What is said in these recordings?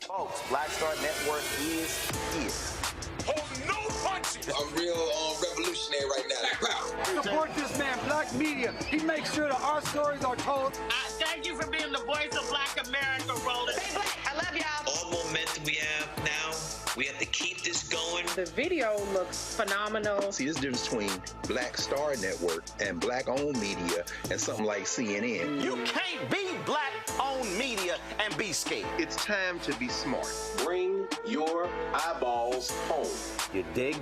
Folks, Black Star Network is here. I'm real revolutionary right now. Support this man, Black Media. He makes sure that our stories are told. Thank you for being the voice of Black America, Roland. Stay black. I love y'all. All momentum we have now, we have to keep this going. The video looks phenomenal. See, there's a difference between Black Star Network and Black-owned media and something like CNN. You can't be Black-owned media and be scared. It's time to be smart. Bring your eyeballs home. You dig?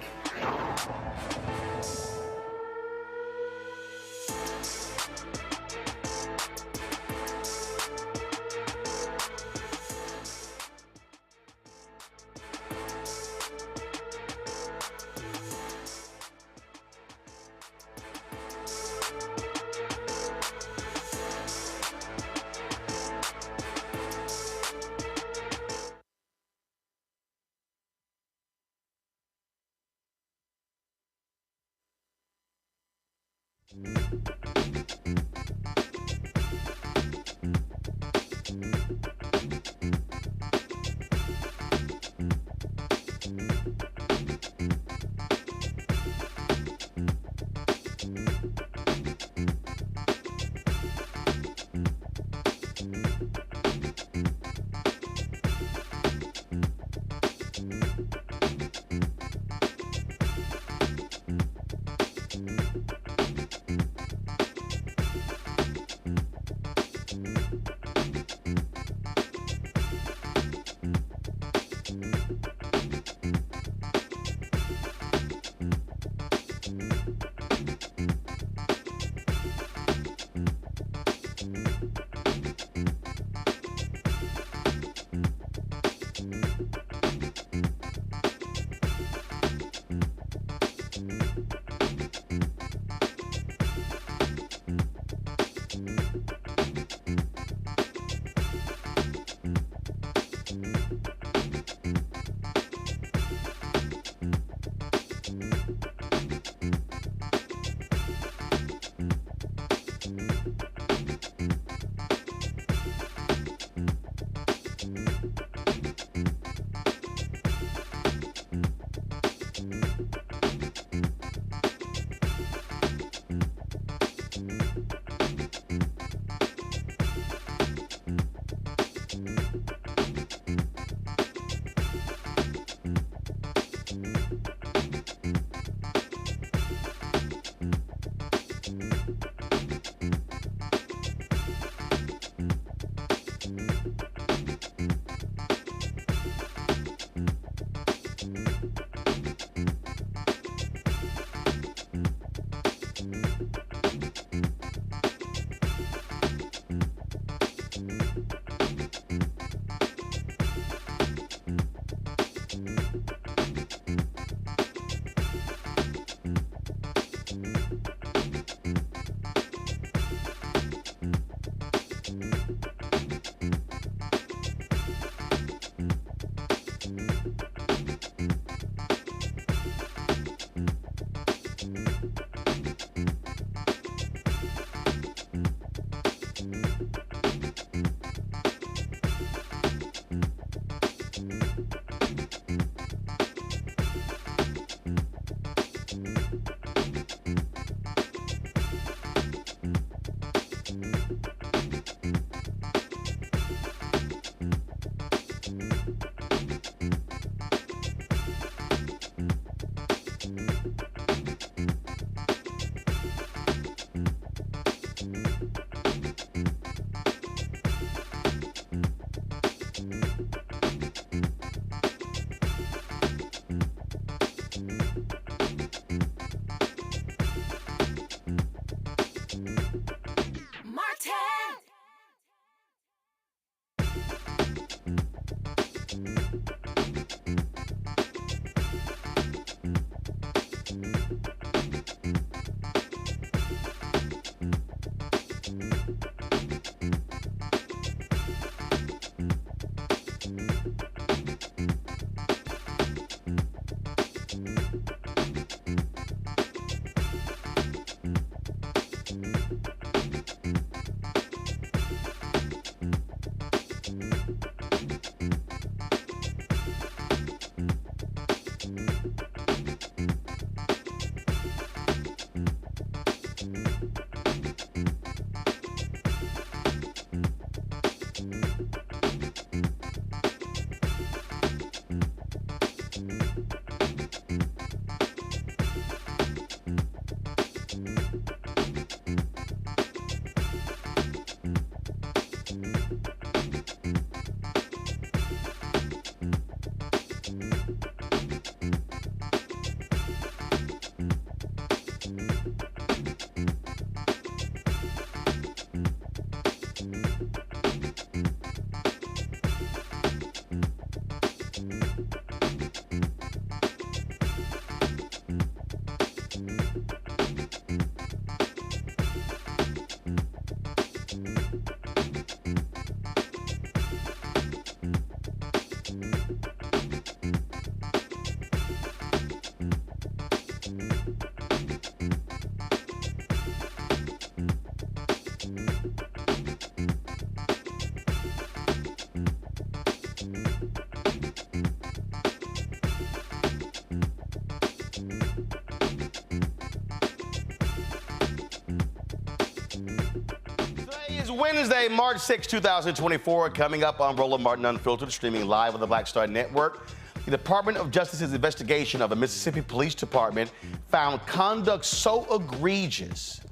Wednesday, March 6, 2024, coming up on Roland Martin Unfiltered, streaming live on the Black Star Network. The Department of Justice's investigation of the Mississippi Police Department found conduct so egregious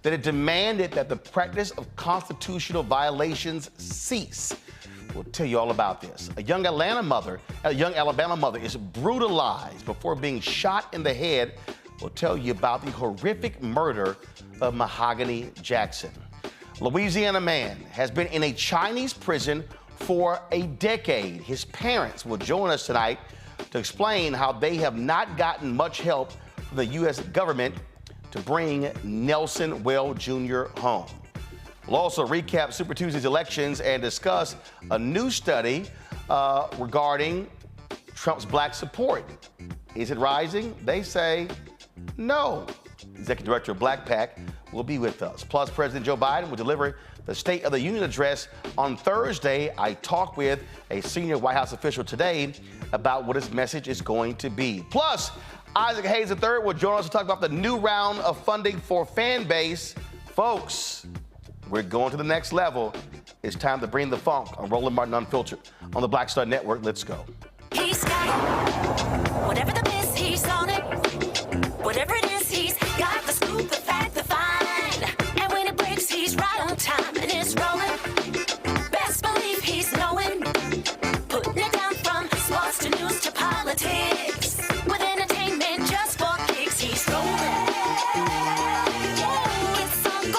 that it demanded that the practice of constitutional violations cease. We'll tell you all about this. A young Alabama mother is brutalized before being shot in the head. We'll tell you about the horrific murder of Mahogany Jackson. Louisiana man has been in a Chinese prison for a decade. His parents will join us tonight to explain how they have not gotten much help from the U.S. government to bring Nelson Well Jr. home. We'll also recap Super Tuesday's elections and discuss a new study regarding Trump's black support. Is it rising? They say no. Executive Director of Black PAC will be with us. Plus, President Joe Biden will deliver the State of the Union address on Thursday. I talked with a senior White House official today about what his message is going to be. Plus, Isaac Hayes III will join us to talk about the new round of funding for Fanbase. Folks, we're going to the next level. It's time to bring the funk on Roland Martin Unfiltered on the Black Star Network. Let's go. He's got it. Whatever the miss, he's on it. Whatever it is, he's got the scoop, the fact, the find. And when it breaks, he's right on time and it's rolling. Best believe he's knowing. Putting it down from sports to news to politics. With entertainment just for kicks, he's rolling. It's on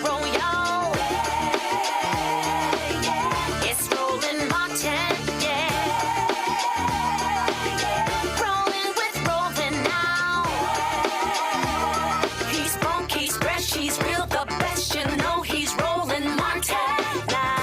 go, y'all. It's Roland Martin, rolling with Roland now. He's funky, he's fresh, he's real, the best, you know he's Roland Martin now.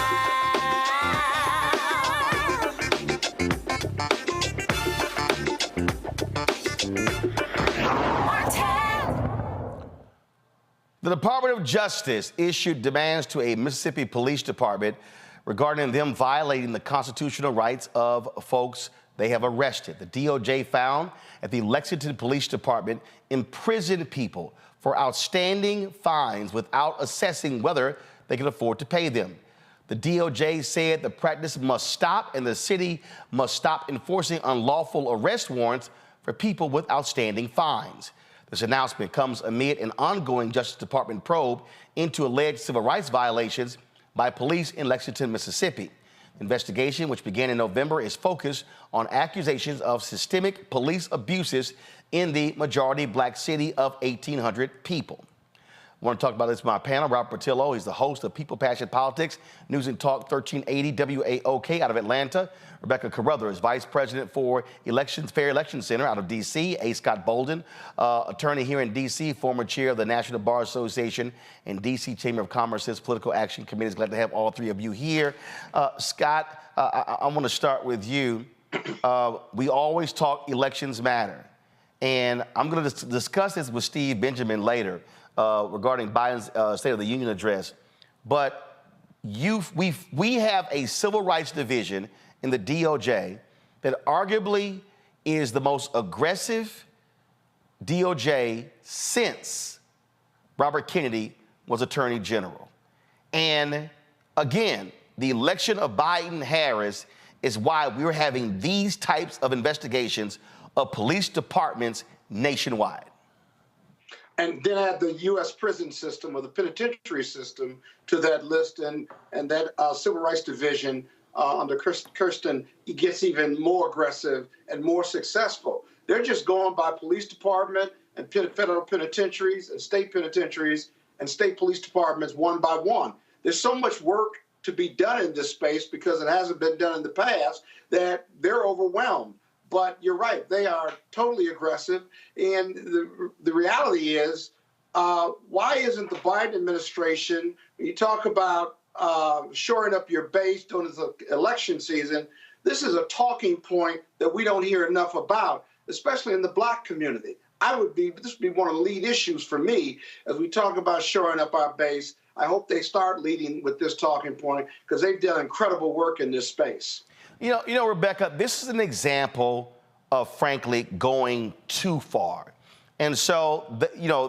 The Department of Justice issued demands to a Mississippi Police Department regarding them violating the constitutional rights of folks they have arrested. The DOJ found that the Lexington Police Department imprisoned people for outstanding fines without assessing whether they can afford to pay them. The DOJ said the practice must stop and the city must stop enforcing unlawful arrest warrants for people with outstanding fines. This announcement comes amid an ongoing Justice Department probe into alleged civil rights violations by police in Lexington, Mississippi. The investigation, which began in November, is focused on accusations of systemic police abuses in the majority black city of 1,800 people. I want to talk about this with my panel. Robert Portillo, he's the host of People, Passion, Politics, News and Talk 1380 WAOK out of Atlanta. Rebecca Carruthers, Vice President for Fair Election Center out of D.C. A. Scott Bolden, attorney here in D.C., former chair of the National Bar Association and D.C. Chamber of Commerce's Political Action Committee. Glad to have all three of you here. Scott, I want to start with you. We always talk elections matter. And I'm going to discuss this with Steve Benjamin later regarding Biden's State of the Union address. But we have a civil rights division in the DOJ that arguably is the most aggressive DOJ since Robert Kennedy was Attorney General. And again, the election of Biden-Harris is why we're having these types of investigations of police departments nationwide. And then add the U.S. prison system or the penitentiary system to that list, and that civil rights division under Kirsten gets even more aggressive and more successful. They're just going by police department and federal penitentiaries and state penitentiaries and state police departments one by one. There's so much work to be done in this space because it hasn't been done in the past that they're overwhelmed. But you're right, they are totally aggressive. And the reality is, why isn't the Biden administration, when you talk about shoring up your base during the election season, this is a talking point that we don't hear enough about, especially in the black community. This would be one of the lead issues for me as we talk about shoring up our base. I hope they start leading with this talking point because they've done incredible work in this space. You know, Rebecca, this is an example of, frankly, going too far. And so,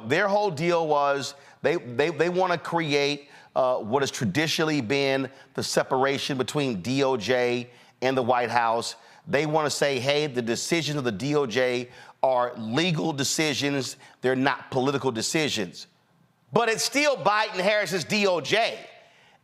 their whole deal was they want to create what has traditionally been the separation between DOJ and the White House. They want to say, hey, the decisions of the DOJ are legal decisions. They're not political decisions. But it's still Biden-Harris's DOJ.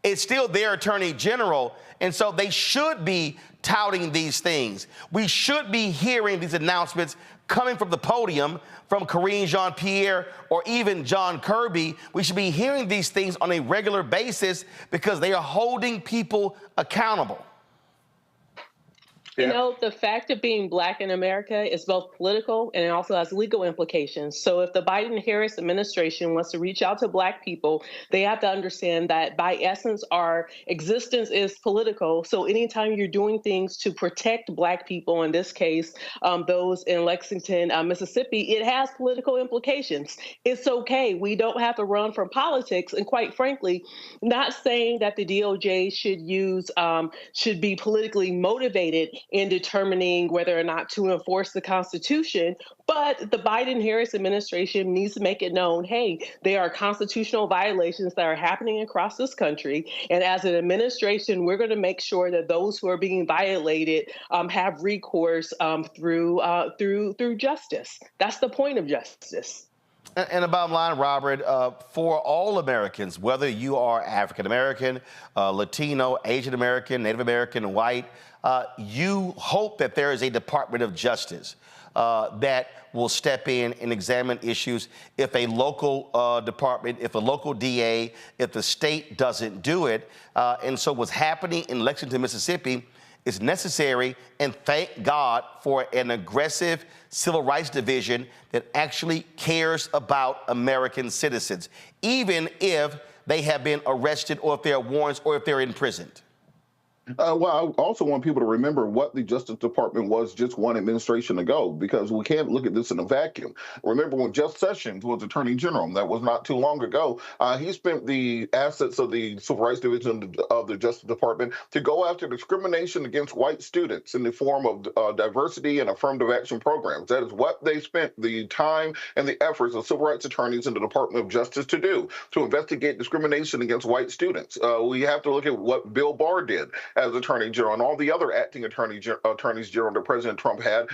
It's still their attorney general. And so they should be touting these things. We should be hearing these announcements coming from the podium from Karine Jean-Pierre or even John Kirby. We should be hearing these things on a regular basis because they are holding people accountable. You know, the fact of being Black in America is both political and it also has legal implications. So if the Biden-Harris administration wants to reach out to Black people, they have to understand that by essence, our existence is political. So anytime you're doing things to protect Black people, in this case, those in Lexington, Mississippi, it has political implications. It's okay. We don't have to run from politics. And quite frankly, not saying that the DOJ should be politically motivated in determining whether or not to enforce the Constitution. But the Biden-Harris administration needs to make it known, hey, there are constitutional violations that are happening across this country. And as an administration, we're going to make sure that those who are being violated have recourse through justice. That's the point of justice. And the bottom line, Robert, for all Americans, whether you are African American, Latino, Asian American, Native American, white, you hope that there is a Department of Justice that will step in and examine issues if a local department, if a local DA, if the state doesn't do it. And so what's happening in Lexington, Mississippi is necessary, and thank God for an aggressive civil rights division that actually cares about American citizens, even if they have been arrested or if there are warrants or if they're imprisoned. Well, I also want people to remember what the Justice Department was just one administration ago, because we can't look at this in a vacuum. Remember when Jeff Sessions was Attorney General, that was not too long ago, he spent the assets of the Civil Rights Division of the Justice Department to go after discrimination against white students in the form of diversity and affirmative action programs. That is what they spent the time and the efforts of civil rights attorneys in the Department of Justice to do, to investigate discrimination against white students. We have to look at what Bill Barr did as Attorney General and all the other acting attorneys general that President Trump had,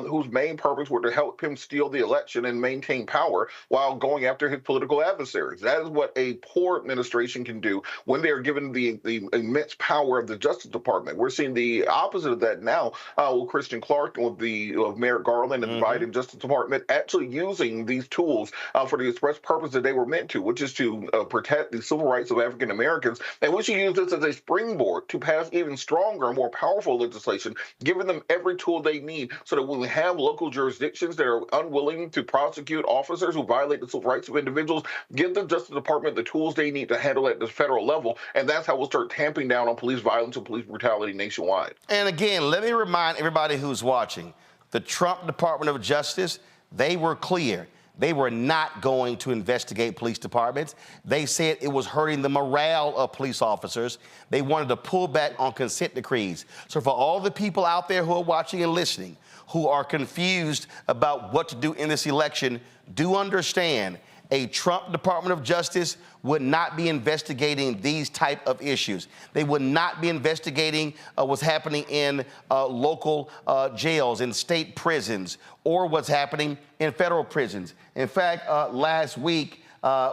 whose main purpose were to help him steal the election and maintain power while going after his political adversaries. That is what a poor administration can do when they are given the immense power of the Justice Department. We're seeing the opposite of that now with Christian Clark and with Merrick Garland and the Biden Justice Department actually using these tools for the express purpose that they were meant to, which is to protect the civil rights of African Americans. And we should use this as a springboard to pass even stronger and more powerful legislation, giving them every tool they need so that when we have local jurisdictions that are unwilling to prosecute officers who violate the civil rights of individuals, give the Justice Department the tools they need to handle at the federal level. And that's how we'll start tamping down on police violence and police brutality nationwide. And again, let me remind everybody who's watching, the Trump Department of Justice, they were clear. They were not going to investigate police departments. They said it was hurting the morale of police officers. They wanted to pull back on consent decrees. So for all the people out there who are watching and listening, who are confused about what to do in this election, do understand a Trump Department of Justice would not be investigating these type of issues. They would not be investigating what's happening in local jails, in state prisons, or what's happening in federal prisons. In fact, last week,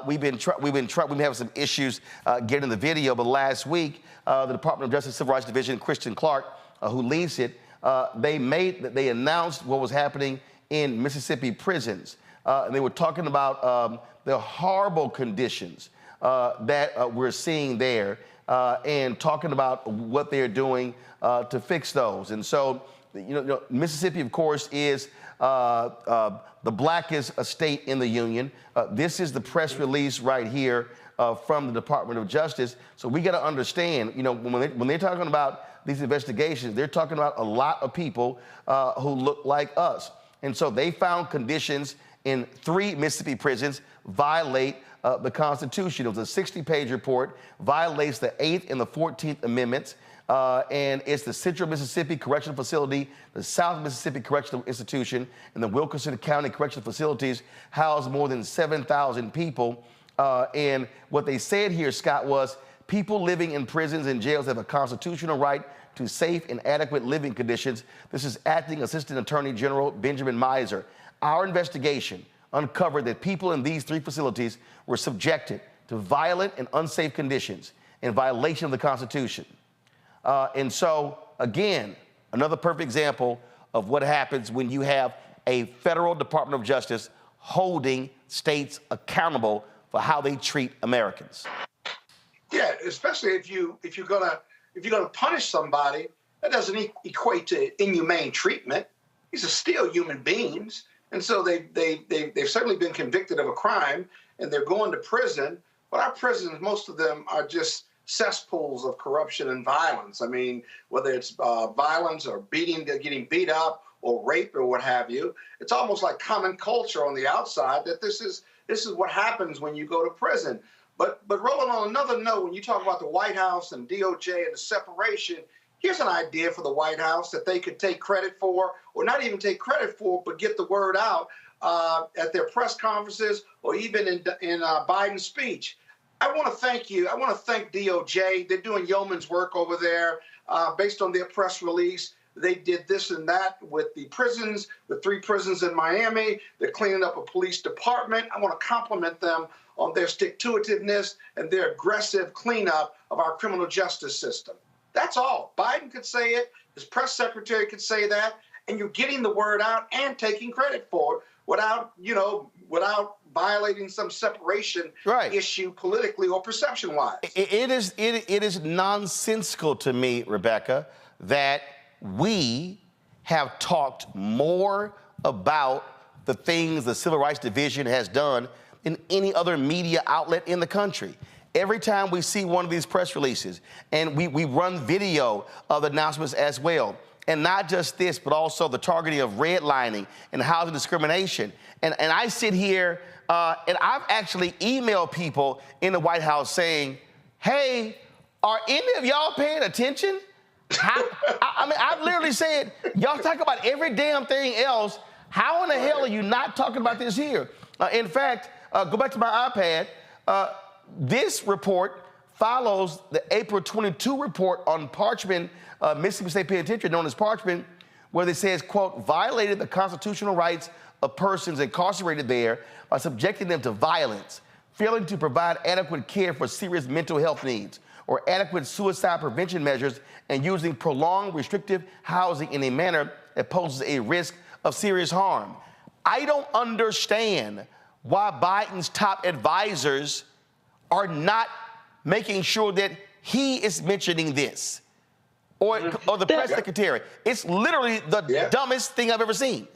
we've been having some issues getting the video, but last week, the Department of Justice Civil Rights Division, Christian Clark, who leads it, they announced what was happening in Mississippi prisons. And they were talking about the horrible conditions that we're seeing there and talking about what they're doing to fix those. And so, Mississippi, of course, is the blackest state in the union. This is the press release right here from the Department of Justice. So we got to understand, when they're talking about these investigations, they're talking about a lot of people who look like us. And so they found conditions in 3 Mississippi prisons violate the Constitution. It was a 60-page report, violates the 8th and the 14th Amendments. and it's the Central Mississippi Correctional Facility, the South Mississippi Correctional Institution, and the Wilkinson County Correctional Facilities house more than 7,000 people. And what they said here, Scott, was people living in prisons and jails have a constitutional right to safe and adequate living conditions. This is Acting Assistant Attorney General Benjamin Miser. Our investigation uncovered that people in these 3 facilities were subjected to violent and unsafe conditions in violation of the Constitution. And so, again, another perfect example of what happens when you have a federal Department of Justice holding states accountable for how they treat Americans. Yeah, especially if you're gonna punish somebody, that doesn't equate to inhumane treatment. These are still human beings, and so they've certainly been convicted of a crime, and they're going to prison. But our prisons, most of them are just cesspools of corruption and violence. I mean, whether it's violence or getting beat up or rape or what have you, it's almost like common culture on the outside that this is what happens when you go to prison. But Roland, on another note, when you talk about the White House and DOJ and the separation, here's an idea for the White House that they could take credit for, or not even take credit for, but get the word out at their press conferences or even in Biden's speech. I want to thank you. I want to thank DOJ. They're doing yeoman's work over there based on their press release. They did this and that with the prisons, the 3 prisons in Miami. They're cleaning up a police department. I want to compliment them on their stick-to-itiveness and their aggressive cleanup of our criminal justice system. That's all. Biden could say it. His press secretary could say that. And you're getting the word out and taking credit for it without violating some separation issue politically or perception-wise. It is nonsensical to me, Rebecca, that we have talked more about the things the Civil Rights Division has done than any other media outlet in the country. Every time we see one of these press releases, and we run video of the announcements as well, and not just this, but also the targeting of redlining and housing discrimination. And I sit here, and I've actually emailed people in the White House saying, hey, are any of y'all paying attention? I mean, I've literally said, y'all talk about every damn thing else. How in the hell are you not talking about this here? In fact, go back to my iPad. This report follows the April 22 report on Parchman, Mississippi State Penitentiary, known as Parchman, where it says, quote, violated the constitutional rights of persons incarcerated there by subjecting them to violence, failing to provide adequate care for serious mental health needs, or adequate suicide prevention measures, and using prolonged restrictive housing in a manner that poses a risk of serious harm. I don't understand why Biden's top advisors are not making sure that he is mentioning this, or the press secretary. It's literally the dumbest thing I've ever seen.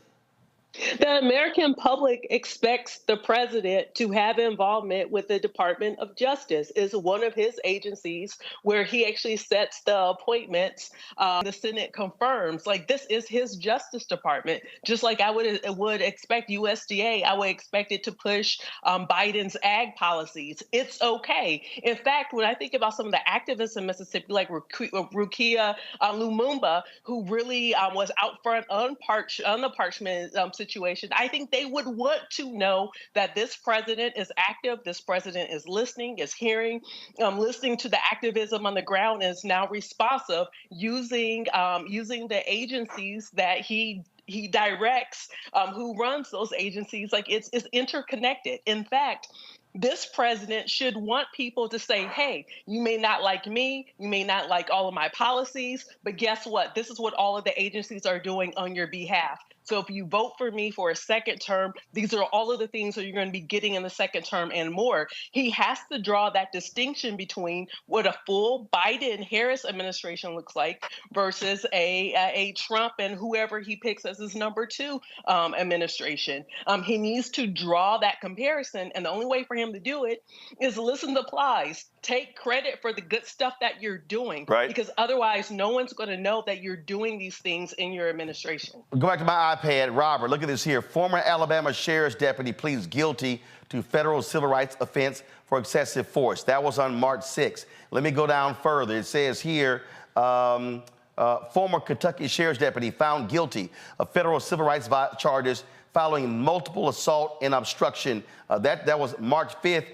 The American public expects the president to have involvement with the Department of Justice. Is one of his agencies where he actually sets the appointments. The Senate confirms, like, this is his Justice Department. Just like I would expect USDA, I would expect it to push Biden's ag policies. It's okay. In fact, when I think about some of the activists in Mississippi, like Rukia Lumumba, who really was out front on the Parchman situation, I think they would want to know that this president is active, this president is listening, is hearing, listening to the activism on the ground, and is now responsive, using the agencies that he directs, who runs those agencies. Like, it's interconnected. In fact, this president should want people to say, hey, you may not like me, you may not like all of my policies, but guess what? This is what all of the agencies are doing on your behalf. So if you vote for me for a second term, these are all of the things that you're going to be getting in the second term and more. He has to draw that distinction between what a full Biden-Harris administration looks like versus a Trump and whoever he picks as his number 2 administration. He needs to draw that comparison, and the only way for him to do it is listen to plies. Take credit for the good stuff that you're doing, because otherwise no one's going to know that you're doing these things in your administration. Go back to my iPad. Robert, look at this here. Former Alabama sheriff's deputy pleads guilty to federal civil rights offense for excessive force. That was on March 6th. Let me go down further. It says here, Former Kentucky Sheriff's deputy found guilty of federal civil rights charges following multiple assault and obstruction. That was March 5th,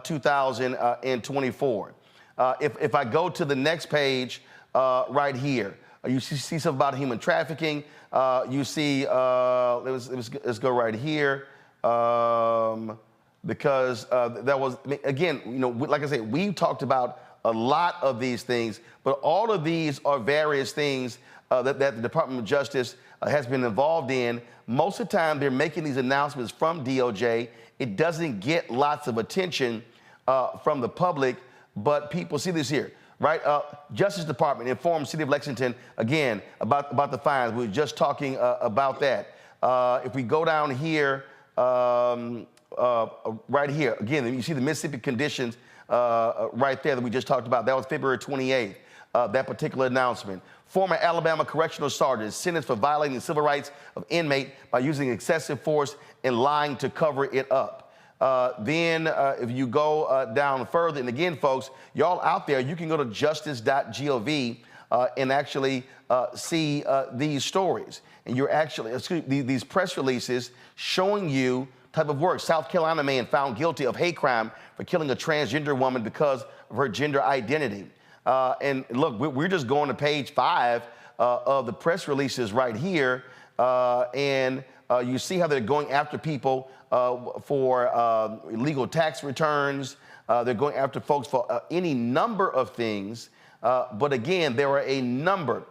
2024. If I go to the next page right here, you see something about human trafficking. You see, let's go right here. Because that was, again, you know, like I said, we talked about a lot of these things, but all of these are various things that the Department of Justice has been involved in. Most of the time, they're making these announcements from DOJ. It doesn't get lots of attention from the public, but people see this here, right? Justice Department informed City of Lexington, again, about the fines. We were just talking about that. If we go down here, right here, again, you see the Mississippi conditions right there that we just talked about. That was February 28th, that particular announcement. Former Alabama correctional sergeant sentenced for violating the civil rights of inmate by using excessive force and lying to cover it up. Then if you go down further, and again, folks, y'all out there, you can go to justice.gov and actually see these stories. And you're actually, these press releases showing you type of work. South Carolina man found guilty of hate crime for killing a transgender woman because of her gender identity. And look, we're just going to page 5 of the press releases right here. And you see how they're going after people for illegal tax returns. They're going after folks for any number of things. But again, there are a number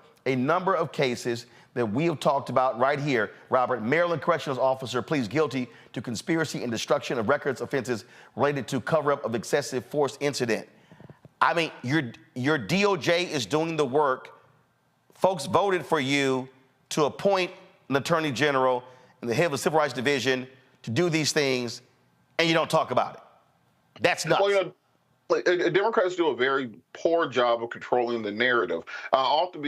of cases that we have talked about right here. Robert, Maryland correctional officer pleads guilty to conspiracy and destruction of records offenses related to cover-up of excessive force incident. I mean, your DOJ is doing the work. Folks voted for you to appoint an attorney general and the head of the Civil Rights Division to do these things, and you don't talk about it. That's nuts. Well, you know, Democrats do a very poor job of controlling the narrative, often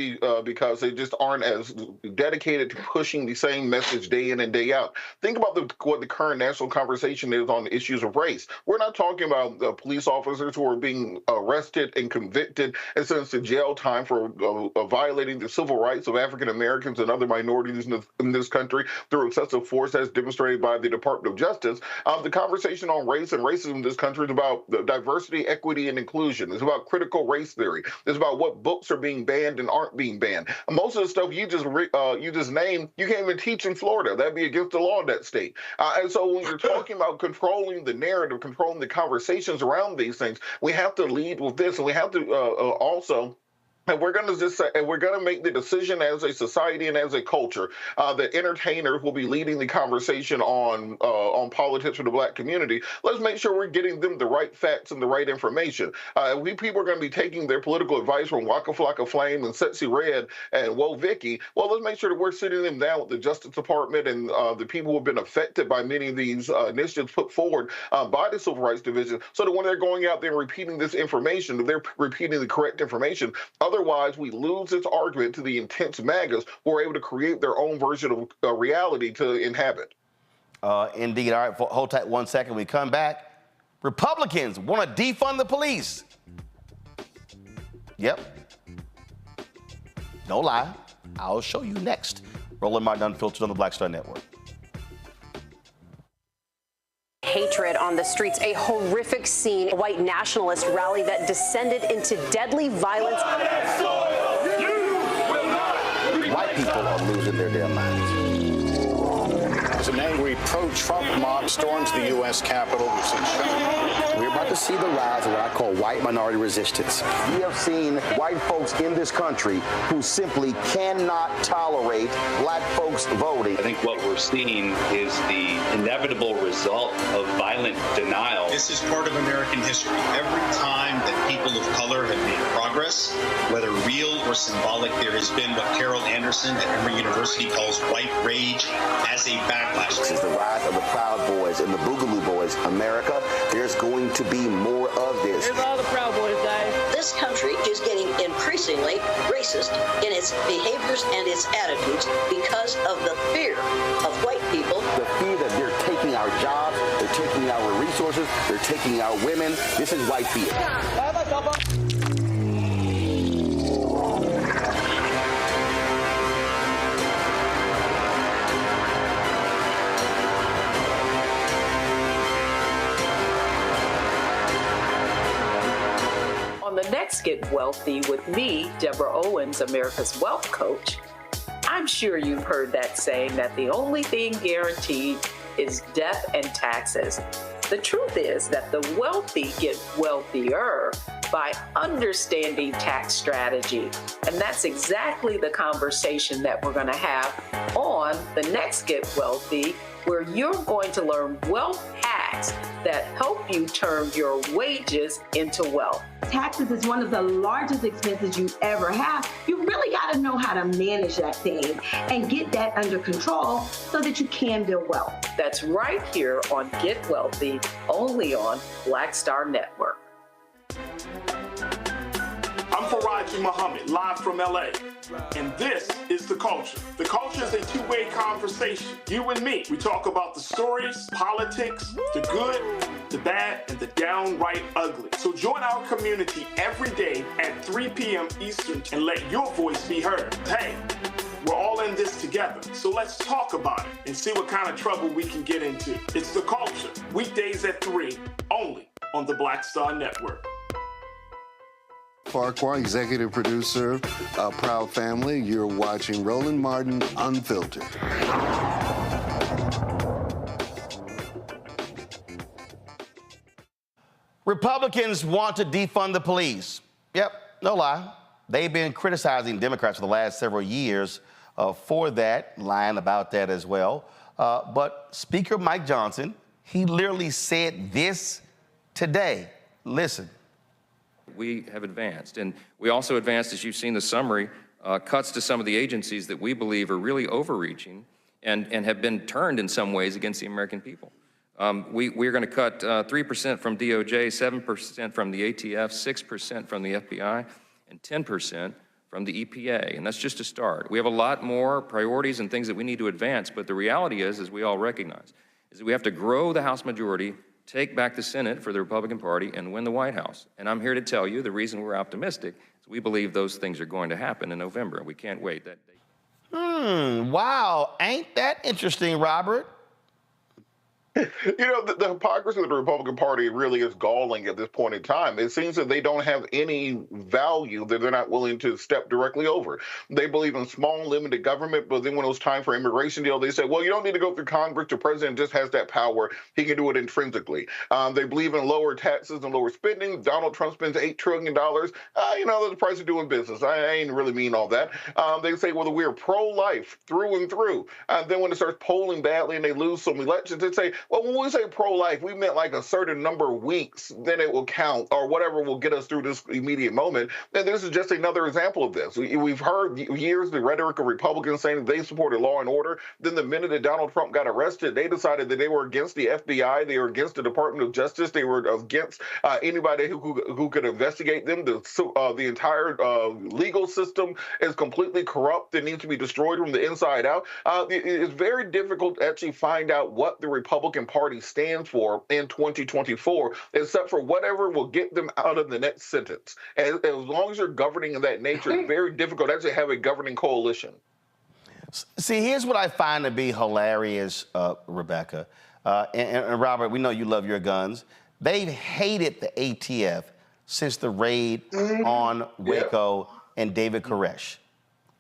because they just aren't as dedicated to pushing the same message day in and day out. Think about what the current national conversation is on the issues of race. We're not talking about police officers who are being arrested and convicted and sentenced to jail time for violating the civil rights of African Americans and other minorities in this country through excessive force, as demonstrated by the Department of Justice. The conversation on race and racism in this country is about the diversity, equity, and inclusion. It's about critical race theory. It's about what books are being banned and aren't being banned. Most of the stuff you just named, you can't even teach in Florida. That'd be against the law in that state. And so when you're talking about controlling the narrative, controlling the conversations around these things, we have to lead with this, and we have to also. And we're going to just say, and we're going to make the decision as a society and as a culture that entertainers will be leading the conversation on politics for the Black community. Let's make sure we're getting them the right facts and the right information. People are going to be taking their political advice from Waka Flocka Flame and Sexy Red and Whoa Vicky. Well, let's make sure that we're sitting them down with the Justice Department and the people who have been affected by many of these initiatives put forward by the Civil Rights Division, so that when they're going out there and repeating this information, they're repeating the correct information. Otherwise, we lose this argument to the intense MAGAs who are able to create their own version of reality to inhabit. Indeed. All right, hold tight 1 second. We come back. Republicans want to defund the police. Yep. No lie. I'll show you next. Roland Martin Unfiltered on the Black Star Network. Hatred on the streets, a horrific scene, a white nationalist rally that descended into deadly violence. White people are losing their damn minds. As an angry pro-Trump mob storms the U.S. Capitol, we're about to see the rise of what I call white minority resistance. We have seen white folks in this country who simply cannot tolerate Black folks voting. I think what we're seeing is the inevitable result of violent denial. This is part of American history. Every time that people of color have made progress, whether real or symbolic, there has been what Carol Anderson at Emory University calls white rage as a backlash. This is the rise of the Proud Boys and the Boogaloo Boys. America, there's going to be more of this. Here's all the Proud Boys, guys. This country is getting increasingly racist in its behaviors and its attitudes because of the fear of white people. The fear that they're taking our jobs, they're taking our resources, they're taking our women. This is white fear. Let's Get Wealthy with me, Deborah Owens, America's Wealth Coach, I'm sure you've heard that saying that the only thing guaranteed is death and taxes. The truth is that the wealthy get wealthier by understanding tax strategy. And that's exactly the conversation that we're going to have on the next Get Wealthy, where you're going to learn wealth hacks that help you turn your wages into wealth. Taxes is one of the largest expenses you ever have. You really got to know how to manage that thing and get that under control so that you can build wealth. That's right here on Get Wealthy, only on Black Star Network. I'm Faraji Muhammad, live from LA. And this is The Culture. The Culture is a two-way conversation. You and me. We talk about the stories, politics, the good, the bad, and the downright ugly. So join our community every day at 3 p.m. Eastern and let your voice be heard. Hey, we're all in this together. So let's talk about it and see what kind of trouble we can get into. It's The Culture, weekdays at 3, only on the Black Star Network. Farquhar, executive producer, Proud Family. You're watching Roland Martin Unfiltered. Republicans want to defund the police. Yep, no lie. They've been criticizing Democrats for the last several years for that, lying about that as well. But Speaker Mike Johnson, he literally said this today. Listen. We have advanced, and we also advanced, as you've seen the summary, cuts to some of the agencies that we believe are really overreaching and have been turned in some ways against the American people. We're going to cut 3% from DOJ, 7% from the ATF, 6% from the FBI, and 10% from the EPA, and that's just a start. We have a lot more priorities and things that we need to advance, but the reality is, as we all recognize, is that we have to grow the House majority, take back the Senate for the Republican Party, and win the White House. And I'm here to tell you the reason we're optimistic is we believe those things are going to happen in November. We can't wait that day. Wow. Ain't that interesting, Robert? You know, the hypocrisy of the Republican Party really is galling at this point in time. It seems that they don't have any value that they're not willing to step directly over. They believe in small, limited government, but then when it was time for immigration deal, they said, well, you don't need to go through Congress. The president just has that power. He can do it intrinsically. They believe in lower taxes and lower spending. Donald Trump spends $8 trillion. You know, that's the price of doing business. I ain't really mean all that. They say, well, we're pro-life through and through. Then when it starts polling badly and they lose some elections, they say, well, when we say pro-life, we meant like a certain number of weeks, then it will count, or whatever will get us through this immediate moment. And this is just another example of this. We've heard years the rhetoric of Republicans saying that they supported law and order. Then the minute that Donald Trump got arrested, they decided that they were against the FBI, they were against the Department of Justice, they were against anybody who could investigate them. The entire legal system is completely corrupt and needs to be destroyed from the inside out. It's very difficult to actually find out what the Republican Party stands for in 2024, except for whatever will get them out of the next sentence. As long as you're governing in that nature, it's very difficult to actually have a governing coalition. See, here's what I find to be hilarious, Rebecca. And Robert, we know you love your guns. They've hated the ATF since the raid on Waco and David Koresh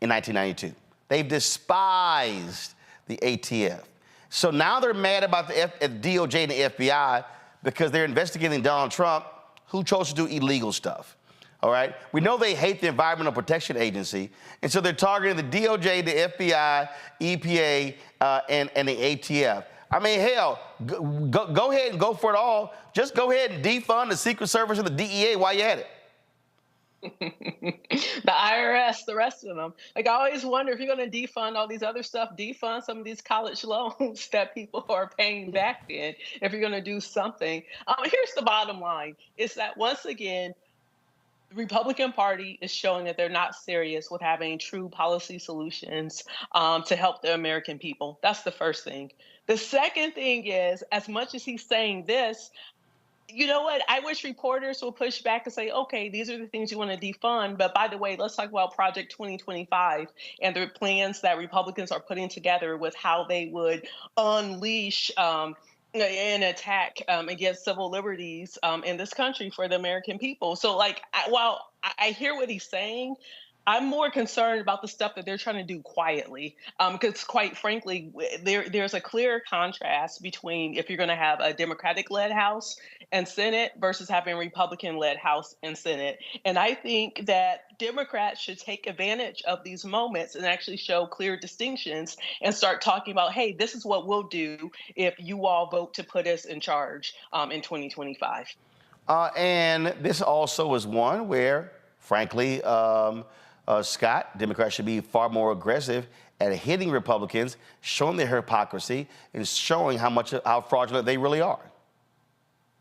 in 1992. They've despised the ATF. So now they're mad about the DOJ and the FBI because they're investigating Donald Trump, who chose to do illegal stuff. All right? We know they hate the Environmental Protection Agency, and so they're targeting the DOJ, the FBI, EPA, and the ATF. I mean, hell, go ahead and go for it all. Just go ahead and defund the Secret Service and the DEA while you're at it. The IRS, the rest of them. Like, I always wonder if you're going to defund all these other stuff, defund some of these college loans that people are paying back then, if you're going to do something. Here's the bottom line, is that once again, the Republican Party is showing that they're not serious with having true policy solutions to help the American people. That's the first thing. The second thing is, as much as he's saying this, you know what? I wish reporters will push back and say, okay, these are the things you want to defund. But by the way, let's talk about Project 2025 and the plans that Republicans are putting together with how they would unleash an attack against civil liberties in this country for the American people. So, like, while I hear what he's saying, I'm more concerned about the stuff that they're trying to do quietly, because, quite frankly, there's a clear contrast between if you're going to have a Democratic-led House and Senate versus having a Republican-led House and Senate. And I think that Democrats should take advantage of these moments and actually show clear distinctions and start talking about, hey, this is what we'll do if you all vote to put us in charge in 2025. And this also is one where, frankly, Scott, Democrats should be far more aggressive at hitting Republicans, showing their hypocrisy, and showing how fraudulent they really are.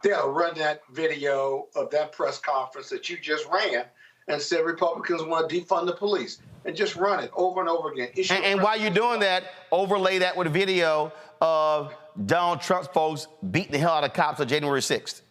They'll run that video of that press conference that you just ran and said Republicans want to defund the police, and just run it over and over again. And while you're doing that, overlay that with a video of Donald Trump's folks beating the hell out of cops on January 6th.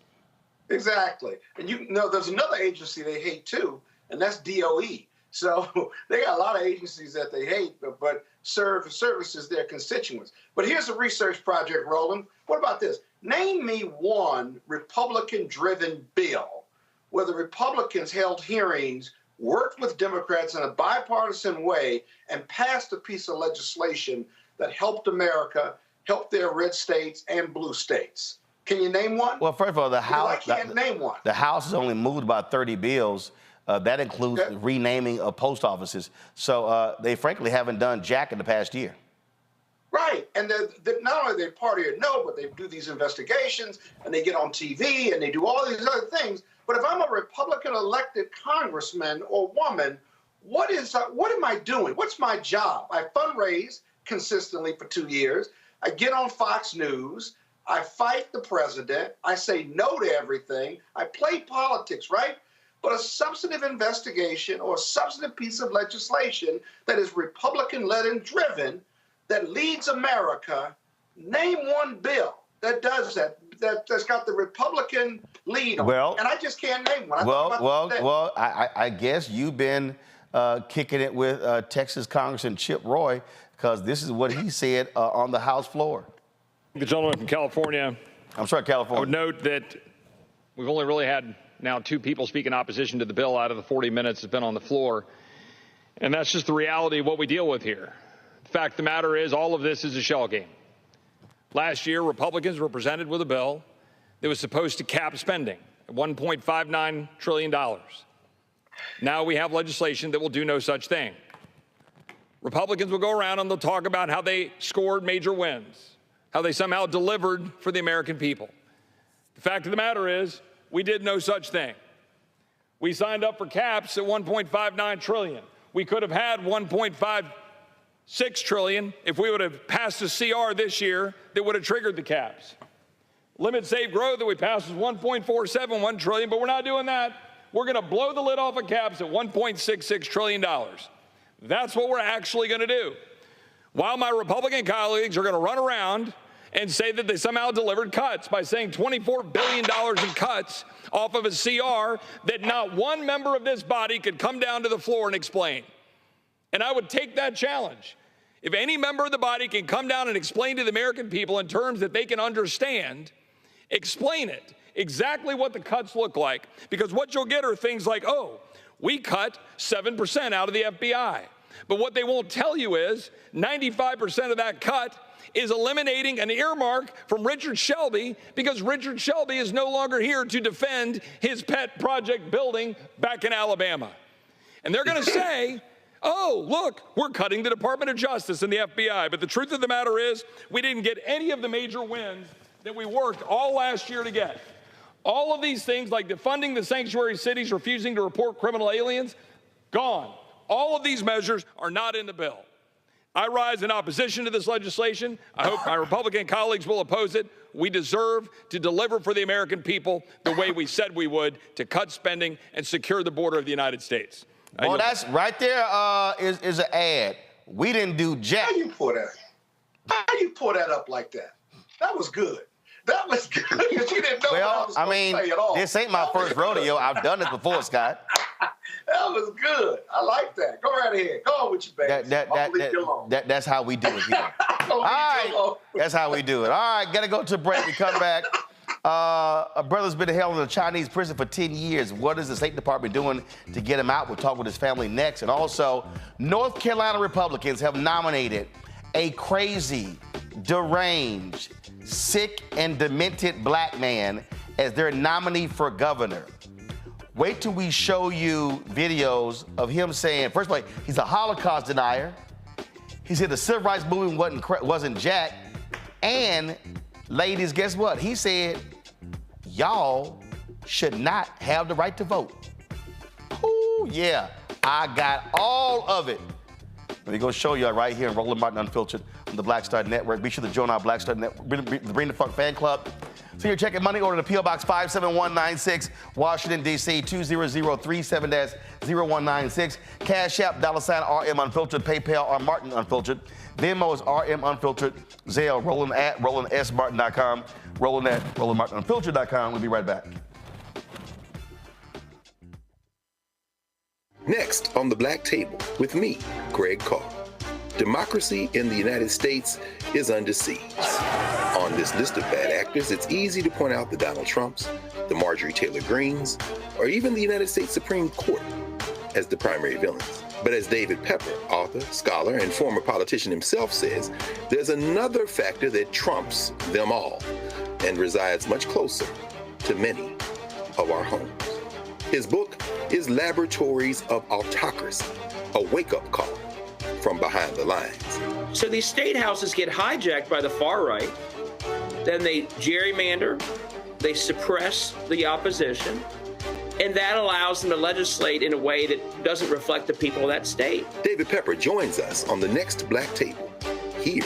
Exactly. And you know, there's another agency they hate too, and that's DOE. So they got a lot of agencies that they hate, but services their constituents. But here's a research project, Roland. What about this? Name me one Republican-driven bill where the Republicans held hearings, worked with Democrats in a bipartisan way, and passed a piece of legislation that helped America, helped their red states and blue states. Can you name one? Well, first of all, the House, I can't name one. The House has only moved about 30 bills. That includes renaming of post offices. So they frankly haven't done jack in the past year. Right. And not only they party or no, but they do these investigations and they get on TV and they do all these other things. But if I'm a Republican elected congressman or woman, what am I doing? What's my job? I fundraise consistently for 2 years. I get on Fox News. I fight the president. I say no to everything. I play politics, right? But a substantive investigation or a substantive piece of legislation that is Republican-led and driven, that leads America, name one bill that does that, that's got the Republican lead on it. And I just can't name one. I guess you've been kicking it with Texas Congressman Chip Roy, because this is what he said on the House floor. The gentleman from California. I'm sorry, California. I would note that we've only really had now 2 people speak in opposition to the bill out of the 40 minutes it's been on the floor. And that's just the reality of what we deal with here. The fact of the matter is, all of this is a shell game. Last year, Republicans were presented with a bill that was supposed to cap spending at $1.59 trillion. Now we have legislation that will do no such thing. Republicans will go around and they'll talk about how they scored major wins, how they somehow delivered for the American people. The fact of the matter is, we did no such thing. We signed up for caps at $1.59 trillion. We could have had $1.56 trillion if we would have passed a CR this year that would have triggered the caps. Limit safe growth that we passed was $1.471 trillion, but we're not doing that. We're going to blow the lid off of caps at $1.66 trillion. That's what we're actually going to do. While my Republican colleagues are going to run around and say that they somehow delivered cuts by saying $24 billion in cuts off of a CR that not one member of this body could come down to the floor and explain. And I would take that challenge. If any member of the body can come down and explain to the American people in terms that they can understand, explain it, exactly what the cuts look like. Because what you'll get are things like, oh, we cut 7% out of the FBI. But what they won't tell you is 95% of that cut is eliminating an earmark from Richard Shelby, because Richard Shelby is no longer here to defend his pet project building back in Alabama. And they're going to say, oh, look, we're cutting the Department of Justice and the FBI. But the truth of the matter is, we didn't get any of the major wins that we worked all last year to get. All of these things, like defunding the sanctuary cities, refusing to report criminal aliens, gone. All of these measures are not in the bill. I rise in opposition to this legislation. I hope my Republican colleagues will oppose it. We deserve to deliver for the American people the way we said we would, to cut spending and secure the border of the United States. Well, that's right there is an ad. We didn't do jack. How you pour that up like that? That was good. That was good. You didn't know what I was going to say at all. This ain't my first rodeo. I've done it before, Scott. That was good. I like that. Go right ahead. Go on with your baby. That's how we do it here. All right. That's how we do it. All right, gotta go to a break. We come back. A brother's been held in a Chinese prison for 10 years. What is the State Department doing to get him out? We'll talk with his family next. And also, North Carolina Republicans have nominated a crazy, deranged, sick, and demented black man as their nominee for governor. Wait till we show you videos of him saying, first of all, he's a Holocaust denier. He said the civil rights movement wasn't jack. And ladies, guess what? He said, y'all should not have the right to vote. Oh, yeah, I got all of it. We're going to show you right here in Roland Martin Unfiltered on the Black Star Network. Be sure to join our Black Star Network, Bring the Funk fan club. So you're checking money order to P.O. Box 57196, Washington, D.C., 20037-0196. Cash App, $RM Unfiltered, PayPal, R Martin Unfiltered. Venmo is RM Unfiltered. Zelle, Roland at RolandSMartin.com. Roland at RolandMartinUnfiltered.com. We'll be right back. Next on the Black Table with me, Greg Carr. Democracy in the United States is under siege. On this list of bad actors, it's easy to point out the Donald Trumps, the Marjorie Taylor Greens, or even the United States Supreme Court as the primary villains. But as David Pepper, author, scholar, and former politician himself says, there's another factor that trumps them all and resides much closer to many of our homes. His book is Laboratories of Autocracy, a wake-up call from behind the lines. So these state houses get hijacked by the far right, then they gerrymander, they suppress the opposition, and that allows them to legislate in a way that doesn't reflect the people of that state. David Pepper joins us on the next Black Table, here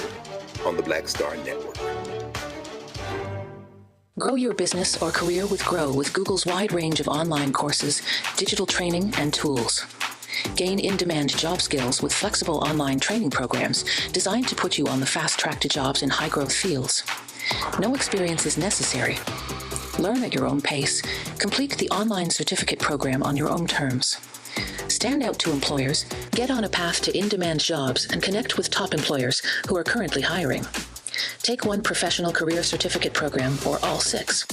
on the Black Star Network. Grow your business or career with Grow with Google's wide range of online courses, digital training, and tools. Gain in-demand job skills with flexible online training programs designed to put you on the fast track to jobs in high-growth fields. No experience is necessary. Learn at your own pace. Complete the online certificate program on your own terms. Stand out to employers, get on a path to in-demand jobs, and connect with top employers who are currently hiring. Take one professional career certificate program or all 6.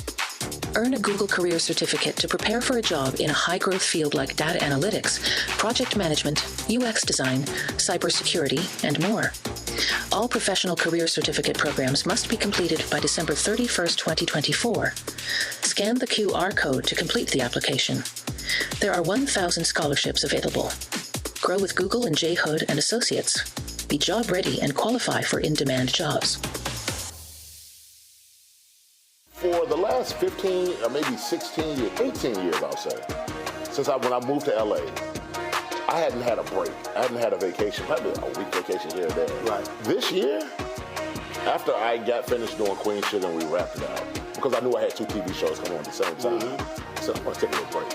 Earn a Google Career Certificate to prepare for a job in a high-growth field like data analytics, project management, UX design, cybersecurity, and more. All professional career certificate programs must be completed by December 31st, 2024. Scan the QR code to complete the application. There are 1,000 scholarships available. Grow with Google and J. Hood and Associates. Be job ready and qualify for in-demand jobs. For the last 15 or maybe 16 years, 18 years, I'll say, since when I moved to LA, I hadn't had a break. I hadn't had a vacation, probably a week vacation here or there. Right. This year, after I got finished doing Queen Sugar and we wrapped it out, because I knew I had 2 TV shows coming on at the same time, I said, I'm going to take a little break.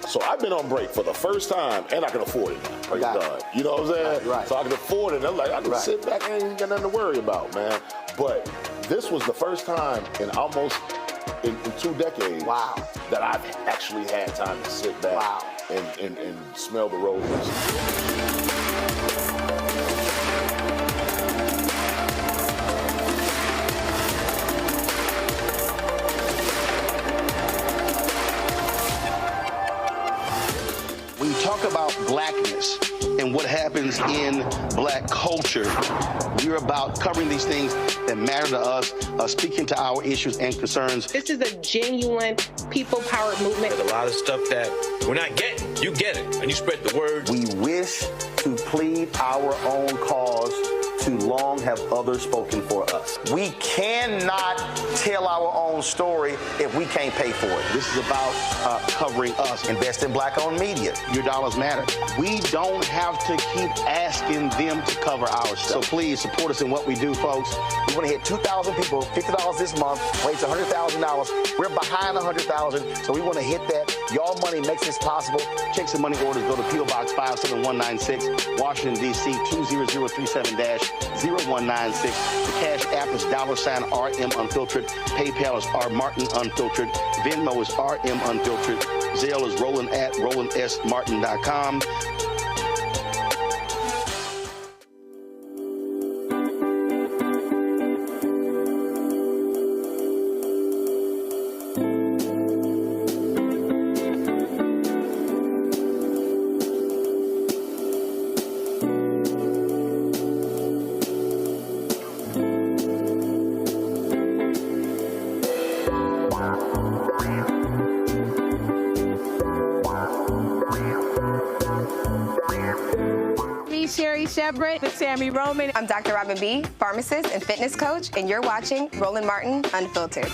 So I've been on break for the first time, and I can afford it now. Praise God. You know what I'm saying? Right. So I can afford it. I'm like, I can sit back and ain't got nothing to worry about, man. But this was the first time in almost in 2 decades that I've actually had time to sit back and smell the roses. When you talk about blackness and what happens in black culture, we're about covering these things that matter to us, speaking to our issues and concerns. This is a genuine people-powered movement. There's a lot of stuff that we're not getting. You get it, and you spread the word. We wish to plead our own cause. Too long have others spoken for us. We cannot tell our own story if we can't pay for it. This is about covering us. Invest in black-owned media. Your dollars matter. We don't have to keep asking them to cover our stuff. So please support us in what we do, folks. We want to hit 2,000 people, $50 this month, raise $100,000. We're behind $100,000, so we want to hit that Your money makes this possible. Checks and money orders go to P.O. Box 57196, Washington, D.C. 20037-0196. The Cash App is $RM Unfiltered. PayPal is R Martin Unfiltered. Venmo is RM Unfiltered. Zelle is Roland at RolandSMartin.com. With Sammy Roman. I'm Dr. Robin B., pharmacist and fitness coach, and you're watching Roland Martin Unfiltered.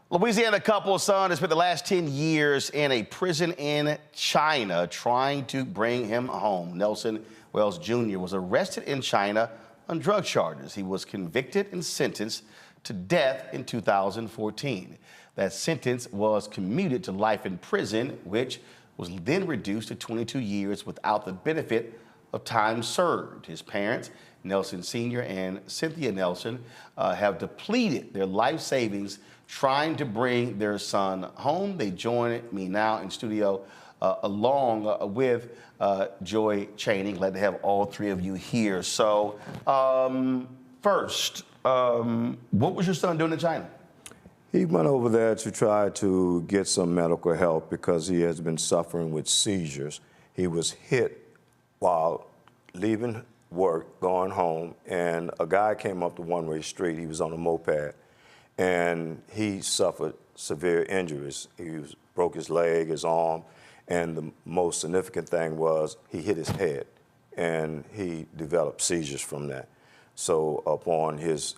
Louisiana couple's son has spent the last 10 years in a prison in China trying to bring him home. Nelson Wells Jr. was arrested in China on drug charges. He was convicted and sentenced to death in 2014. That sentence was commuted to life in prison, which was then reduced to 22 years without the benefit of time served. His parents, Nelson Sr. and Cynthia Nelson, have depleted their life savings trying to bring their son home. They join me now in studio along with Joy Channing. Glad to have all three of you here. So first, what was your son doing in China? He went over there to try to get some medical help because he has been suffering with seizures. He was hit while leaving work, going home, and a guy came up the one-way street. He was on a moped, and he suffered severe injuries. He broke his leg, his arm, and the most significant thing was he hit his head, and he developed seizures from that. So upon his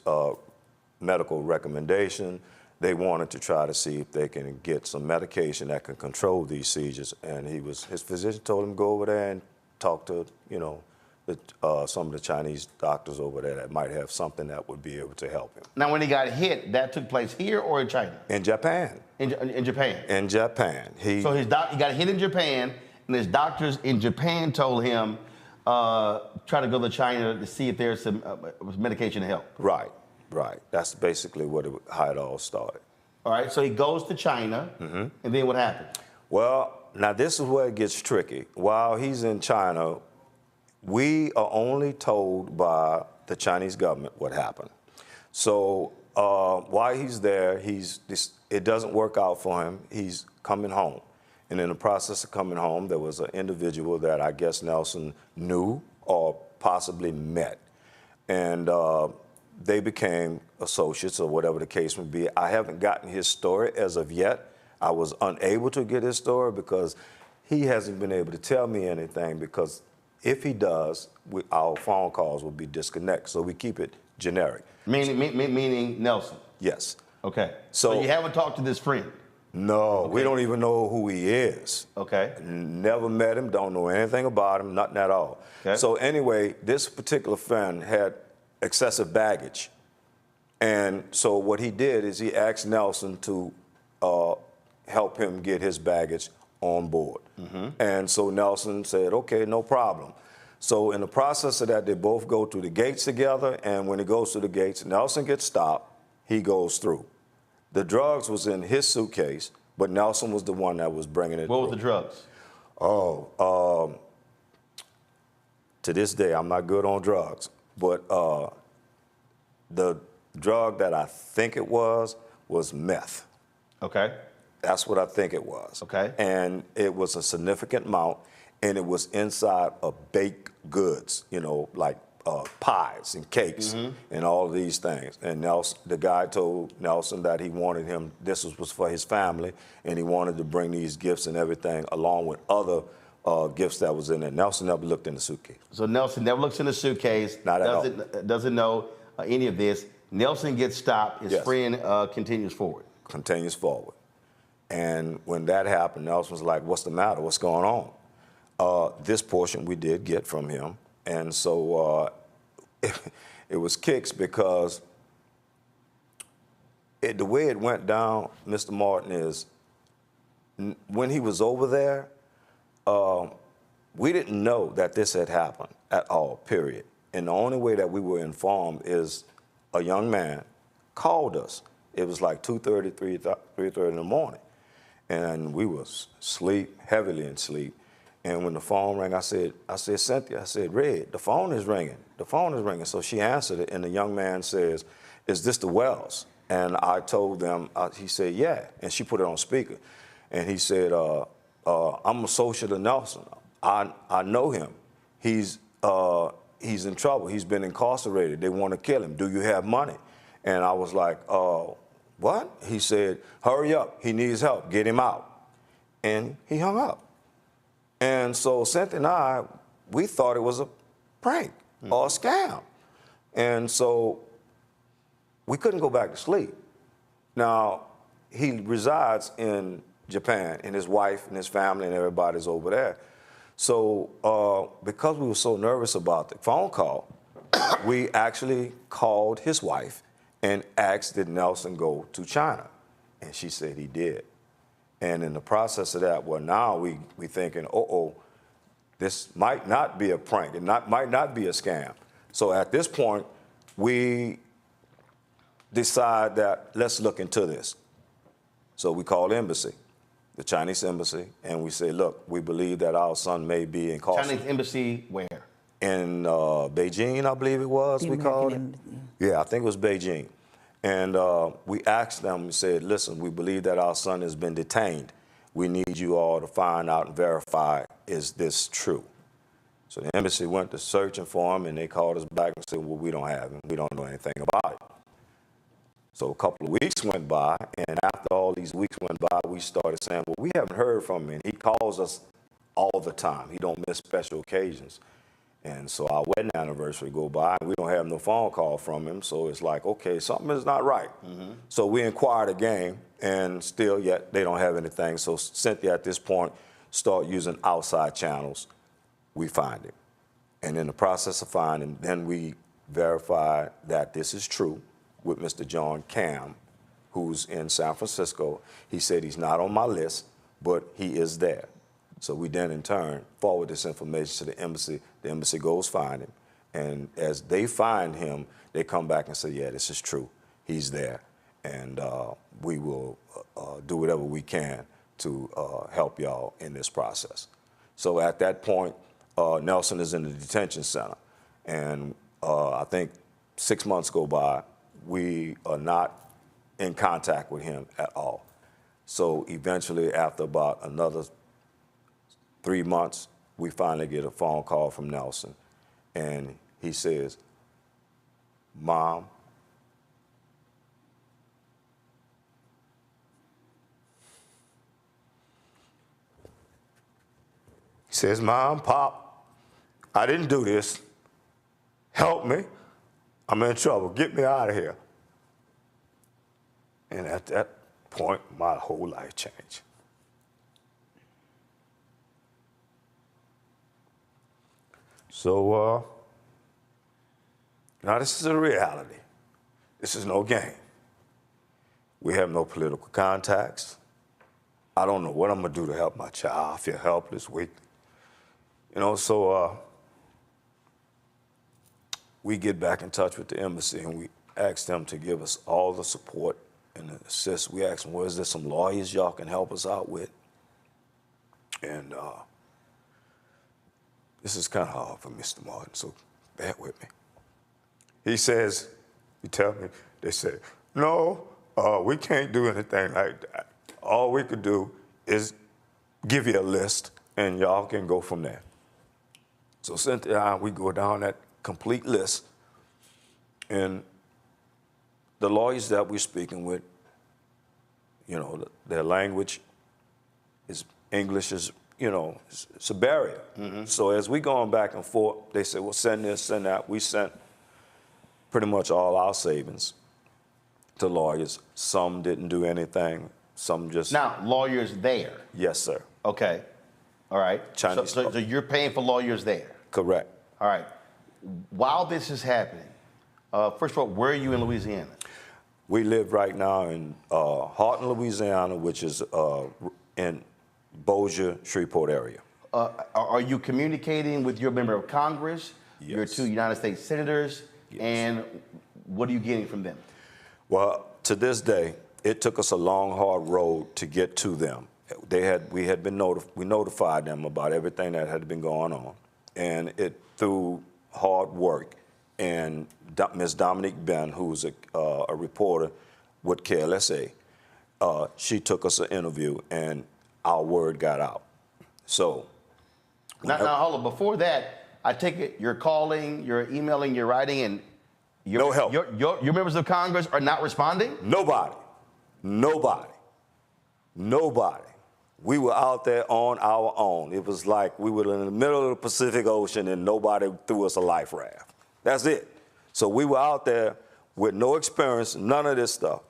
medical recommendation, they wanted to try to see if they can get some medication that can control these seizures. And his physician told him to go over there and talk to, some of the Chinese doctors over there that might have something that would be able to help him. Now, when he got hit, that took place here or in China? In Japan. In Japan? In Japan. So he got hit in Japan, and his doctors in Japan told him, try to go to China to see if there's some medication to help. Right. That's basically how it all started. All right, so he goes to China, and then what happened? Well, now this is where it gets tricky. While he's in China, we are only told by the Chinese government what happened. So while he's there, it doesn't work out for him. He's coming home. And in the process of coming home, there was an individual that I guess Nelson knew or possibly met. And they became associates or whatever the case may be. I haven't gotten his story as of yet. I was unable to get his story because he hasn't been able to tell me anything, because if he does, our phone calls will be disconnected. So we keep it generic. Meaning Nelson? Yes. Okay. So you haven't talked to this friend? No, okay. We don't even know who he is. Okay. Never met him, don't know anything about him, nothing at all. Okay. So anyway, this particular friend had excessive baggage. And so what he did is he asked Nelson to help him get his baggage on board. And so Nelson said, okay, no problem. So in the process of that, they both go through the gates together, and when he goes through the gates, Nelson gets stopped, he goes through. The drugs was in his suitcase, but Nelson was the one that was bringing it. What were the drugs? To this day, I'm not good on drugs, but the drug that I think it was meth. Okay. That's what I think it was. Okay. And it was a significant amount, and it was inside of baked goods, like pies and cakes and all of these things. And Nelson, the guy told Nelson that he wanted him, this was for his family, and he wanted to bring these gifts and everything along with other gifts that was in there. Nelson never looked in the suitcase. So Nelson never looks in the suitcase, Not at all. Doesn't know any of this. Nelson gets stopped, his friend continues forward. Continues forward. And when that happened, Nelson was like, what's the matter? What's going on? This portion we did get from him. And so it was kicks because the way it went down, Mr. Martin, is when he was over there, we didn't know that this had happened at all, period. And the only way that we were informed is a young man called us. It was like 2:30, 3:30 in the morning. And we was asleep, heavily in sleep. And when the phone rang, I said, Cynthia, I said, Red, the phone is ringing. The phone is ringing. So she answered it, and the young man says, is this the Wells? And I told them, he said, yeah. And she put it on speaker. And he said, I'm associate of Nelson. I know him. He's in trouble. He's been incarcerated. They want to kill him. Do you have money? And I was like, what? He said, hurry up. He needs help. Get him out. And he hung up. And so Cynthia and I, we thought it was a prank or a scam. And so we couldn't go back to sleep. Now, he resides in Japan, and his wife and his family and everybody's over there. So because we were so nervous about the phone call, we actually called his wife and asked, did Nelson go to China? And she said he did. And in the process of that, well, now we thinking, this might not be a prank. It might not be a scam. So at this point, we decide that let's look into this. So we called the embassy, the Chinese embassy, and we say, look, we believe that our son may be incarcerated. Chinese embassy where? In Beijing, I believe it was, we called it. Yeah, I think it was Beijing. And we asked them, we said, listen, we believe that our son has been detained. We need you all to find out and verify, is this true? So the embassy went to searching for him, and they called us back and said, well, we don't have him. We don't know anything about it. So a couple of weeks went by, and after all these weeks went by, we started saying, well, we haven't heard from him. And he calls us all the time. He don't miss special occasions. And so our wedding anniversary go by, and we don't have no phone call from him. So it's like, okay, something is not right. So we inquired again, and still yet they don't have anything. So Cynthia, at this point, start using outside channels. We find him. And in the process of finding him, then we verify that this is true with Mr. John Cam, who's in San Francisco. He said he's not on my list, but he is there. So we then, in turn, forward this information to the embassy. The embassy goes find him. And as they find him, they come back and say, yeah, this is true. He's there. And we will do whatever we can to help y'all in this process. So at that point, Nelson is in the detention center. And I think 6 months go by. We are not in contact with him at all. So eventually, after about another 3 months, we finally get a phone call from Nelson, and he says, Mom, he says, Mom, Pop, I didn't do this. Help me. I'm in trouble. Get me out of here. And at that point, my whole life changed. So now this is a reality. This is no game. We have no political contacts. I don't know what I'm gonna do to help my child. I feel helpless, weak. You know, so we get back in touch with the embassy, and we ask them to give us all the support and assist. We ask them, well, is there some lawyers y'all can help us out with? And this is kind of hard for Mr. Martin, so bear with me. He says, you tell me, they say, no, we can't do anything like that. All we could do is give you a list, and y'all can go from there. So Cynthia and I, we go down that complete list, and the lawyers that we're speaking with, you know, their language is English is, you know, it's a barrier. So as we going back and forth, they say, well, send this, send that. We sent pretty much all our savings to lawyers. Some didn't do anything. Some just... Now, lawyers there? Yes, sir. Okay. All right. Chinese. So you're paying for lawyers there? Correct. All right. While this is happening, first of all, where are you in Louisiana? We live right now in Houghton, Louisiana, which is in Bossier, Shreveport area. Are you communicating with your member of Congress, your 2 United States senators, and what are you getting from them? Well, to this day, it took us a long, hard road to get to them. We notified them about everything that had been going on, and it through hard work. And Ms. Dominique Ben, who's a reporter with KLSA, she took us an interview, and our word got out. So. Now, hold on. Before that, I take it you're calling, you're emailing, you're writing, and no help. Your members of Congress are not responding? Nobody. We were out there on our own. It was like we were in the middle of the Pacific Ocean and nobody threw us a life raft. That's it. So we were out there with no experience, none of this stuff.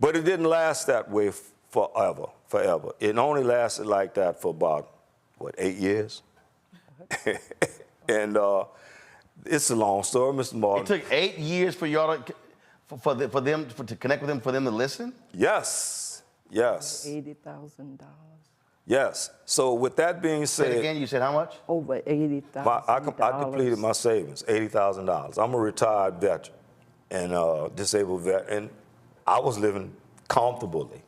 But it didn't last that way forever. It only lasted like that for about, 8 years? And it's a long story, Mr. Martin. It took 8 years for y'all to, for them to connect with them, for them to listen? Yes. $80,000. Yes. So with that being said. Say it again, you said how much? Over $80,000. I depleted my savings, $80,000. I'm a retired veteran and disabled vet, and I was living comfortably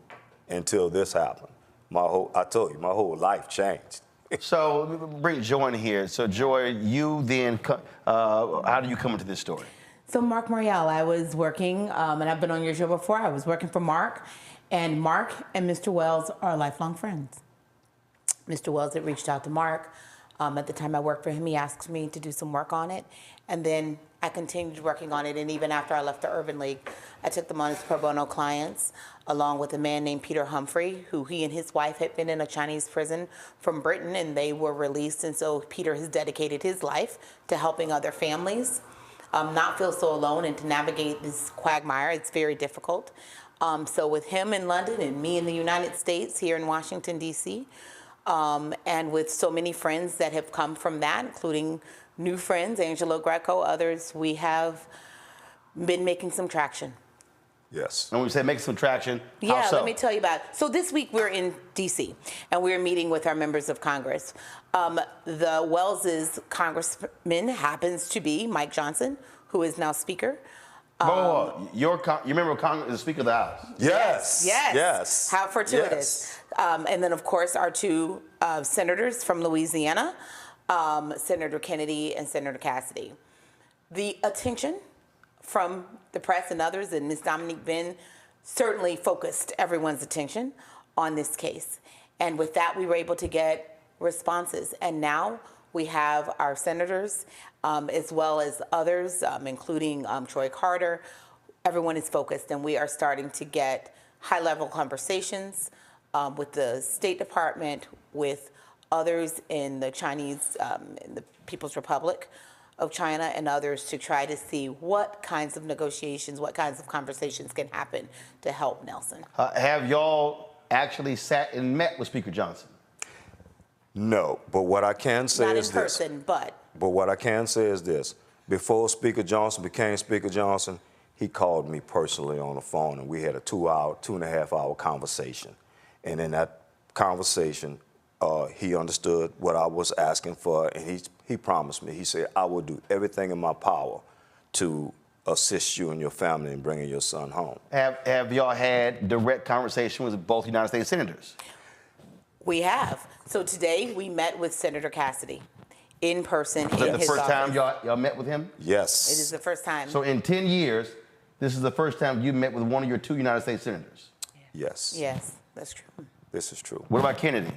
until this happened. I told you, my whole life changed. So bring Joy in here. So Joy, you then, how do you come into this story? So Mark Morial, I was working, and I've been on your show before, I was working for Mark, and Mark and Mr. Wells are lifelong friends. Mr. Wells had reached out to Mark. At the time I worked for him, he asked me to do some work on it, and then I continued working on it, and even after I left the Urban League, I took them on as pro bono clients, along with a man named Peter Humphrey, who he and his wife had been in a Chinese prison from Britain, and they were released, and so Peter has dedicated his life to helping other families not feel so alone and to navigate this quagmire. It's very difficult. So with him in London and me in the United States here in Washington, D.C., and with so many friends that have come from that, including new friends, Angelo Greco, others, we have been making some traction. Yes. And when we say make some traction, yeah, how so? Let me tell you about it. So this week we're in D.C. and we're meeting with our members of Congress. The Wells's congressman happens to be Mike Johnson, who is now Speaker. Your member of Congress is the Speaker of the House. Yes. How fortuitous. Yes. And then, of course, our 2 senators from Louisiana, Senator Kennedy and Senator Cassidy. The attention from the press and others, and Ms. Dominique Ben certainly focused everyone's attention on this case. And with that, we were able to get responses. And now we have our senators, as well as others, including Troy Carter. Everyone is focused, and we are starting to get high-level conversations with the State Department, with others in the Chinese, in the People's Republic of China, and others to try to see what kinds of negotiations, what kinds of conversations can happen to help Nelson. Have y'all actually sat and met with Speaker Johnson? No, but what I can say is this. Not in person, but. But what I can say is this. Before Speaker Johnson became Speaker Johnson, he called me personally on the phone, and we had a 2.5 hour conversation. And in that conversation, he understood what I was asking for, and he promised me. He said, I will do everything in my power to assist you and your family in bringing your son home. Have y'all had direct conversation with both United States senators? We have. So today we met with Senator Cassidy in person in his office. Was that the first time y'all met with him? Yes. It is the first time. So in 10 years, this is the first time you met with one of your 2 United States senators? Yes. Yes, that's true. This is true. What about Kennedy?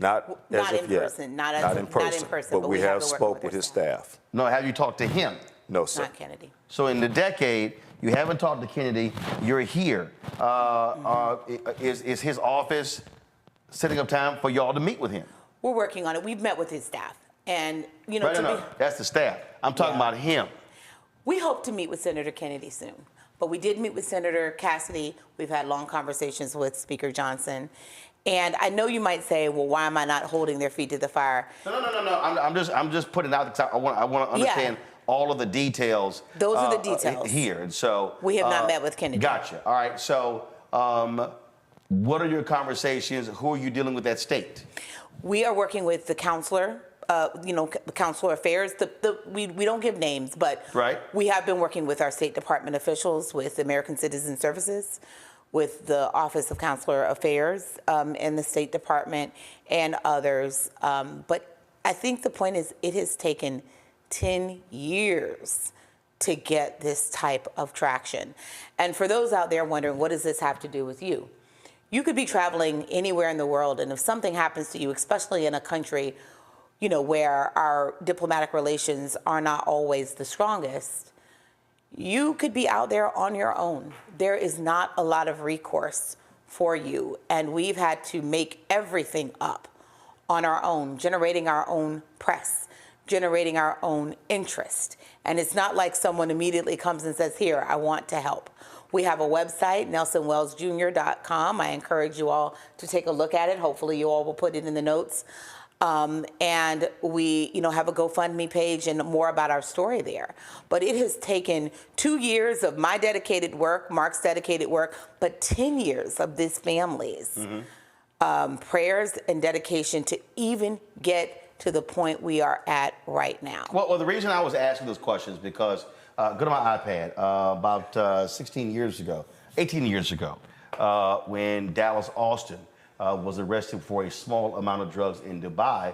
Not in person. Not in person. But we have spoke with his staff. No, have you talked to him? No, sir. Not Kennedy. So in the decade, you haven't talked to Kennedy. You're here. Is his office setting up time for y'all to meet with him? We're working on it. We've met with his staff. And, you know, no, that's the staff. I'm talking about him. We hope to meet with Senator Kennedy soon. But we did meet with Senator Cassidy. We've had long conversations with Speaker Johnson. And I know you might say, well, why am I not holding their feet to the fire? No. I'm just putting it out because I want to understand all of the details. Those are the details here, and so we have not met with Kennedy. Gotcha. All right. So, what are your conversations? Who are you dealing with at state? We are working with the counselor. Counselor affairs. We don't give names, but we have been working with our State Department officials, with American Citizen Services, with the Office of Counselor Affairs in the State Department, and others. But I think the point is, it has taken 10 years to get this type of traction. And for those out there wondering, what does this have to do with you? You could be traveling anywhere in the world, and if something happens to you, especially in a country, where our diplomatic relations are not always the strongest, you could be out there on your own. There is not a lot of recourse for you, and we've had to make everything up on our own, generating our own press, generating our own interest. And it's not like someone immediately comes and says, here, I want to help. We have a website, nelsonwellsjr.com. I encourage you all to take a look at it. Hopefully you all will put it in the notes. And we, have a GoFundMe page and more about our story there. But it has taken 2 years of my dedicated work, Mark's dedicated work, but 10 years of this family's prayers and dedication to even get to the point we are at right now. Well, the reason I was asking those questions is because go to my iPad about 18 years ago, when Dallas Austin was arrested for a small amount of drugs in Dubai.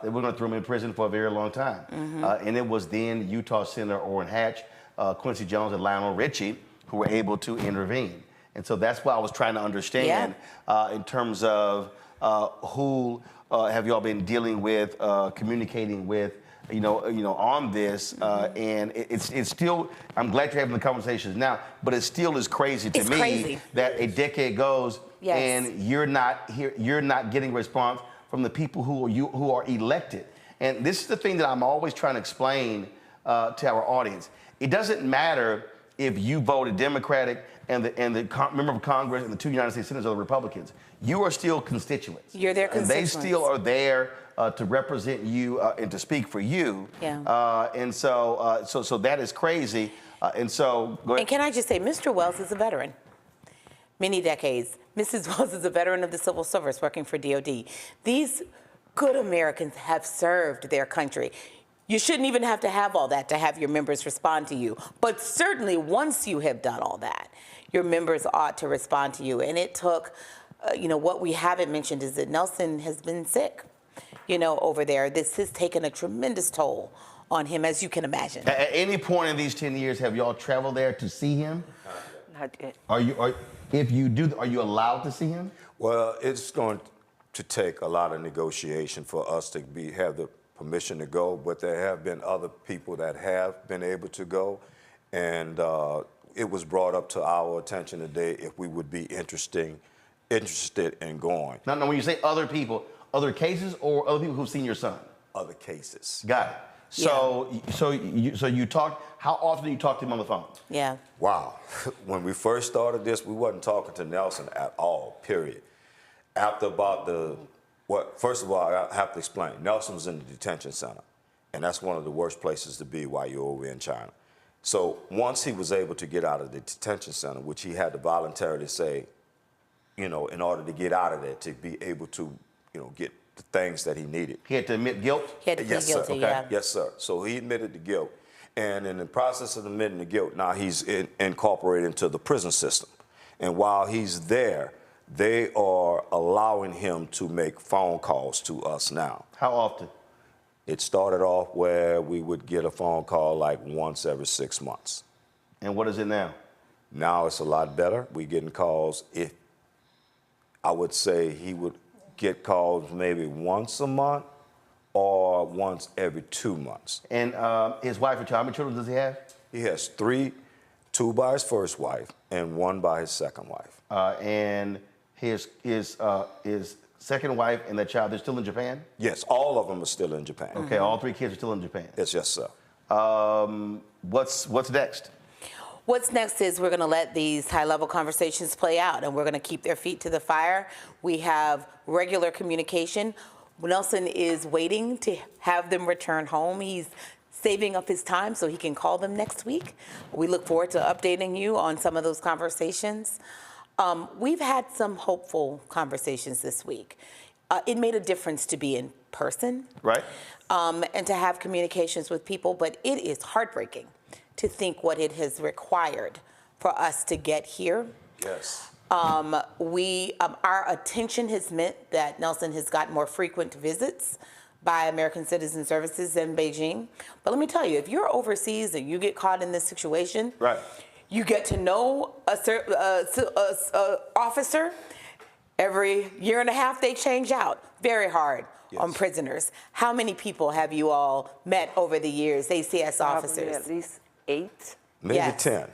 They were going to throw him in prison for a very long time. And it was then Utah Senator Orrin Hatch, Quincy Jones, and Lionel Richie who were able to intervene. And so that's what I was trying to understand in terms of who have y'all been dealing with, communicating with, on this. And it's still, I'm glad you're having the conversations now, but it still is crazy to me that a decade goes and you're not getting response from the people who are elected. And this is the thing that I'm always trying to explain to our audience. It doesn't matter if you voted Democratic and the member of Congress and the 2 United States Senators are Republicans. You are still constituents. You're their constituents. And they still are there to represent you and to speak for you. And so that is crazy. And so, go ahead. And can I just say, Mr. Wells is a veteran. Many decades. Mrs. Wells is a veteran of the civil service working for DOD. These good Americans have served their country. You shouldn't even have to have all that to have your members respond to you. But certainly once you have done all that, your members ought to respond to you. And it took, what we haven't mentioned is that Nelson has been sick, over there. This has taken a tremendous toll on him, as you can imagine. At any point in these 10 years, have y'all traveled there to see him? Not yet. If you do, are you allowed to see him? Well, it's going to take a lot of negotiation for us to have the permission to go, but there have been other people that have been able to go, and it was brought up to our attention today if we would be interested in going. Now, when you say other people, other cases or other people who've seen your son? Other cases. Got it. So you talk. How often do you talk to him on the phone? Yeah. Wow. When we first started this, we wasn't talking to Nelson at all. Period. After about first of all, I have to explain. Nelson was in the detention center, and that's one of the worst places to be while you're over in China. So once he was able to get out of the detention center, which he had to voluntarily say, in order to get out of there, to be able to, get the things that he needed. He had to admit guilt? He had to plead guilty, okay. yeah. Yes, sir. So he admitted the guilt. And in the process of admitting the guilt, now he's incorporated into the prison system. And while he's there, they are allowing him to make phone calls to us now. How often? It started off where we would get a phone call like once every 6 months. And what is it now? Now it's a lot better. We're getting calls. I would say he would get calls maybe once a month or once every 2 months. And his wife and child, how many children does he have? He has 3, 2 by his first wife and 1 by his second wife. And his second wife and that child, they're still in Japan? Yes, all of them are still in Japan. Okay, all 3 kids are still in Japan? Yes, sir. What's next? What's next is we're going to let these high-level conversations play out, and we're going to keep their feet to the fire. We have regular communication. Nelson is waiting to have them return home. He's saving up his time so he can call them next week. We look forward to updating you on some of those conversations. We've had some hopeful conversations this week. It made a difference to be in person. Right. And to have communications with people, but it is heartbreaking to think what it has required for us to get here. Yes. Our attention has meant that Nelson has got more frequent visits by American Citizen Services in Beijing. But let me tell you, if you're overseas and you get caught in this situation, right, you get to know a officer. Every year and a half, they change out. Very hard. Yes. On prisoners. How many people have you all met over the years, ACS officers? Probably at least 8. Maybe Yes. 10.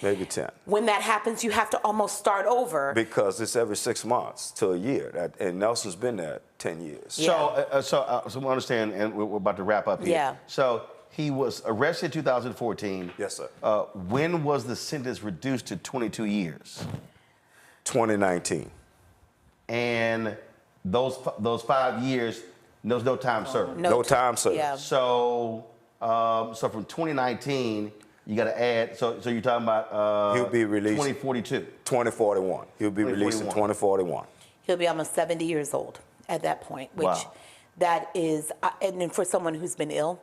Maybe 10. When that happens, you have to almost start over. Because it's every 6 months to a year. And Nelson's been there 10 years. Yeah. So we understand, and we're about to wrap up here. Yeah. So he was arrested in 2014. Yes, sir. When was the sentence reduced to 22 years? 2019. And those 5 years, there was no time served. No time served. Yeah. So from 2019, you got to add. So you're talking about he'll be released 2042, 2041. He'll be released in 2041. He'll be almost 70 years old at that point, which Wow. that is, and for someone who's been ill,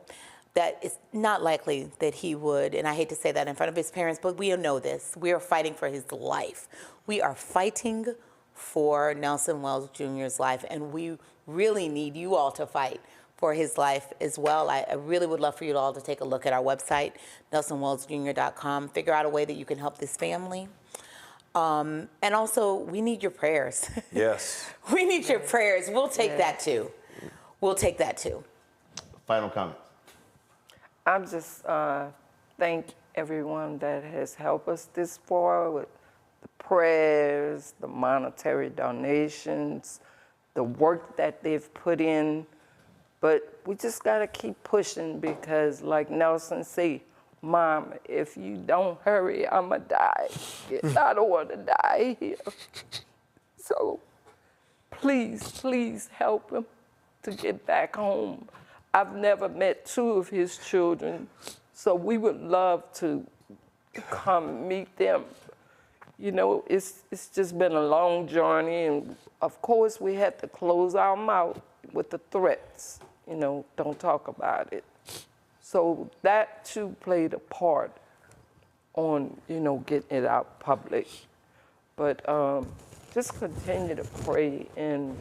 that it's not likely that he would, and I hate to say that in front of his parents, but we know this. We are fighting for his life. We are fighting for Nelson Wells Jr.'s life, and we really need you all to fight for his life as well. I really would love for you all to take a look at our website, NelsonWellsJr.com. Figure out a way that you can help this family. And also, we need your prayers. Yes. We need your prayers. We'll take that too. We'll take that too. Final comment. I'm just thank everyone that has helped us this far with the prayers, the monetary donations, the work that they've put in. But we just got to keep pushing because, like Nelson said, Mom, if you don't hurry, I'm going to die. I don't want to die here. So please, please help him to get back home. I've never met 2 of his children, so we would love to come meet them. You know, it's just been a long journey, and of course we had to close our mouth with the threats. You know, don't talk about it. So that too played a part on, you know, getting it out public. But just continue to pray and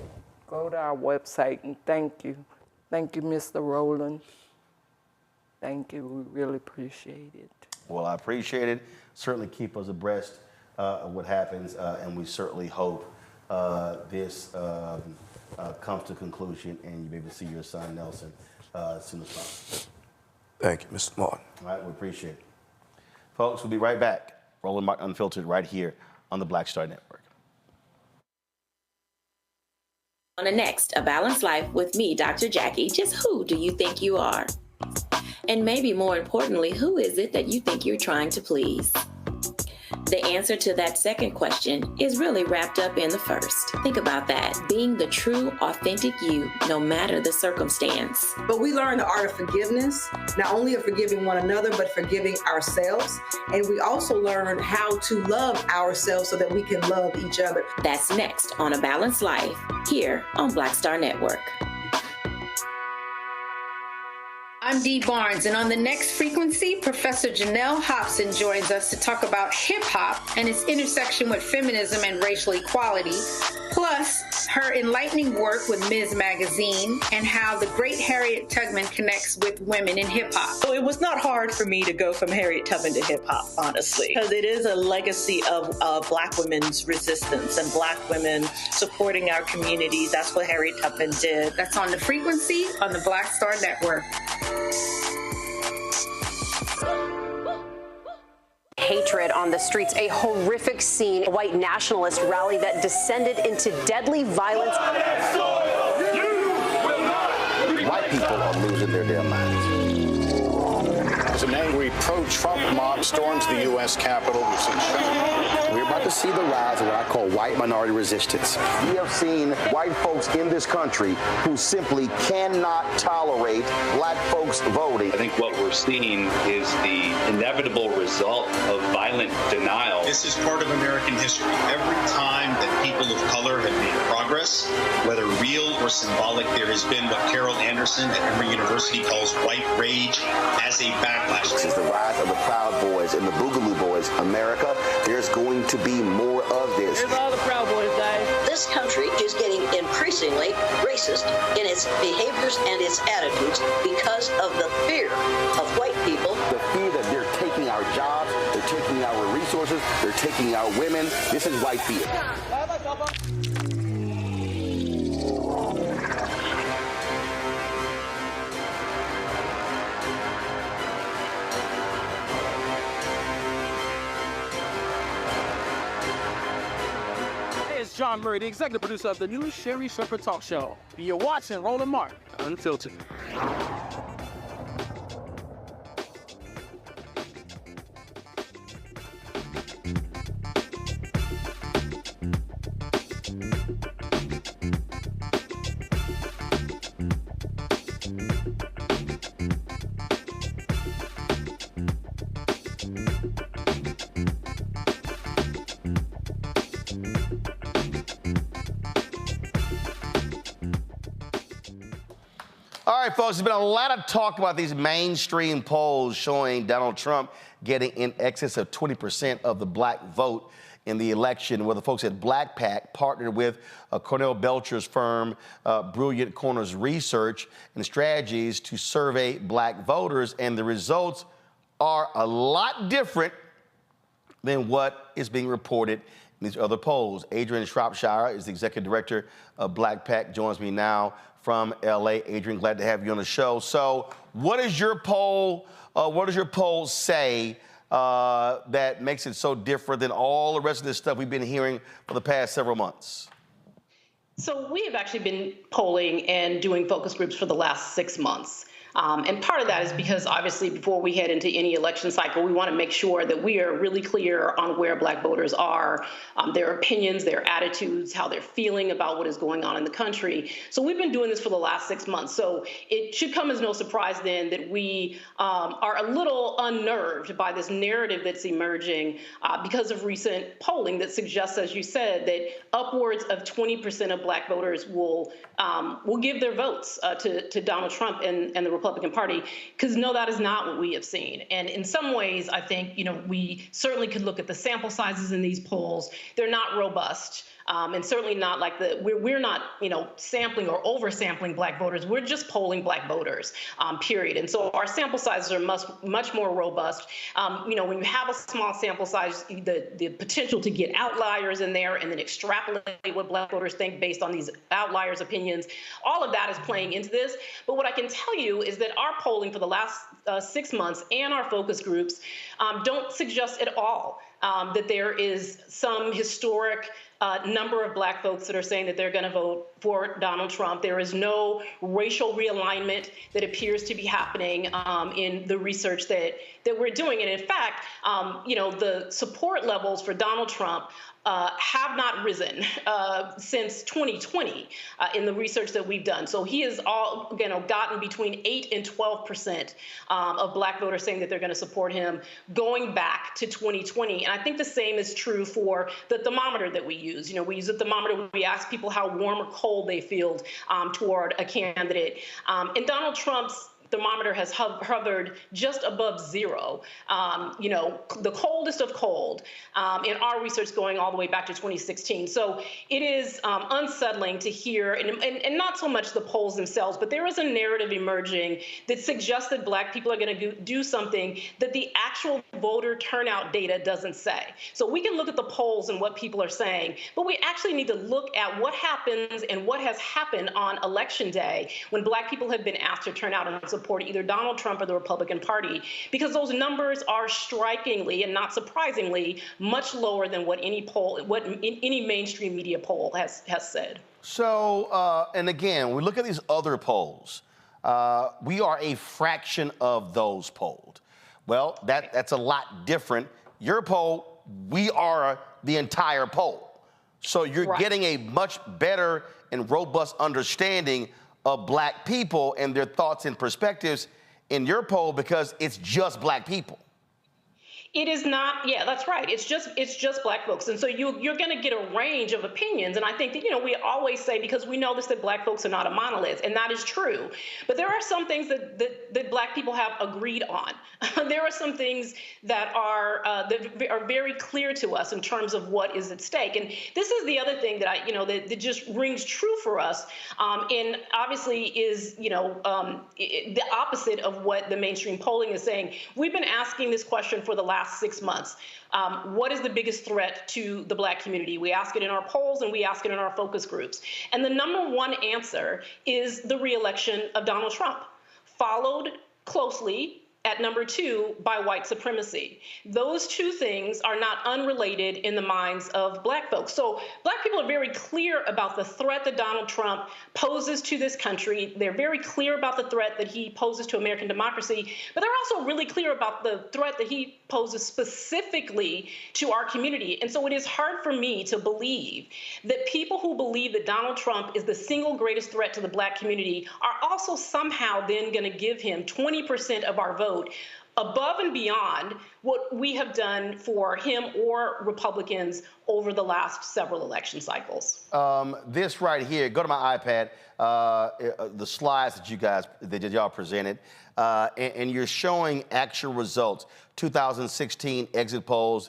go to our website, and thank you. Thank you, Mr. Rowland. Thank you. We really appreciate it. Well, I appreciate it. Certainly keep us abreast of what happens, and we certainly hope this comes to conclusion and you'll be able to see your son, Nelson, as soon as possible. Thank you, Mr. Martin. All right, we appreciate it. Folks, we'll be right back. Roland Martin Unfiltered right here on the Black Star Network. On the next, A Balanced Life with me, Dr. Jackie, just who do you think you are? And maybe more importantly, who is it that you think you're trying to please? The answer to that second question is really wrapped up in the first. Think about that, being the true, authentic you, no matter the circumstance. But we learn the art of forgiveness, not only of forgiving one another, but forgiving ourselves. And we also learn how to love ourselves so that we can love each other. That's next on A Balanced Life, here on Black Star Network. I'm Dee Barnes, and on the next frequency, Professor Janelle Hobson joins us to talk about hip-hop and its intersection with feminism and racial equality, plus her enlightening work with Ms. Magazine and how the great Harriet Tubman connects with women in hip-hop. So it was not hard for me to go from Harriet Tubman to hip-hop, honestly, because it is a legacy of Black women's resistance and Black women supporting our communities. That's what Harriet Tubman did. That's on the frequency on the Black Star Network. Hatred on the streets, a horrific scene, a white nationalist rally that descended into deadly violence. White people are losing their damn minds. as an angry pro-Trump mob storms the U.S. Capitol. We're about to see the rise of what I call white minority resistance. We have seen white folks in this country who simply cannot tolerate black folks voting. I think what we're seeing is the inevitable result of violent denial. This is part of American history. Every time that people of color have made progress, whether real or symbolic, there has been what Carol Anderson at Emory University calls white rage as a backlash. This is the rise of the Proud Boys and the Boogaloo Boys. America, there's going to be more of this. Here's all the Proud Boys, guys. This country is getting increasingly racist in its behaviors and its attitudes because of the fear of white people. The fear that they're taking our jobs, they're taking our resources, they're taking our women. This is white fear. It's John Murray, the executive producer of the new Sherry Shepherd Talk Show. You're watching Roland Martin Unfiltered. All right, folks, there's been a lot of talk about these mainstream polls showing Donald Trump getting in excess of 20% of the black vote in the election, where the folks at Black PAC partnered with Cornell Belcher's firm, Brilliant Corners Research and Strategies, to survey black voters, and the results are a lot different than what is being reported in these other polls. Adrian Shropshire is the executive director of Black PAC, joins me now from LA. Adrian, glad to have you on the show. So what does your poll say that makes it so different than all the rest of this stuff we've been hearing for the past several months? So we have actually been polling and doing focus groups for the last 6 months. And part of that is because obviously before we head into any election cycle, we want to make sure that we are really clear on where black voters are, their opinions, their attitudes, how they're feeling about what is going on in the country. So we've been doing this for the last 6 months. So it should come as no surprise then that we are a little unnerved by this narrative that's emerging because of recent polling that suggests, as you said, that upwards of 20% of black voters will give their votes to Donald Trump and the Republican Party, because no, that is not what we have seen. And in some ways, I think, we certainly could look at the sample sizes in these polls. They're not robust. And certainly not like we're not, sampling or oversampling black voters. We're just polling black voters, period. And so our sample sizes are much more robust. When you have a small sample size, the potential to get outliers in there and then extrapolate what black voters think based on these outliers' opinions, all of that is playing into this. But what I can tell you is that our polling for the last 6 months and our focus groups don't suggest at all that there is some historic number of black folks that are saying that they're going to vote for Donald Trump. There is no racial realignment that appears to be happening in the research that we're doing. And in fact, the support levels for Donald Trump have not risen since 2020 in the research that we've done. So he has gotten between 8 and 12% of black voters saying that they're going to support him going back to 2020. And I think the same is true for the thermometer that we use. We use a thermometer when we ask people how warm or cold they feel toward a candidate. And Donald Trump's thermometer has hovered just above zero, the coldest of cold in our research going all the way back to 2016. So it is unsettling to hear, and not so much the polls themselves, but there is a narrative emerging that suggests that black people are going to do something that the actual voter turnout data doesn't say. So we can look at the polls and what people are saying, but we actually need to look at what happens and what has happened on Election Day when black people have been asked to turn out and support either Donald Trump or the Republican Party, because those numbers are strikingly and not surprisingly much lower than what any mainstream media poll has said. So, and again, we look at these other polls. We are a fraction of those polled. Well, that's a lot different. Your poll, we are the entire poll. So you're getting a much better and robust understanding of Black people and their thoughts and perspectives in your poll because it's just Black people. It is not, yeah, that's right. It's just Black folks. And so you're going to get a range of opinions. And I think that, we always say, because we know this, that Black folks are not a monolith, and that is true. But there are some things that Black people have agreed on. There are some things that are very clear to us in terms of what is at stake. And this is the other thing that that just rings true for us. And obviously is, the opposite of what the mainstream polling is saying. We've been asking this question for the last 6 months. What is the biggest threat to the Black community? We ask it in our polls and we ask it in our focus groups. And the number one answer is the re-election of Donald Trump, followed closely at number 2 by white supremacy. Those two things are not unrelated in the minds of Black folks. So Black people are very clear about the threat that Donald Trump poses to this country. They're very clear about the threat that he poses to American democracy, but they're also really clear about the threat that he poses specifically to our community. And so it is hard for me to believe that people who believe that Donald Trump is the single greatest threat to the Black community are also somehow then going to give him 20% of our vote above and beyond what we have done for him or Republicans over the last several election cycles. This right here, go to my iPad, the slides that y'all presented, and you're showing actual results. 2016 exit polls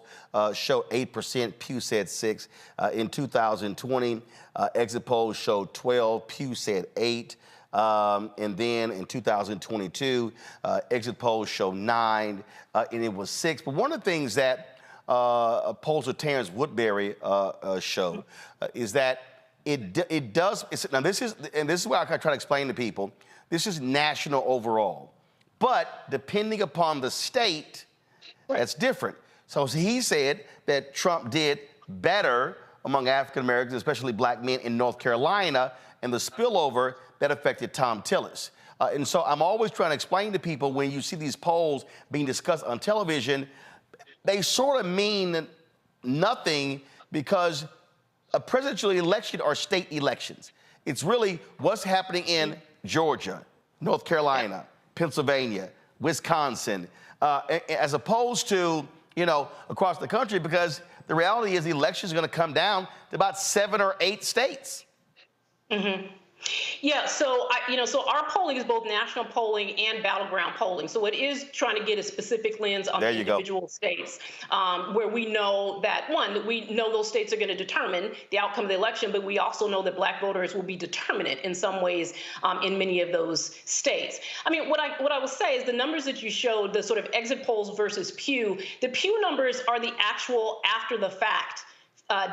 show 8%, Pew said 6. In 2020, exit polls showed 12, Pew said 8. And then in 2022, exit polls show 9, and it was 6. But one of the things that polls of Terrence Woodbury show is that it does. Now this is what I try to explain to people. This is national overall, but depending upon the state, that's different. So he said that Trump did better among African Americans, especially Black men in North Carolina, and the spillover that affected Tom Tillis. And so I'm always trying to explain to people when you see these polls being discussed on television, they sort of mean nothing because a presidential election are state elections. It's really what's happening in Georgia, North Carolina, Pennsylvania, Wisconsin, as opposed to, across the country, because the reality is the election is going to come down to about 7 or 8 states. Mm-hmm. Yeah, so so our polling is both national polling and battleground polling. So it is trying to get a specific lens on the individual states, where we know that we know those states are going to determine the outcome of the election, but we also know that Black voters will be determinant in some ways in many of those states. I mean, what I will say is the numbers that you showed, the sort of exit polls versus Pew, the Pew numbers are the actual after the fact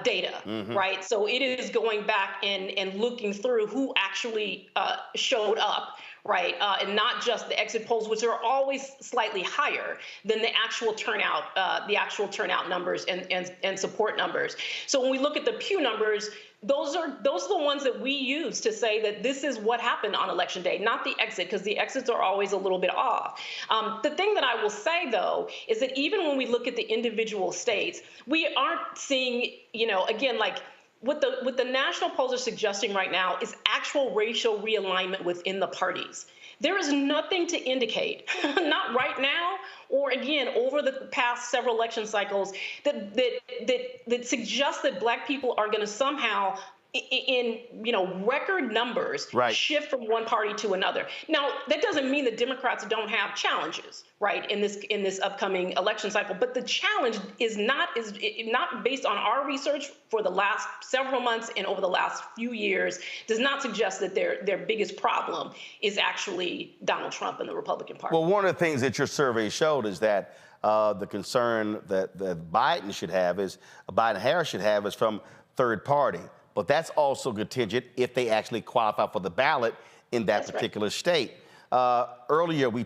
data, right? So it is going back and looking through who actually showed up, right? And not just the exit polls, which are always slightly higher than the actual turnout numbers and support numbers. So when we look at the Pew numbers, those are the ones that we use to say that this is what happened on election day, not the exit, because the exits are always a little bit off. The thing that I will say, though, is that even when we look at the individual states, we aren't seeing, again, like what the national polls are suggesting right now is actual racial realignment within the parties. There is nothing to indicate, not right now, or again, over the past several election cycles, that suggests that Black people are going to somehow, in record numbers, shift from one party to another. Now, that doesn't mean that Democrats don't have challenges, right, in this upcoming election cycle. But the challenge is not based on our research for the last several months and over the last few years, does not suggest that their biggest problem is actually Donald Trump and the Republican Party. Well, one of the things that your survey showed is that the concern that Biden Harris should have is from third party. But that's also contingent if they actually qualify for the ballot in that particular state. Earlier, we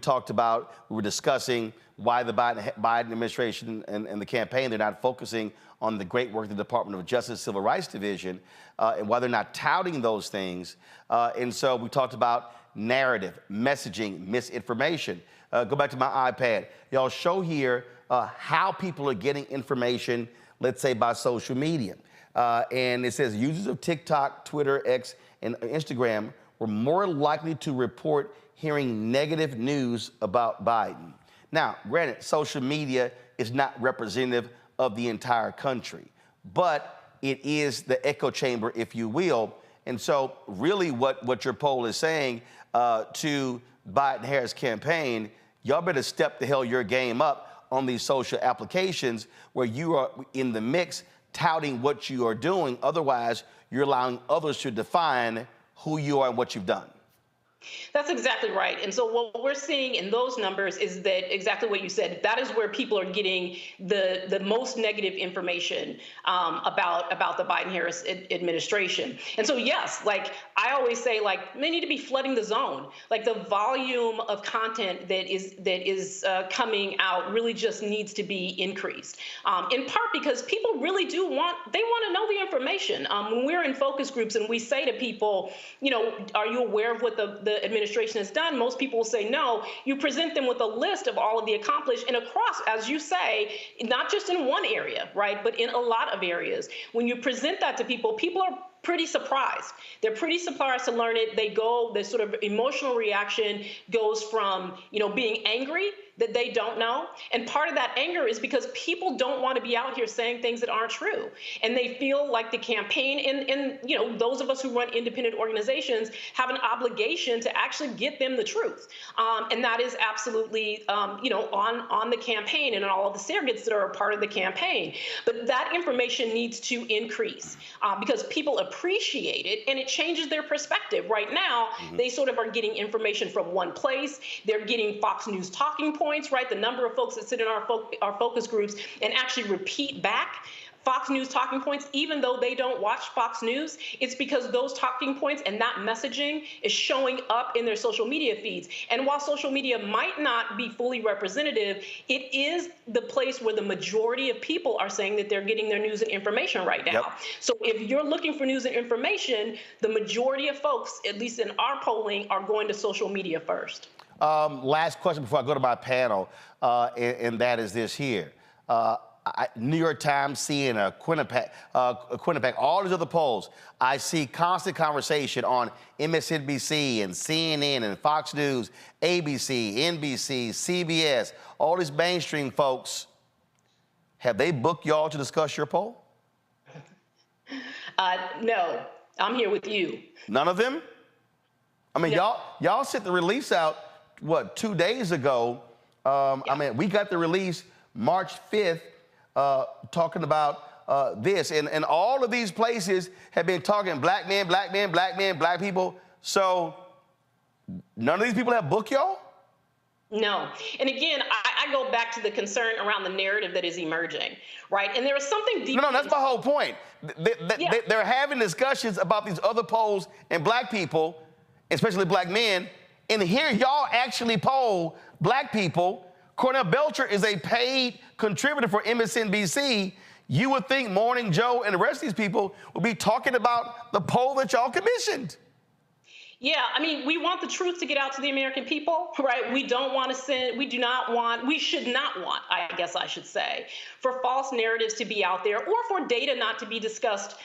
were discussing why the Biden administration and the campaign, they're not focusing on the great work of the Department of Justice Civil Rights Division and why they're not touting those things. And so we talked about narrative, messaging, misinformation. go back to my iPad. Y'all show here how people are getting information, let's say by social media. And it says users of TikTok, Twitter, X, and Instagram were more likely to report hearing negative news about Biden. Now, granted, social media is not representative of the entire country, but it is the echo chamber, if you will. And so really what your poll is saying to Biden-Harris campaign, y'all better step the hell your game up on these social applications where you are in the mix touting what you are doing. Otherwise, you're allowing others to define who you are and what you've done. That's exactly right. And so what we're seeing in those numbers is that exactly what you said. That is where people are getting the most negative information about the Biden-Harris administration. And so, yes, like I always say, like they need to be flooding the zone. Like the volume of content that is coming out really just needs to be increased. In part because people really do want to know the information. When we're in focus groups and we say to people, you know, are you aware of what the administration has done? Most people will say no. You present them with a list of all of the accomplished and across, as you say, not just in one area, right, but in a lot of areas. When you present that to people, people are pretty surprised. They're pretty surprised to learn it. The sort of emotional reaction goes from, you know, being angry that they don't know. And part of that anger is because people don't want to be out here saying things that aren't true. And they feel like the campaign and you know, those of us who run independent organizations have an obligation to actually get them the truth. And that is absolutely, you know, on the campaign and on all of the surrogates that are a part of the campaign. But that information needs to increase because people appreciate it and it changes their perspective. Right now, they sort of are getting information from one place. They're getting Fox News talking points, right? The number of folks that sit in our focus groups and actually repeat back Fox News talking points, even though they don't watch Fox News, it's because those talking points and that messaging is showing up in their social media feeds. And while social media might not be fully representative, it is the place where the majority of people are saying that they're getting their news and information right now. Yep. So if you're looking for news and information, the majority of folks, at least in our polling, are going to social media first. Last question before I go to my panel, and that is this here. New York Times, CNN, Quinnipiac, all these other polls, I see constant conversation on MSNBC and CNN and Fox News, ABC, NBC, CBS, all these mainstream folks. Have they booked y'all to discuss your poll? No, I'm here with you. None of them? I mean, No. y'all sent the release out, what, 2 days ago? I mean, we got the release March 5th. Talking about this. And all of these places have been talking black men, black men, black men, black people. So none of these people have booked y'all? No. And again, I go back to the concern around the narrative that is emerging, right? And there is something deep. No, that's my whole point. They're having discussions about these other polls and black people, especially black men. And here y'all actually poll black people. Cornell Belcher is a paid contributor for MSNBC. You would think Morning Joe and the rest of these people would be talking about the poll that y'all commissioned. Yeah, I mean, we want the truth to get out to the American people, right? We don't want to send, we should not want, I guess I should say, for false narratives to be out there or for data not to be discussed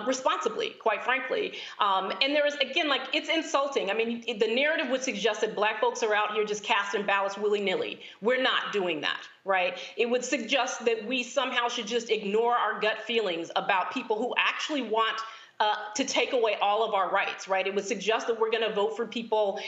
responsibly, quite frankly. And there is, again, like, it's insulting. I mean, the narrative would suggest that black folks are out here just casting ballots willy-nilly. We're not doing that, right? It would suggest that we somehow should just ignore our gut feelings about people who actually want to take away all of our rights, right? It would suggest that we're going to vote for people,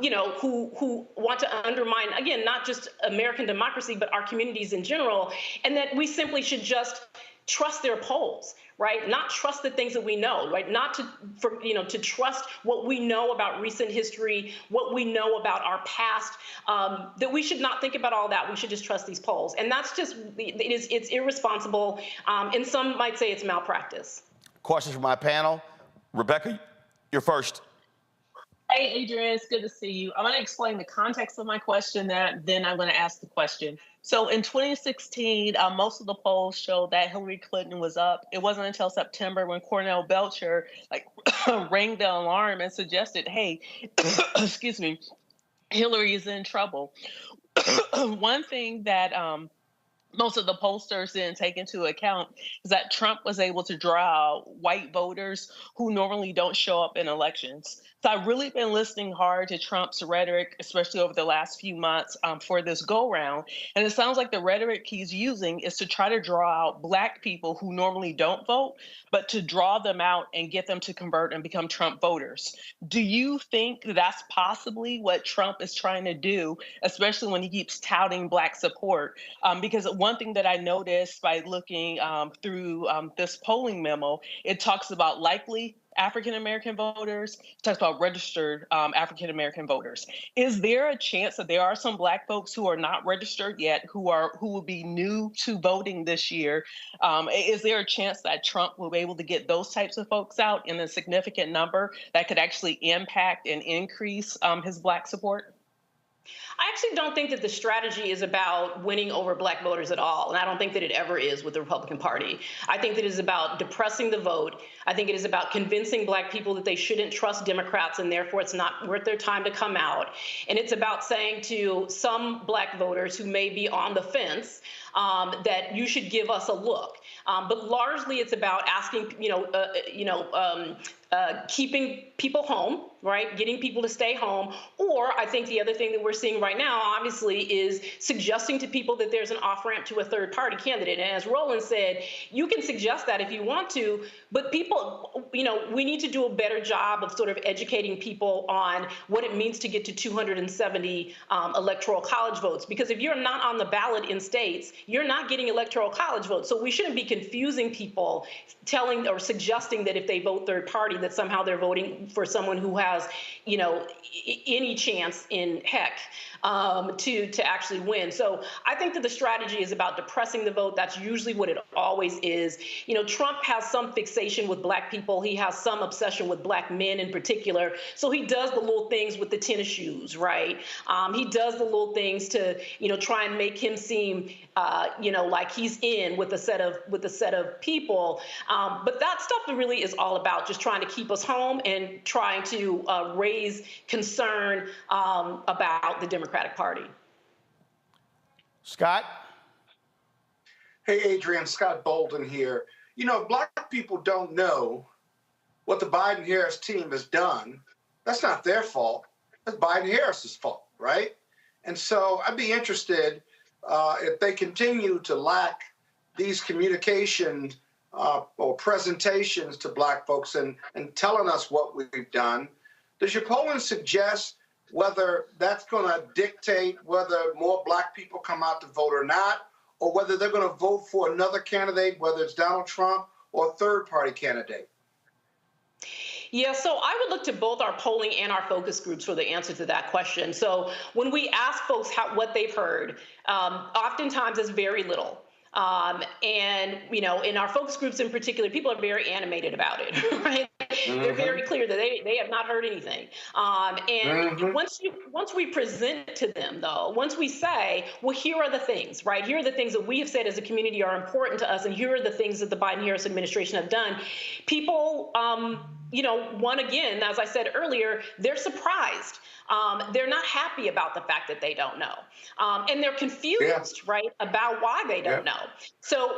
you know, who want to undermine, again, not just American democracy, but our communities in general, and that we simply should just trust their polls, right? Not trust the things that we know, right? Not to trust what we know about recent history, what we know about our past, that we should not think about all that. We should just trust these polls. And that's just, it's irresponsible. And some might say it's malpractice. Questions from my panel. Rebecca, you're first. Hey, Adrian, it's good to see you. I'm going to explain the context of my question, then I'm going to ask the question. So in 2016, most of the polls showed that Hillary Clinton was up. It wasn't until September when Cornell Belcher rang the alarm and suggested, hey, excuse me, Hillary is in trouble. One thing that most of the pollsters didn't take into account is that Trump was able to draw out white voters who normally don't show up in elections. So I've really been listening hard to Trump's rhetoric, especially over the last few months for this go-round. And it sounds like the rhetoric he's using is to try to draw out Black people who normally don't vote, but to draw them out and get them to convert and become Trump voters. Do you think that's possibly what Trump is trying to do, especially when he keeps touting Black support? Because one thing that I noticed by looking through this polling memo, it talks about likely African-American voters, it talks about registered African-American voters. Is there a chance that there are some Black folks who are not registered yet, who will be new to voting this year? Is there a chance that Trump will be able to get those types of folks out in a significant number that could actually impact and increase his Black support? I actually don't think that the strategy is about winning over Black voters at all. And I don't think that it ever is with the Republican Party. I think that it is about depressing the vote. I think it is about convincing Black people that they shouldn't trust Democrats and therefore it's not worth their time to come out. And it's about saying to some Black voters who may be on the fence that you should give us a look. But largely it's about asking, keeping people home, right? Getting people to stay home. Or I think the other thing that we're seeing right now, obviously, is suggesting to people that there's an off-ramp to a third-party candidate. And as Roland said, you can suggest that if you want to, but people, we need to do a better job of sort of educating people on what it means to get to 270 electoral college votes. Because if you're not on the ballot in states, you're not getting electoral college votes. So we shouldn't be confusing people, telling or suggesting that if they vote third party, that somehow they're voting for someone who has, any chance in heck to actually win. So I think that the strategy is about depressing the vote. That's usually what it always is. Trump has some fixation with Black people. He has some obsession with Black men in particular. So he does the little things with the tennis shoes, right? He does the little things to, try and make him seem, like he's in with a set of people. But that stuff really is all about just trying to keep us home and trying to raise concern about the Democratic Party. Scott? Hey, Adrian, Scott Bolden here. If Black people don't know what the Biden-Harris team has done, that's not their fault. That's Biden-Harris's fault, right? And so I'd be interested if they continue to lack these communications or presentations to Black folks and telling us what we've done. Does your polling suggest whether that's going to dictate whether more Black people come out to vote or not, or whether they're going to vote for another candidate, whether it's Donald Trump or a third-party candidate? Yeah, so I would look to both our polling and our focus groups for the answer to that question. So when we ask folks what they've heard, oftentimes it's very little. And, in our focus groups in particular, people are very animated about it, right? Mm-hmm. They're very clear that they have not heard anything. And once we present it to them, though, once we say, well, here are the things, right? Here are the things that we have said as a community are important to us, and here are the things that the Biden-Harris administration have done. People, again, as I said earlier, they're surprised. They're not happy about the fact that they don't know. And they're confused, right, about why they don't know. So,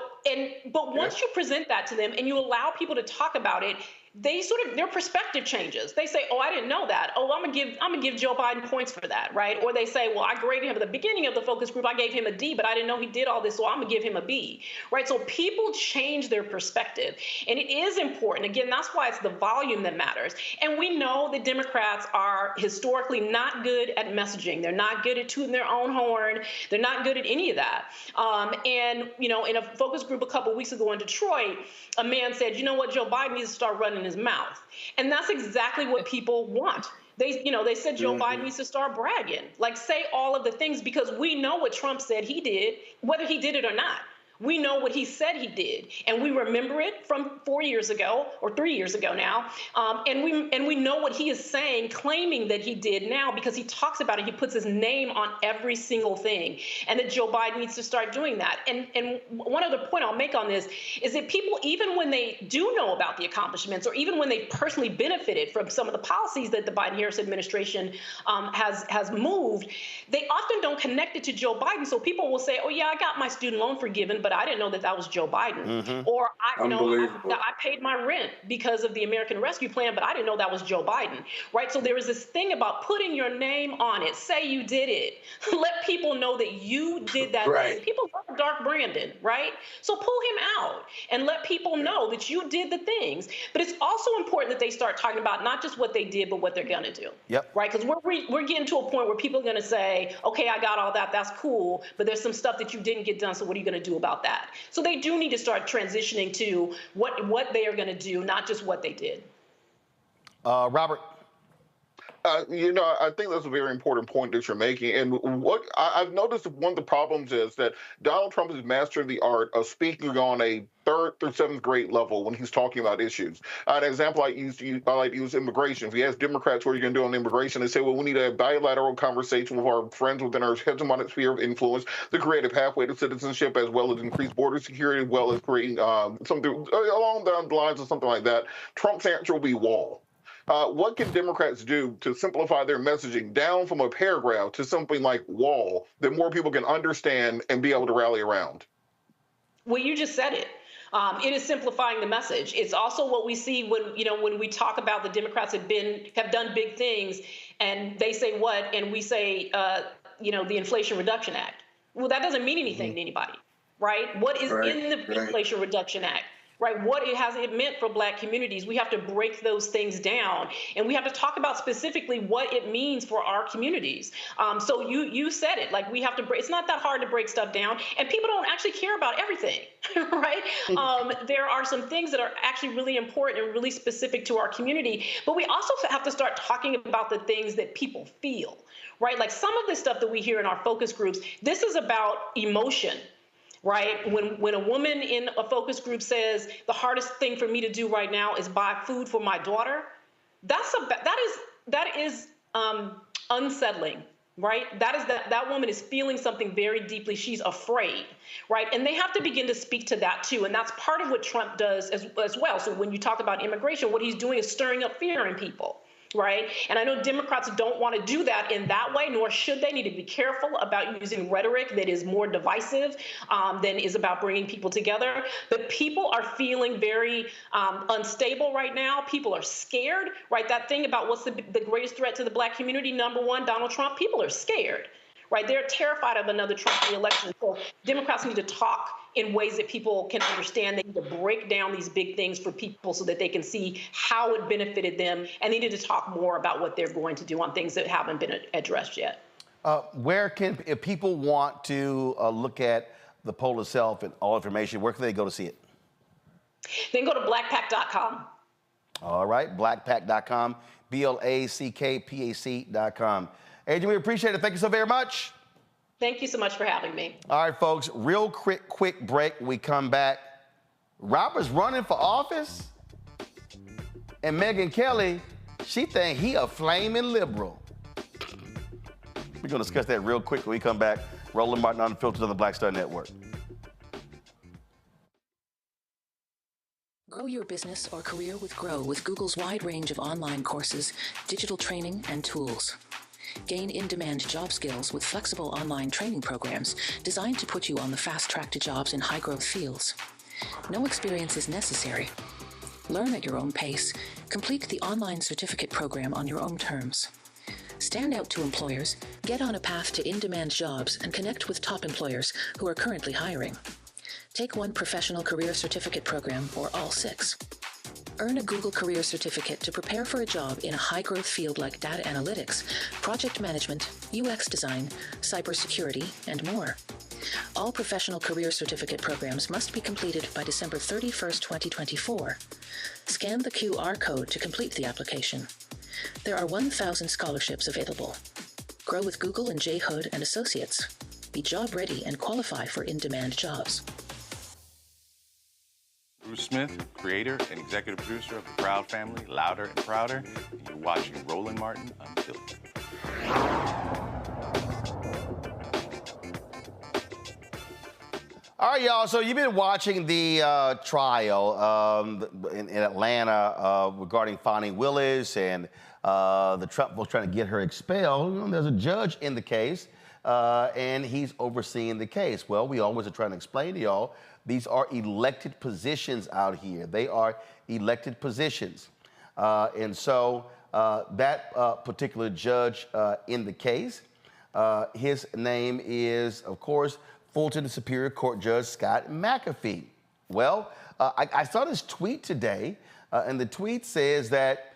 but once you present that to them and you allow people to talk about it, their perspective changes. They say, oh, I didn't know that. Oh, I'm gonna give Joe Biden points for that, right? Or they say, well, I graded him at the beginning of the focus group. I gave him a D, but I didn't know he did all this, so I'm gonna give him a B, right? So people change their perspective. And it is important. Again, that's why it's the volume that matters. And we know that Democrats are historically not good at messaging. They're not good at tooting their own horn. They're not good at any of that. In a focus group a couple weeks ago in Detroit, a man said, you know what, Joe Biden needs to start running his mouth. And that's exactly what people want. They said Joe Biden needs to start bragging, like say all of the things, because we know what Trump said he did, whether he did it or not. We know what he said he did, and we remember it, from 4 years ago or 3 years ago now, and we know what he is saying, claiming that he did now because he talks about it. He puts his name on every single thing, and that Joe Biden needs to start doing that. And one other point I'll make on this is that people, even when they do know about the accomplishments, or even when they personally benefited from some of the policies that the Biden-Harris administration has moved, they often don't connect it to Joe Biden. So people will say, "Oh yeah, I got my student loan forgiven, but I didn't know that was Joe Biden." Or I paid my rent because of the American Rescue Plan, but I didn't know that was Joe Biden, right? So there is this thing about putting your name on it. Say you did it. Let people know that you did that. Right. Thing. People love Dark Brandon, right? So pull him out and let people know that you did the things. But it's also important that they start talking about not just what they did, but what they're going to do. Yep. Right? Because we're getting to a point where people are going to say, okay, I got all that. That's cool. But there's some stuff that you didn't get done. So what are you going to do about that? So they do need to start transitioning to what they are going to do, not just what they did. Robert. I think that's a very important point that you're making. And what I've noticed, one of the problems is that Donald Trump has mastered the art of speaking on a 3rd through 7th grade level when he's talking about issues. An example I like to use immigration. If you ask Democrats what are you going to do on immigration, they say, well, we need a bilateral conversation with our friends within our hegemonic sphere of influence to create a pathway to citizenship, as well as increase border security, as well as creating something along the lines of something like that. Trump's answer will be wall. What can Democrats do to simplify their messaging down from a paragraph to something like wall that more people can understand and be able to rally around? Well, you just said it. It is simplifying the message. It's also what we see when we talk about the Democrats have done big things, and they say what, and we say the Inflation Reduction Act. Well, that doesn't mean anything to anybody, right? What is in the Inflation Reduction Act? Right, what has it meant for Black communities? We have to break those things down, and we have to talk about specifically what it means for our communities. So you said it, like we have to break. It's not that hard to break stuff down, and people don't actually care about everything, right? There are some things that are actually really important and really specific to our community, but we also have to start talking about the things that people feel, right? Like some of the stuff that we hear in our focus groups, this is about emotion. Right? When a woman in a focus group says the hardest thing for me to do right now is buy food for my daughter, that is unsettling, right? That woman is feeling something very deeply. She's afraid, right? And they have to begin to speak to that too. And that's part of what Trump does as well. So when you talk about immigration, what he's doing is stirring up fear in people. Right. And I know Democrats don't want to do that in that way, nor should they. Need to be careful about using rhetoric that is more divisive than is about bringing people together. But people are feeling very unstable right now. People are scared. Right. That thing about what's the greatest threat to the Black community? Number one, Donald Trump. People are scared. Right. They're terrified of another Trump re-election. So Democrats need to talk in ways that people can understand. They need to break down these big things for people so that they can see how it benefited them. And they need to talk more about what they're going to do on things that haven't been addressed yet. If people want to look at the poll itself and all information, where can they go to see it? Then go to blackpac.com. All right, blackpac.com, BLACKPAC.com. Adrian, we appreciate it. Thank you so very much. Thank you so much for having me. All right, folks, real quick break. We come back. Robert's running for office, and Megyn Kelly, she think he a flaming liberal. We're going to discuss that real quick when we come back. Roland Martin Unfiltered on the Black Star Network. Grow your business or career with Grow with Google's wide range of online courses, digital training, and tools. Gain in-demand job skills with flexible online training programs designed to put you on the fast track to jobs in high-growth fields. No experience is necessary. Learn at your own pace. Complete the online certificate program on your own terms. Stand out to employers, get on a path to in-demand jobs, and connect with top employers who are currently hiring. Take one professional career certificate program or all 6. Earn a Google Career Certificate to prepare for a job in a high-growth field like data analytics, project management, UX design, cybersecurity, and more. All professional career certificate programs must be completed by December 31st, 2024. Scan the QR code to complete the application. There are 1,000 scholarships available. Grow with Google and J. Hood and Associates. Be job ready and qualify for in-demand jobs. Bruce Smith, creator and executive producer of The Proud Family, Louder and Prouder, and you're watching Roland Martin Unfiltered. All right, y'all, so you've been watching the trial in Atlanta regarding Fani Willis and the Trump folks trying to get her expelled. You know, there's a judge in the case, and he's overseeing the case. Well, we always are trying to explain to y'all, these are elected positions out here. They are elected positions. And so that particular judge in the case, his name is, of course, Fulton Superior Court Judge Scott McAfee. Well, I saw this tweet today, and the tweet says that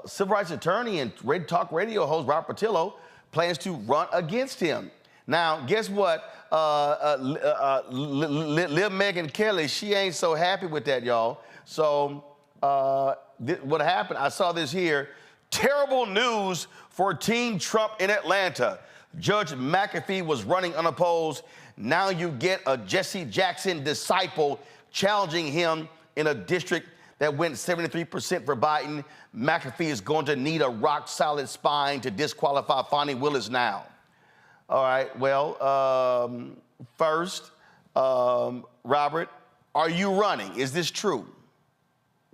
civil rights attorney and Red Talk Radio host Robert Patillo plans to run against him. Now, guess what? Lil Megyn Kelly, she ain't so happy with that, y'all. So what happened, I saw this here. Terrible news for Team Trump in Atlanta. Judge McAfee was running unopposed. Now you get a Jesse Jackson disciple challenging him in a district that went 73% for Biden. McAfee is going to need a rock-solid spine to disqualify Fani Willis now. All right, well, first, Robert, are you running? Is this true?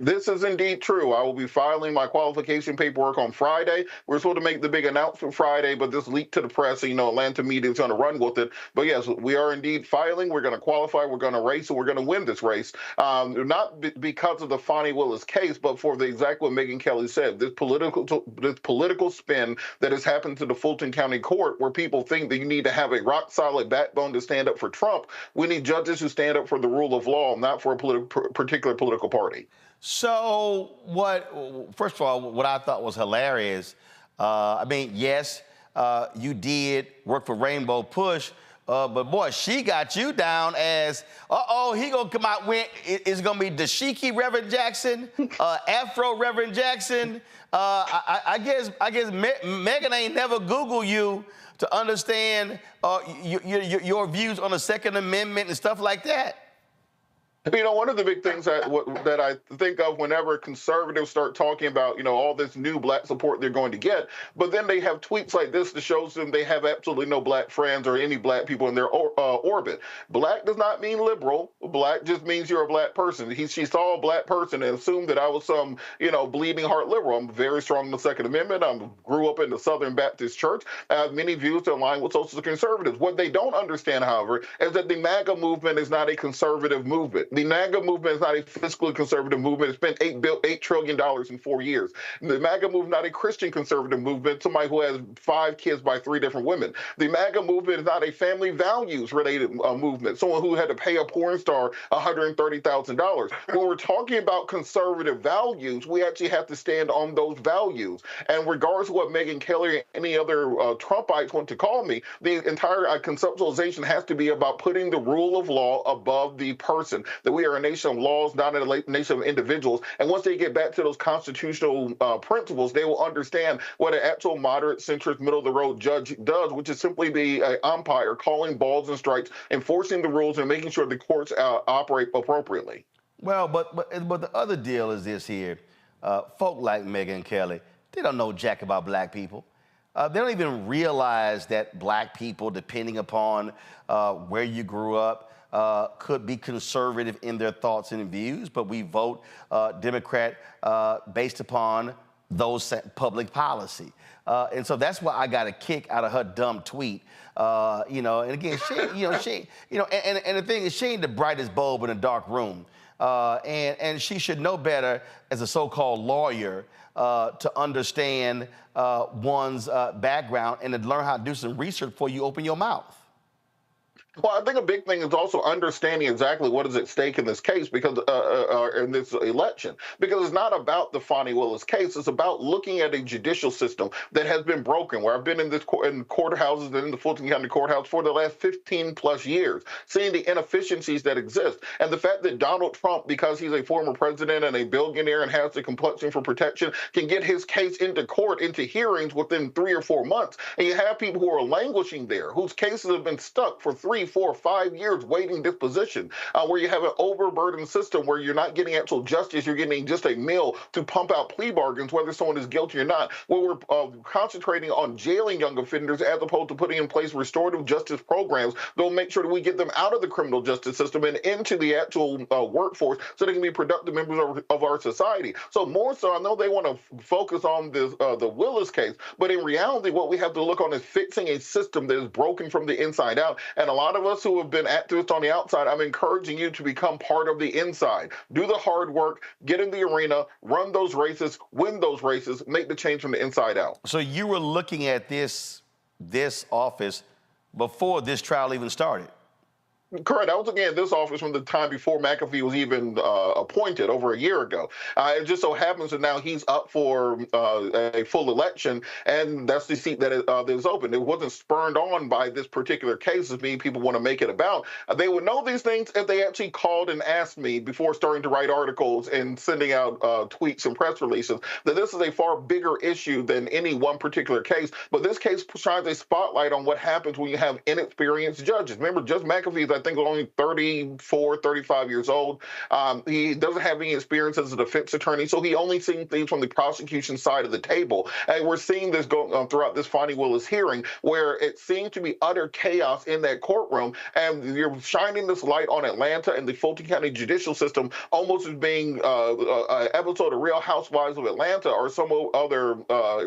This is indeed true. I will be filing my qualification paperwork on Friday. We're supposed to make the big announcement Friday, but this leaked to the press. You know, Atlanta media is going to run with it. But yes, we are indeed filing. We're going to qualify. We're going to race, and we're going to win this race. Not because of the Fani Willis case, but for the exact what Megyn Kelly said. This political spin that has happened to the Fulton County Court, where people think that you need to have a rock solid backbone to stand up for Trump. We need judges who stand up for the rule of law, not for a particular political party. So first of all, what I thought was hilarious, I mean, yes, you did work for Rainbow Push, but boy, she got you down as, he gonna come out with, it's gonna be Dashiki Reverend Jackson, Afro Reverend Jackson. I guess Megyn ain't never Googled you to understand your views on the Second Amendment and stuff like that. You know, one of the big things that I think of whenever conservatives start talking about, you know, all this new black support they're going to get, but then they have tweets like this that shows them they have absolutely no black friends or any black people in their orbit. Black does not mean liberal. Black just means you're a black person. She saw a black person and assumed that I was some, you know, bleeding heart liberal. I'm very strong in the Second Amendment. I grew up in the Southern Baptist Church. I have many views that align with social conservatives. What they don't understand, however, is that the MAGA movement is not a conservative movement. The MAGA movement is not a fiscally conservative movement. It spent $8 trillion in 4 years. The MAGA movement is not a Christian conservative movement, somebody who has 5 kids by 3 different women. The MAGA movement is not a family values related movement, someone who had to pay a porn star $130,000. When we're talking about conservative values, we actually have to stand on those values. And regardless of what Megyn Kelly or any other Trumpites want to call me, the entire conceptualization has to be about putting the rule of law above the person. That we are a nation of laws, not a nation of individuals. And once they get back to those constitutional principles, they will understand what an actual moderate, centrist, middle-of-the-road judge does, which is simply be an umpire calling balls and strikes, enforcing the rules, and making sure the courts operate appropriately. Well, but the other deal is this here. Folk like Megyn Kelly, they don't know jack about black people. They don't even realize that black people, depending upon where you grew up, could be conservative in their thoughts and views, but we vote Democrat based upon those public policy. And so that's why I got a kick out of her dumb tweet. You know, and again, and the thing is, she ain't the brightest bulb in a dark room. And she should know better as a so-called lawyer to understand one's background and to learn how to do some research before you open your mouth. Well, I think a big thing is also understanding exactly what is at stake in this case, because in this election, because it's not about the Fani Willis case. It's about looking at a judicial system that has been broken. Where I've been in courthouses and in the Fulton County Courthouse for the last 15 plus years, seeing the inefficiencies that exist, and the fact that Donald Trump, because he's a former president and a billionaire and has the complexion for protection, can get his case into court, into hearings within 3 or 4 months, and you have people who are languishing there, whose cases have been stuck for 3, 4, 5 years waiting disposition, where you have an overburdened system where you're not getting actual justice, you're getting just a mill to pump out plea bargains, whether someone is guilty or not, where we're concentrating on jailing young offenders as opposed to putting in place restorative justice programs that will make sure that we get them out of the criminal justice system and into the actual workforce so they can be productive members of our society. So more so, I know they want to focus on this, the Willis case, but in reality, what we have to look on is fixing a system that is broken from the inside out. And a lot of us who have been activists on the outside, I'm encouraging you to become part of the inside. Do the hard work, get in the arena, run those races, win those races, make the change from the inside out. So you were looking at this office before this trial even started? Correct. I was looking at this office from the time before McAfee was even appointed over a year ago. It just so happens that now he's up for a full election, and that's the seat that is open. It wasn't spurned on by this particular case, as many people want to make it about. They would know these things if they actually called and asked me before starting to write articles and sending out tweets and press releases that this is a far bigger issue than any one particular case. But this case shines a spotlight on what happens when you have inexperienced judges. Remember, Judge McAfee, I think, was only 34, 35 years old. He doesn't have any experience as a defense attorney, so he only seen things from the prosecution side of the table. And we're seeing this go throughout this Fonnie Willis hearing, where it seemed to be utter chaos in that courtroom, and you're shining this light on Atlanta and the Fulton County judicial system almost as being an episode of Real Housewives of Atlanta or some other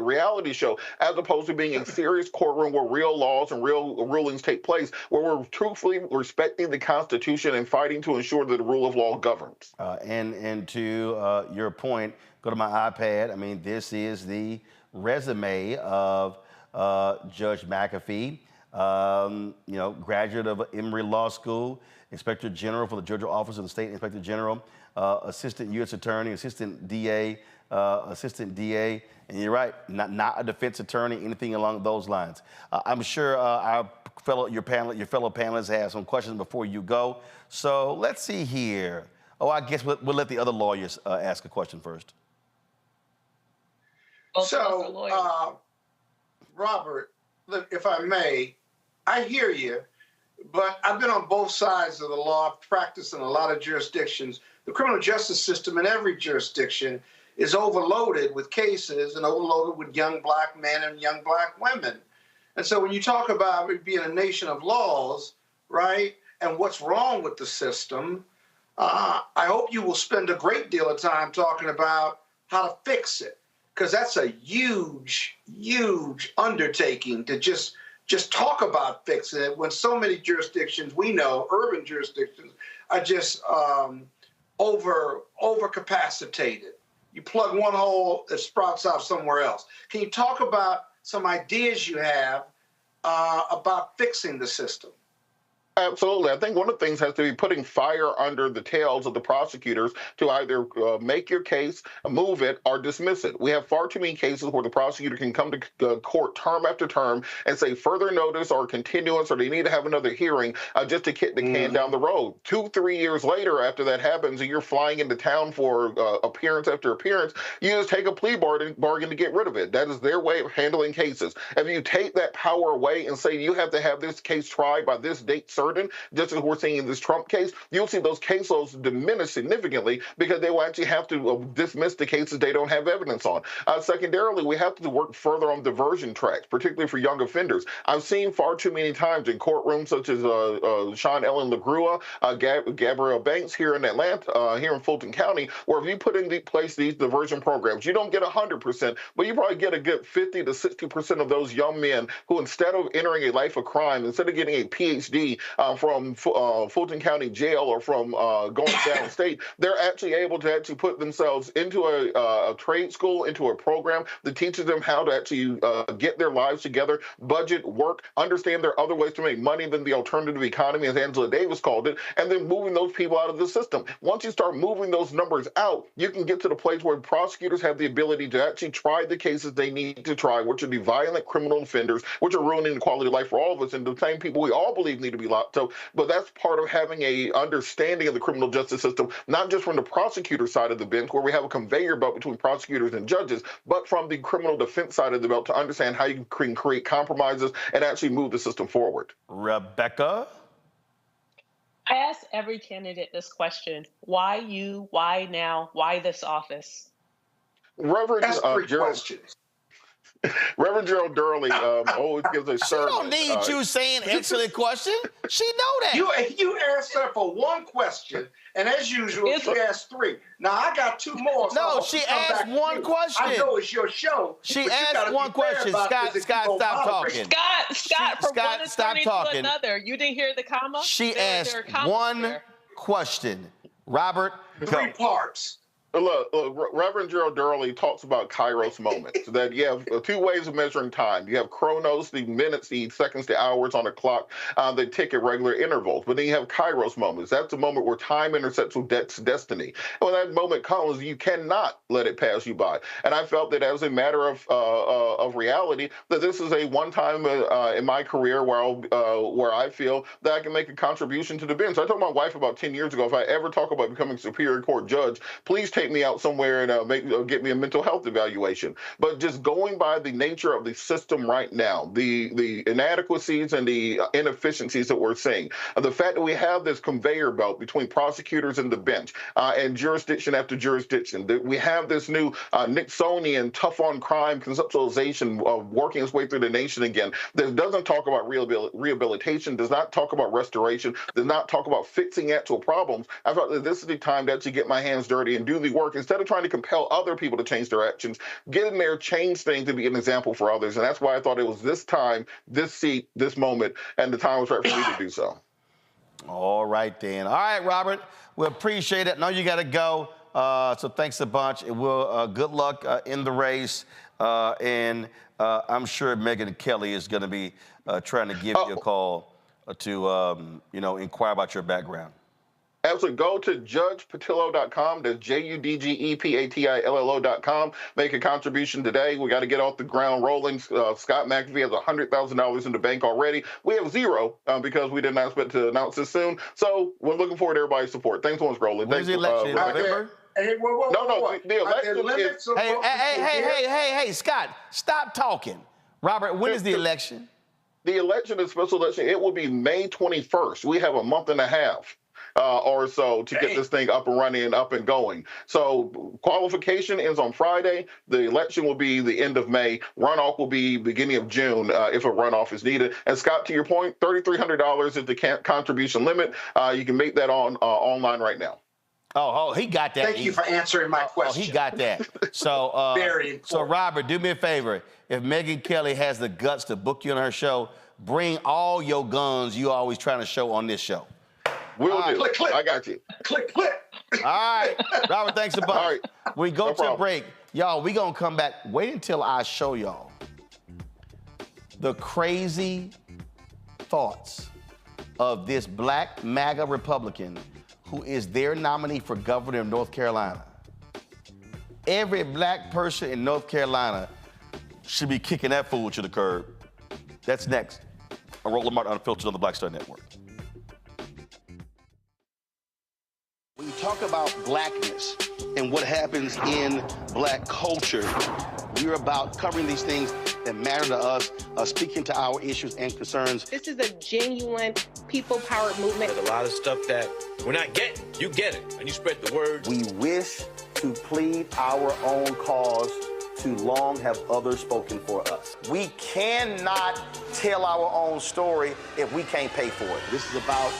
reality show, as opposed to being a serious courtroom where real laws and real rulings take place, where we're truthfully respecting the Constitution and fighting to ensure that the rule of law governs. And to your point, go to my iPad. I mean, this is the resume of Judge McAfee. Graduate of Emory Law School, Inspector General for the Georgia Office of the State Inspector General, Assistant U.S. Attorney, Assistant DA, and you're right, not a defense attorney, anything along those lines. I'm sure your fellow panelists have some questions before you go. So let's see here. Oh, I guess we'll let the other lawyers ask a question first. So, Robert, look, if I may, I hear you, but I've been on both sides of the law. I've practiced in a lot of jurisdictions. The criminal justice system in every jurisdiction is overloaded with cases and overloaded with young black men and young black women. And so when you talk about it being a nation of laws, right, and what's wrong with the system, I hope you will spend a great deal of time talking about how to fix it, because that's a huge, huge undertaking to just talk about fixing it when so many jurisdictions, we know, urban jurisdictions, are just overcapacitated. You plug one hole, it sprouts out somewhere else. Can you talk about some ideas you have about fixing the system? Absolutely. I think one of the things has to be putting fire under the tails of the prosecutors to either make your case, move it, or dismiss it. We have far too many cases where the prosecutor can come to court term after term and say further notice or continuance, or they need to have another hearing just to kick the can down the road. 2-3 years later, after that happens, and you're flying into town for appearance after appearance, you just take a plea bargain to get rid of it. That is their way of handling cases. If you take that power away and say you have to have this case tried by this date certain, just as we're seeing in this Trump case, you'll see those caseloads diminish significantly because they will actually have to dismiss the cases they don't have evidence on. Secondarily, we have to work further on diversion tracks, particularly for young offenders. I've seen far too many times in courtrooms such as Sean Ellen LaGrua, Gabrielle Banks here in Atlanta, here in Fulton County, where if you put in place these diversion programs, you don't get 100%, but you probably get a good 50 to 60% of those young men who, instead of entering a life of crime, instead of getting a PhD from Fulton County Jail or from going downstate, they're actually able to put themselves into a trade school, into a program that teaches them how to actually get their lives together, budget, work, understand there are other ways to make money than the alternative economy, as Angela Davis called it, and then moving those people out of the system. Once you start moving those numbers out, you can get to the place where prosecutors have the ability to actually try the cases they need to try, which are the violent criminal offenders, which are ruining the quality of life for all of us, and the same people we all believe need to be locked up. But that's part of having a understanding of the criminal justice system, not just from the prosecutor side of the bench, where we have a conveyor belt between prosecutors and judges, but from the criminal defense side of the belt to understand how you can create compromises and actually move the system forward. Rebecca? I ask every candidate this question: why you? Why now? Why this office? Reverend That's three Gerald, questions. Reverend Gerald Durley always gives a She sermon. don't need you saying excellent question. She know that. You asked her for one question, and as usual, she asked three. Now I got two more. So No, she asked one question. I know it's your show. She asked one question. Scott, stop talking. Scott, from one stop attorney talking. to another. You didn't hear the comma? She There are asked commas one there. question. Robert, three go. parts. Look, Reverend Gerald Durley talks about Kairos moments, that you have two ways of measuring time. You have chronos, the minutes, the seconds, the hours on a clock that tick at regular intervals. But then you have Kairos moments. That's the moment where time intersects with destiny. And when that moment comes, you cannot let it pass you by. And I felt that as a matter of reality, that this is a one time in my career where I feel that I can make a contribution to the bench. I told my wife about 10 years ago, if I ever talk about becoming Superior Court judge, please take me out somewhere and get me a mental health evaluation. But just going by the nature of the system right now, the inadequacies and the inefficiencies that we're seeing, the fact that we have this conveyor belt between prosecutors and the bench and jurisdiction after jurisdiction, that we have this new Nixonian tough on crime conceptualization of working its way through the nation again, that doesn't talk about rehabilitation, does not talk about restoration, does not talk about fixing actual problems. I thought that this is the time to actually get my hands dirty and do the work instead of trying to compel other people to change their actions. Get in there, change things, and be an example for others. And that's why I thought it was this time, this seat, this moment, and the time was right for me to do so. All right, then. All right, Robert, we appreciate it. I know you got to go, so thanks a bunch. And we'll good luck in the race. And I'm sure Megyn Kelly is going to be trying to give you a call to, inquire about your background. Absolutely. Go to judgepatillo.com. That's JUDGEPATILLO.com. Make a contribution today. We got to get off the ground rolling. Scott McAfee has $100,000 in the bank already. We have zero because we did not expect to announce this soon. So we're looking forward to everybody's support. Thanks so much, Roland. When's the election? November? Hey, the election is... Hey, Scott, stop talking. Robert, when is the election? The election is special election. It will be May 21st. We have a month and a half. Or so to get this thing up and running and up and going. So qualification ends on Friday. The election will be the end of May. Runoff will be beginning of June if a runoff is needed. And Scott, to your point, $3,300 is the contribution limit. You can make that online right now. Oh, he got that. Thank you for answering my question. Oh, he got that. So, very important. So, Robert, do me a favor. If Megyn Kelly has the guts to book you on her show, bring all your guns you always trying to show on this show. Will do. Click, click. I got you. Click, click. All right. Robert, thanks a bunch. All right. We go to a break. Y'all, we going to come back. Wait until I show y'all the crazy thoughts of this black MAGA Republican who is their nominee for governor of North Carolina. Every black person in North Carolina should be kicking that fool to the curb. That's next. On Roland Martin Unfiltered on the Black Star Network. When you talk about blackness and what happens in black culture, we're about covering these things that matter to us, speaking to our issues and concerns. This is a genuine people-powered movement. There's a lot of stuff that we're not getting. You get it, and you spread the word. We wish to plead our own cause. Too long have others spoken for us. We cannot tell our own story if we can't pay for it. This is about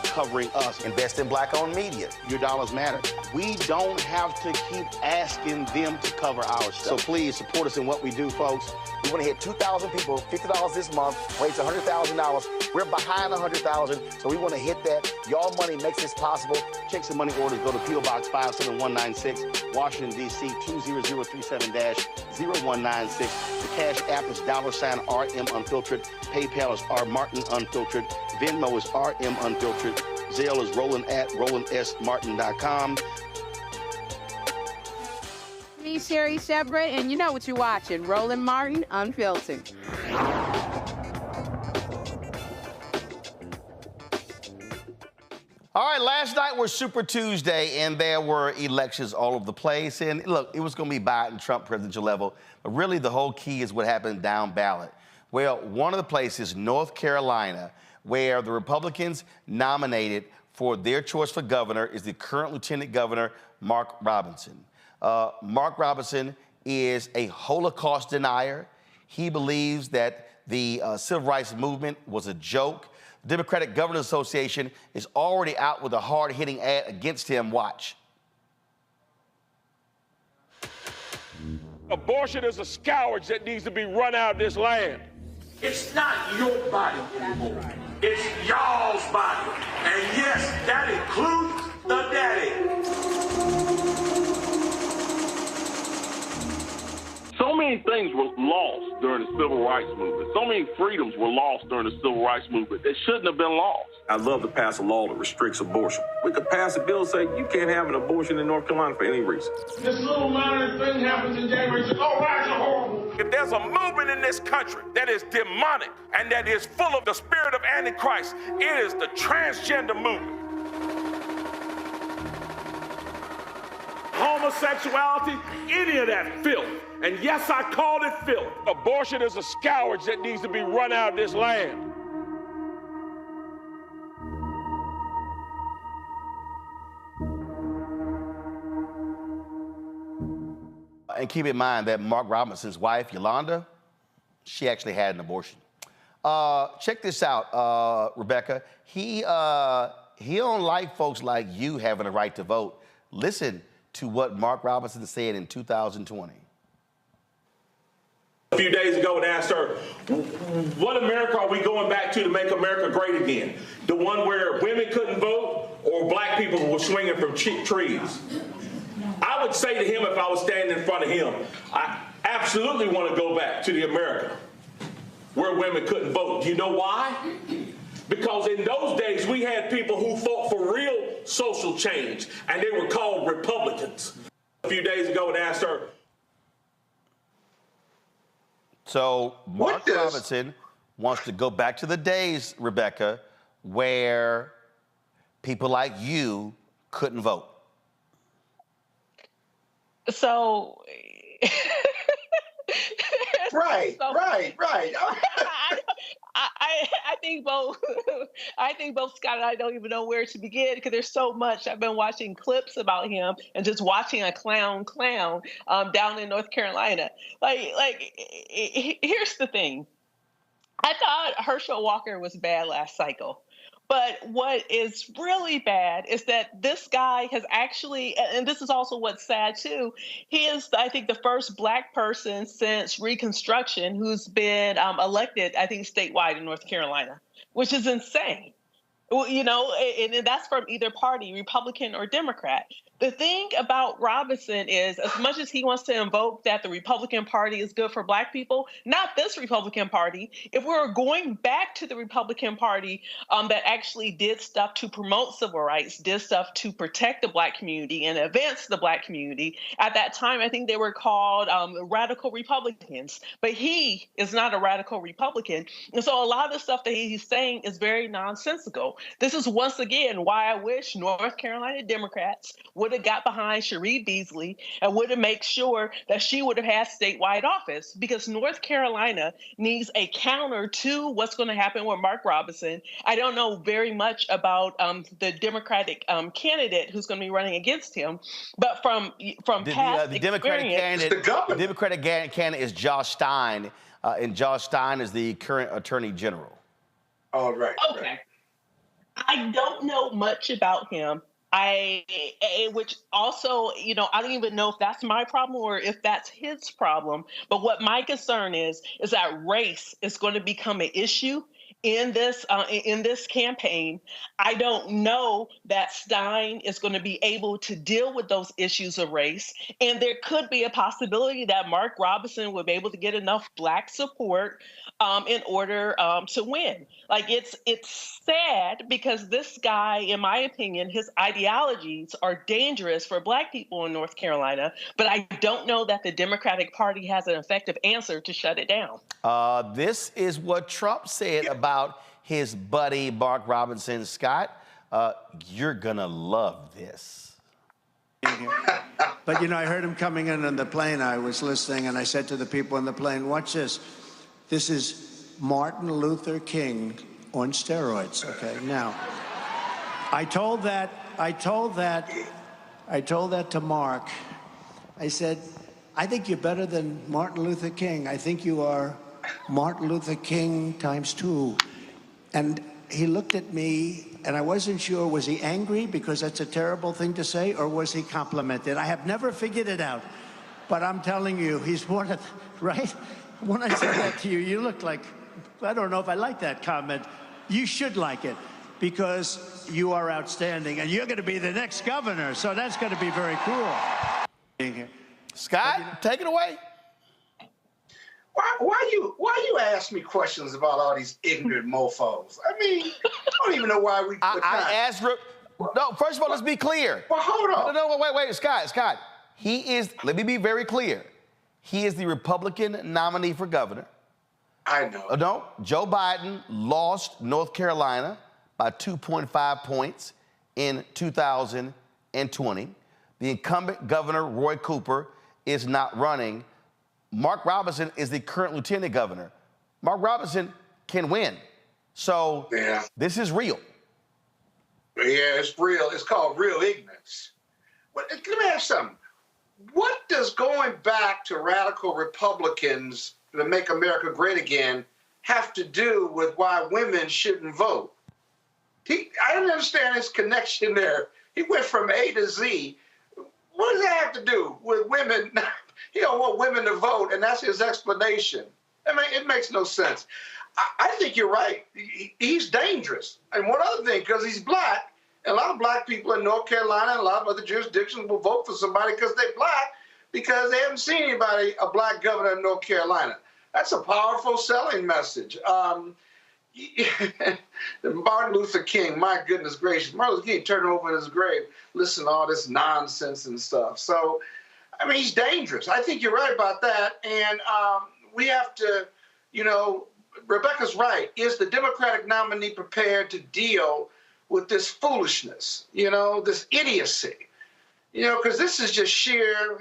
covering us. Invest in black-owned media. Your dollars matter. We don't have to keep asking them to cover our stuff. So please support us in what we do, folks. We want to hit 2,000 people, $50 this month, raise $100,000. We're behind $100,000, so we want to hit that. Y'all money makes this possible. Checks and money orders go to P.O. Box 57196, Washington, D.C. 20037-0196. The Cash App is $RM Unfiltered. PayPal is R Martin Unfiltered. Venmo is RM Unfiltered. Zelle is RolandSMartin.com. Me, Sherry Shepard, and you know what you're watching, Roland Martin Unfiltered. All right, last night was Super Tuesday, and there were elections all over the place. And look, it was going to be Biden, Trump, presidential level. But really, the whole key is what happened down ballot. Well, one of the places, North Carolina, where the Republicans nominated for their choice for governor is the current Lieutenant Governor, Mark Robinson. Mark Robinson is a Holocaust denier. He believes that the civil rights movement was a joke. The Democratic Governors Association is already out with a hard-hitting ad against him. Watch. Abortion is a scourge that needs to be run out of this land. It's not your body anymore. It's y'all's body. And yes, that includes the daddy. So many things were lost during the civil rights movement. So many freedoms were lost during the civil rights movement that shouldn't have been lost. I'd love to pass a law that restricts abortion. We could pass a bill saying you can't have an abortion in North Carolina for any reason. This little minor thing happens in January. Oh, right, you're horrible. If there's a movement in this country that is demonic and that is full of the spirit of Antichrist, it is the transgender movement. Homosexuality, any of that filth. And yes, I called it filth. Abortion is a scourge that needs to be run out of this land. And keep in mind that Mark Robinson's wife, Yolanda, she actually had an abortion. Check this out, Rebecca. He don't like folks like you having a right to vote. Listen to what Mark Robinson said in 2020. A few days ago and asked her, what America are we going back to make America great again? The one where women couldn't vote or black people were swinging from trees? I would say to him if I was standing in front of him, I absolutely want to go back to the America where women couldn't vote. Do you know why? Because in those days we had people who fought for real social change and they were called Republicans. A few days ago and asked her. So Mark Robinson wants to go back to the days, Rebecca, where people like you couldn't vote. So, right. I think both. I think both Scott and I don't even know where to begin because there's so much. I've been watching clips about him and just watching a clown down in North Carolina. Here's the thing. I thought Herschel Walker was bad last cycle. But what is really bad is that this guy has actually, and this is also what's sad too, he is, I think, the first Black person since Reconstruction who's been elected, I think, statewide in North Carolina, which is insane. Well, you know, and that's from either party, Republican or Democrat. The thing about Robinson is, as much as he wants to invoke that the Republican Party is good for Black people, not this Republican Party. If we're going back to the Republican Party that actually did stuff to promote civil rights, did stuff to protect the Black community and advance the Black community, at that time, I think they were called radical Republicans. But he is not a radical Republican. And so a lot of the stuff that he's saying is very nonsensical. This is once again why I wish North Carolina Democrats would have got behind Cherie Beasley and would have made sure that she would have had statewide office, because North Carolina needs a counter to what's going to happen with Mark Robinson. I don't know very much about the Democratic candidate who's going to be running against him, but from past the Democratic candidate is Josh Stein, and Josh Stein is the current Attorney General. All right. Okay. Right. I don't know much about him. Which also, you know, I don't even know if that's my problem or if that's his problem. But what my concern is that race is going to become an issue in this campaign. I don't know that Stein is going to be able to deal with those issues of race. And there could be a possibility that Mark Robinson would be able to get enough Black support in order to win. Like, it's sad because this guy, in my opinion, his ideologies are dangerous for Black people in North Carolina, but I don't know that the Democratic Party has an effective answer to shut it down. This is what Trump said about his buddy Mark Robinson. Scott, you're gonna love this. But, you know, I heard him coming in on the plane. I was listening, and I said to the people on the plane, watch this. This is Martin Luther King on steroids, okay? Now, I told that to Mark. I said, I think you're better than Martin Luther King. I think you are Martin Luther King ×2. And he looked at me, and I wasn't sure, was he angry because that's a terrible thing to say, or was he complimented? I have never figured it out. But I'm telling you, he's one of, right? When I said that to you, you looked like, I don't know if I like that comment. You should like it, because you are outstanding, and you're going to be the next governor, so that's going to be very cool. Scott, take it away. Why you ask me questions about all these ignorant mofos? I mean, I don't even know why we. I asked. No, first of all, let's be clear. Well, hold on. No, wait, Scott. He is. Let me be very clear. He is the Republican nominee for governor. I know. No, Joe Biden lost North Carolina by 2.5 points in 2020. The incumbent governor, Roy Cooper, is not running. Mark Robinson is the current lieutenant governor. Mark Robinson can win. So This is real. Yeah, it's real. It's called real ignorance. But let me ask you something. What does going back to radical Republicans to make America great again have to do with why women shouldn't vote? I don't understand his connection there. He went from A to Z. What does that have to do with women? He don't want women to vote, and that's his explanation. I mean, it makes no sense. I think you're right. He's dangerous. And one other thing, because he's black, and a lot of black people in North Carolina and a lot of other jurisdictions will vote for somebody because they're black, because they haven't seen anybody, a black governor in North Carolina. That's a powerful selling message. Martin Luther King, my goodness gracious, Martin Luther King turned over in his grave, listen to all this nonsense and stuff. So, I mean, he's dangerous. I think you're right about that. And we have to, Rebecca's right. Is the Democratic nominee prepared to deal with this foolishness, this idiocy? Because this is just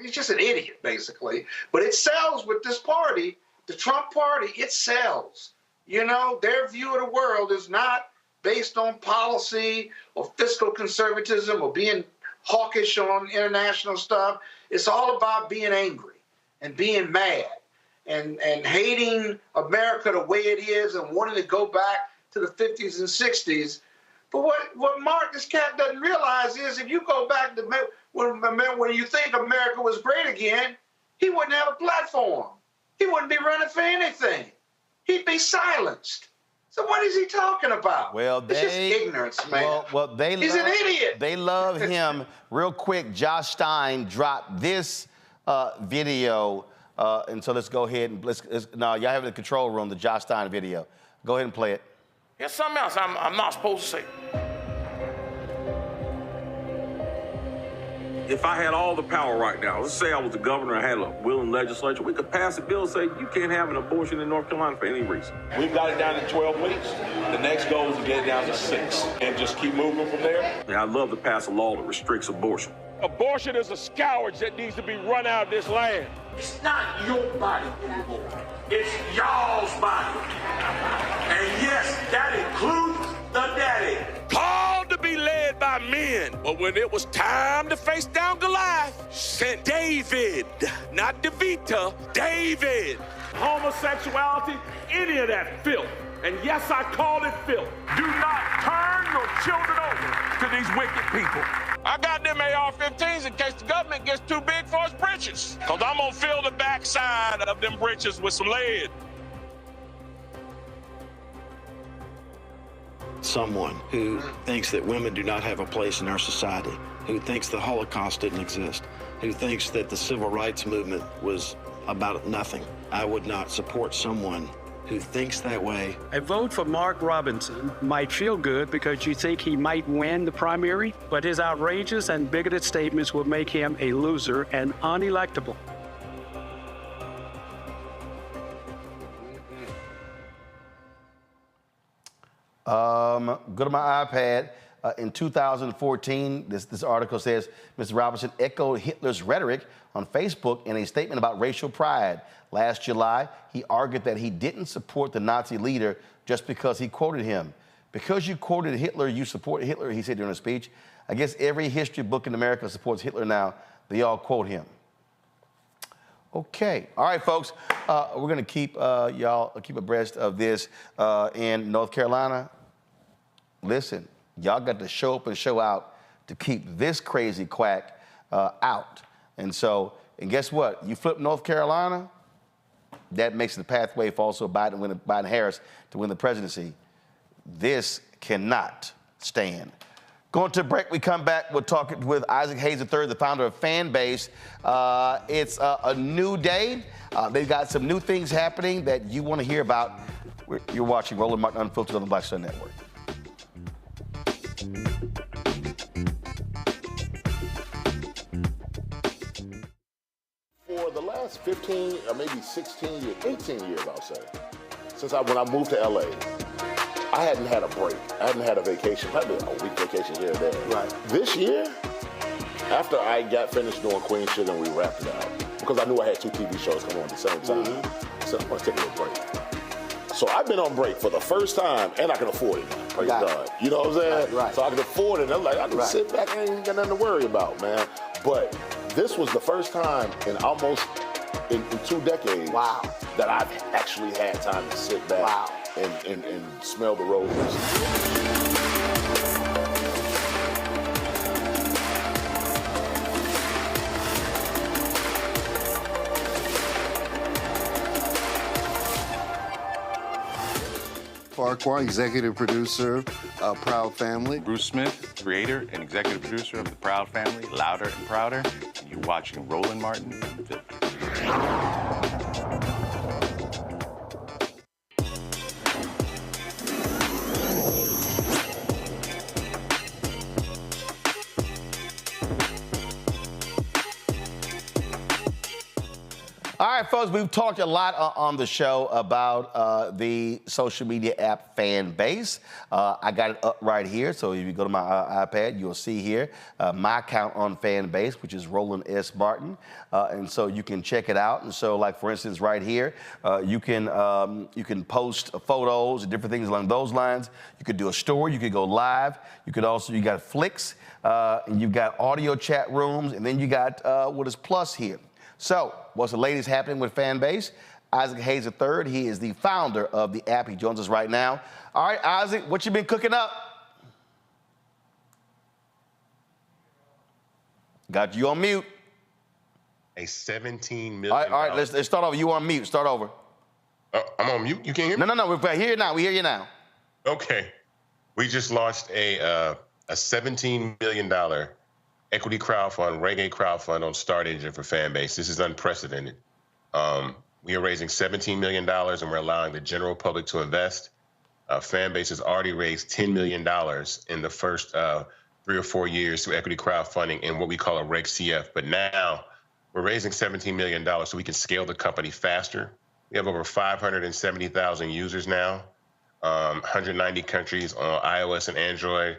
he's just an idiot, basically. But it sells with this party, the Trump party, it sells. Their view of the world is not based on policy or fiscal conservatism or being hawkish on international stuff. It's all about being angry and being mad and hating America the way it is and wanting to go back to the 50s and 60s. But what Mark, this cat doesn't realize is if you go back to when you think America was great again, he wouldn't have a platform. He wouldn't be running for anything. He'd be silenced. So what is he talking about? Well, it's just ignorance, man. He's an idiot. They love him. Real quick, Josh Stein dropped this video, and so let's go ahead and y'all have in the control room the Josh Stein video. Go ahead and play it. Here's something else I'm not supposed to say. If I had all the power right now, let's say I was the governor and had a willing legislature, we could pass a bill and say you can't have an abortion in North Carolina for any reason. We've got it down to 12 weeks. The next goal is to get it down to 6 and just keep moving from there. Yeah, I'd love to pass a law that restricts abortion. Abortion is a scourge that needs to be run out of this land. It's not your body anymore. It's y'all's body. And yes, that includes the daddy. Called to be led by men, but when it was time to face down Goliath, sent David, not DeVita, David. Homosexuality, any of that filth. And yes, I call it filth. Do not turn your children over to these wicked people. I got them AR-15s in case the government gets too big for its britches. Because I'm going to fill the backside of them britches with some lead. Someone who thinks that women do not have a place in our society, who thinks the Holocaust didn't exist, who thinks that the civil rights movement was about nothing. I would not support someone who thinks that way. A vote for Mark Robinson might feel good because you think he might win the primary, but his outrageous and bigoted statements will make him a loser and unelectable. Go to my iPad. In 2014, this article says, Mr. Robinson echoed Hitler's rhetoric on Facebook in a statement about racial pride. Last July, he argued that he didn't support the Nazi leader just because he quoted him. Because you quoted Hitler, you support Hitler, he said during a speech. I guess every history book in America supports Hitler now. They all quote him. Okay. All right, folks. We're going to keep y'all keep abreast of this in North Carolina. Listen, y'all got to show up and show out to keep this crazy quack out. And guess what? You flip North Carolina, that makes the pathway for also Biden-Harris to win the presidency. This cannot stand. Going to a break, we come back, we'll talk with Isaac Hayes III, the founder of Fanbase. It's a new day. They've got some new things happening that you want to hear about. You're watching Roland Martin Unfiltered on the Black Star Network. For the last 15 or maybe 16 years, 18 years, I'll say, since when I moved to LA, I hadn't had a break. I hadn't had a vacation, probably a week vacation here or there. Right. This year, after I got finished doing Queen Sugar and we wrapped it out, because I knew I had 2 TV shows coming on at the same time, I said, I'm going to take a little break. So I've been on break for the first time, and I can afford it. Praise God. You know what I'm saying? Right. So I can afford it. I'm like, I can sit back and ain't got nothing to worry about, man. But this was the first time in almost in 2 decades that I've actually had time to sit back and smell the roses. Farquhar, executive producer of Proud Family. Bruce Smith, creator and executive producer of The Proud Family, Louder and Prouder. And you're watching Roland Martin Unfiltered. All right, folks, we've talked a lot on the show about the social media app Fanbase. I got it up right here, so if you go to my iPad, you'll see here my account on Fanbase, which is Roland S. Martin, and so you can check it out. And so, like for instance, right here, you can post photos and different things along those lines. You could do a story, you could go live. You got flicks, and you've got audio chat rooms, and then you got what is Plus here. So, what's the latest happening with Fanbase? Isaac Hayes III, he is the founder of the app. He joins us right now. All right, Isaac, what you been cooking up? Got you on mute. A $17 million. All right, let's start over. You on mute. Start over. I'm on mute. You can't hear me? No. We're here now. We hear you now. Okay. We just launched a $17 million equity crowdfund, reggae crowdfund on Start Engine for Fanbase. This is unprecedented. We are raising $17 million and we're allowing the general public to invest. Fanbase has already raised $10 million in the first 3 or 4 years through equity crowdfunding in what we call a Reg CF. But now we're raising $17 million so we can scale the company faster. We have over 570,000 users now, 190 countries on iOS and Android.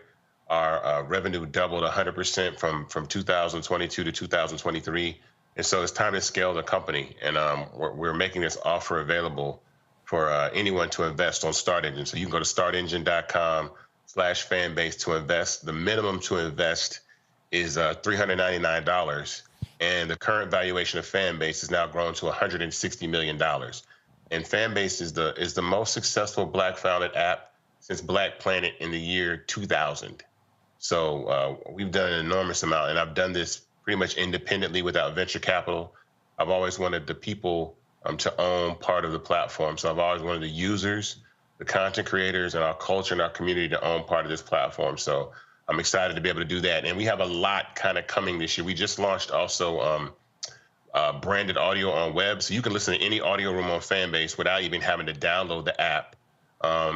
Our revenue doubled 100% from 2022 to 2023. And so it's time to scale the company. And we're making this offer available for anyone to invest on Start Engine. So you can go to startengine.com/fanbase to invest. The minimum to invest is $399. And the current valuation of Fanbase has now grown to $160 million. And Fanbase is the most successful Black-founded app since Black Planet in the year 2000. So we've done an enormous amount, and I've done this pretty much independently without venture capital. I've always wanted the people to own part of the platform. So I've always wanted the users, the content creators, and our culture and our community to own part of this platform. So I'm excited to be able to do that. And we have a lot kind of coming this year. We just launched also branded audio on web. So you can listen to any audio room on Fanbase without even having to download the app.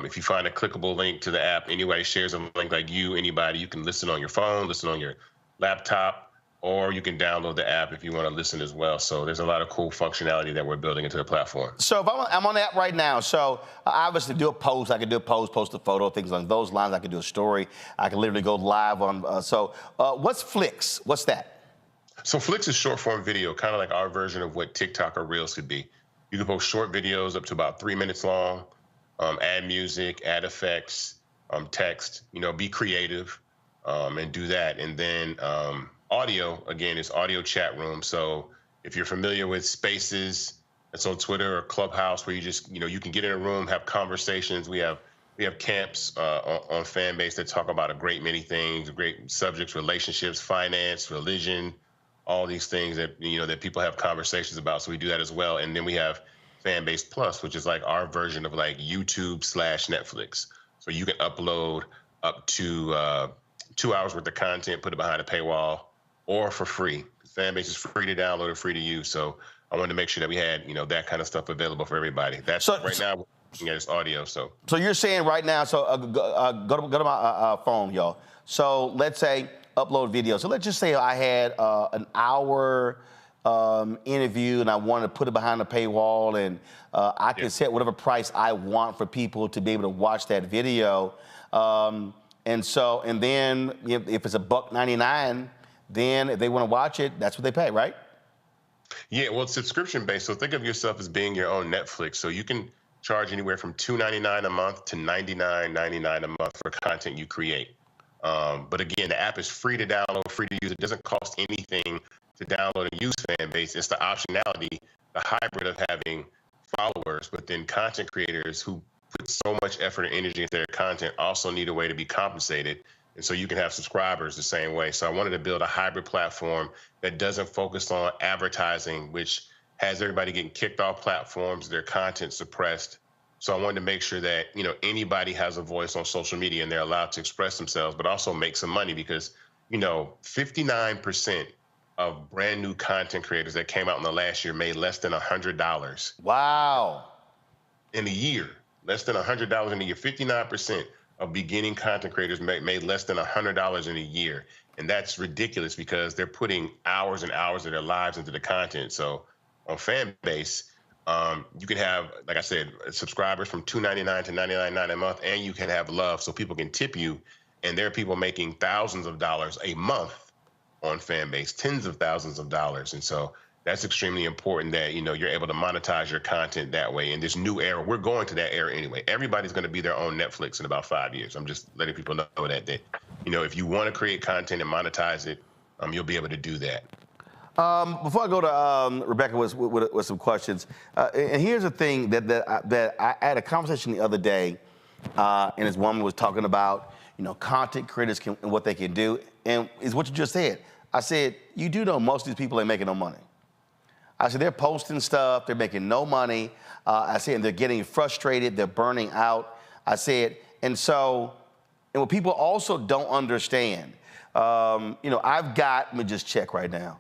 If you find a clickable link to the app, anybody shares a link like anybody, you can listen on your phone, listen on your laptop, or you can download the app if you want to listen as well. So there's a lot of cool functionality that we're building into the platform. So if I'm on the app right now, so I obviously do a post, I can do a post a photo, things along those lines. I can do a story. I can literally go live on, what's Flicks? What's that? So Flicks is short form video, kind of like our version of what TikTok or Reels could be. You can post short videos up to about 3 minutes long. Add music, add effects, text, be creative, and do that. And then audio, again, is audio chat room. So if you're familiar with Spaces, that's on Twitter or Clubhouse, where you just, you can get in a room, have conversations. We have camps on Fanbase that talk about a great many things, great subjects, relationships, finance, religion, all these things that, that people have conversations about. So we do that as well. And then we have Fanbase Plus, which is like our version of like YouTube/Netflix. So you can upload up to 2 hours worth of content, put it behind a paywall, or for free. Fanbase is free to download and free to use. So I wanted to make sure that we had, that kind of stuff available for everybody. That's right now we're looking at this audio. So you're saying right now, go to my phone, y'all. So let's say upload video. So let's just say I had an hour interview and I wanted to put it behind a paywall, and I can set whatever price I want for people to be able to watch that video. And then if it's $1.99, then if they want to watch it, that's what they pay, right? Yeah, well, it's subscription based. So think of yourself as being your own Netflix. So you can charge anywhere from $2.99 a month to $99.99 a month for content you create. But again, the app is free to download, free to use. It doesn't cost anything to download and use Fanbase. It's the optionality, the hybrid of having followers, but then content creators who put so much effort and energy into their content also need a way to be compensated. And so you can have subscribers the same way. So I wanted to build a hybrid platform that doesn't focus on advertising, which has everybody getting kicked off platforms, their content suppressed. So I wanted to make sure that, anybody has a voice on social media and they're allowed to express themselves, but also make some money because, 59% of brand new content creators that came out in the last year made less than $100. Wow. In a year, less than $100 in a year. 59% of beginning content creators made less than $100 in a year. And that's ridiculous because they're putting hours and hours of their lives into the content. So on Fanbase, you can have, like I said, subscribers from $2.99 to $99.99 a month, and you can have love so people can tip you. And there are people making thousands of dollars a month on Fanbase, tens of thousands of dollars. And so that's extremely important that, you're able to monetize your content that way. In this new era, we're going to that era anyway. Everybody's going to be their own Netflix in about 5 years. I'm just letting people know that, if you want to create content and monetize it, you'll be able to do that. Before I go to Rebecca with some questions, and here's the thing that I had a conversation the other day, and this woman was talking about, content creators and what they can do, and it's what you just said. I said, you do know most of these people ain't making no money. I said, they're posting stuff, they're making no money. I said, and they're getting frustrated, they're burning out. I said, and what people also don't understand, let me just check right now.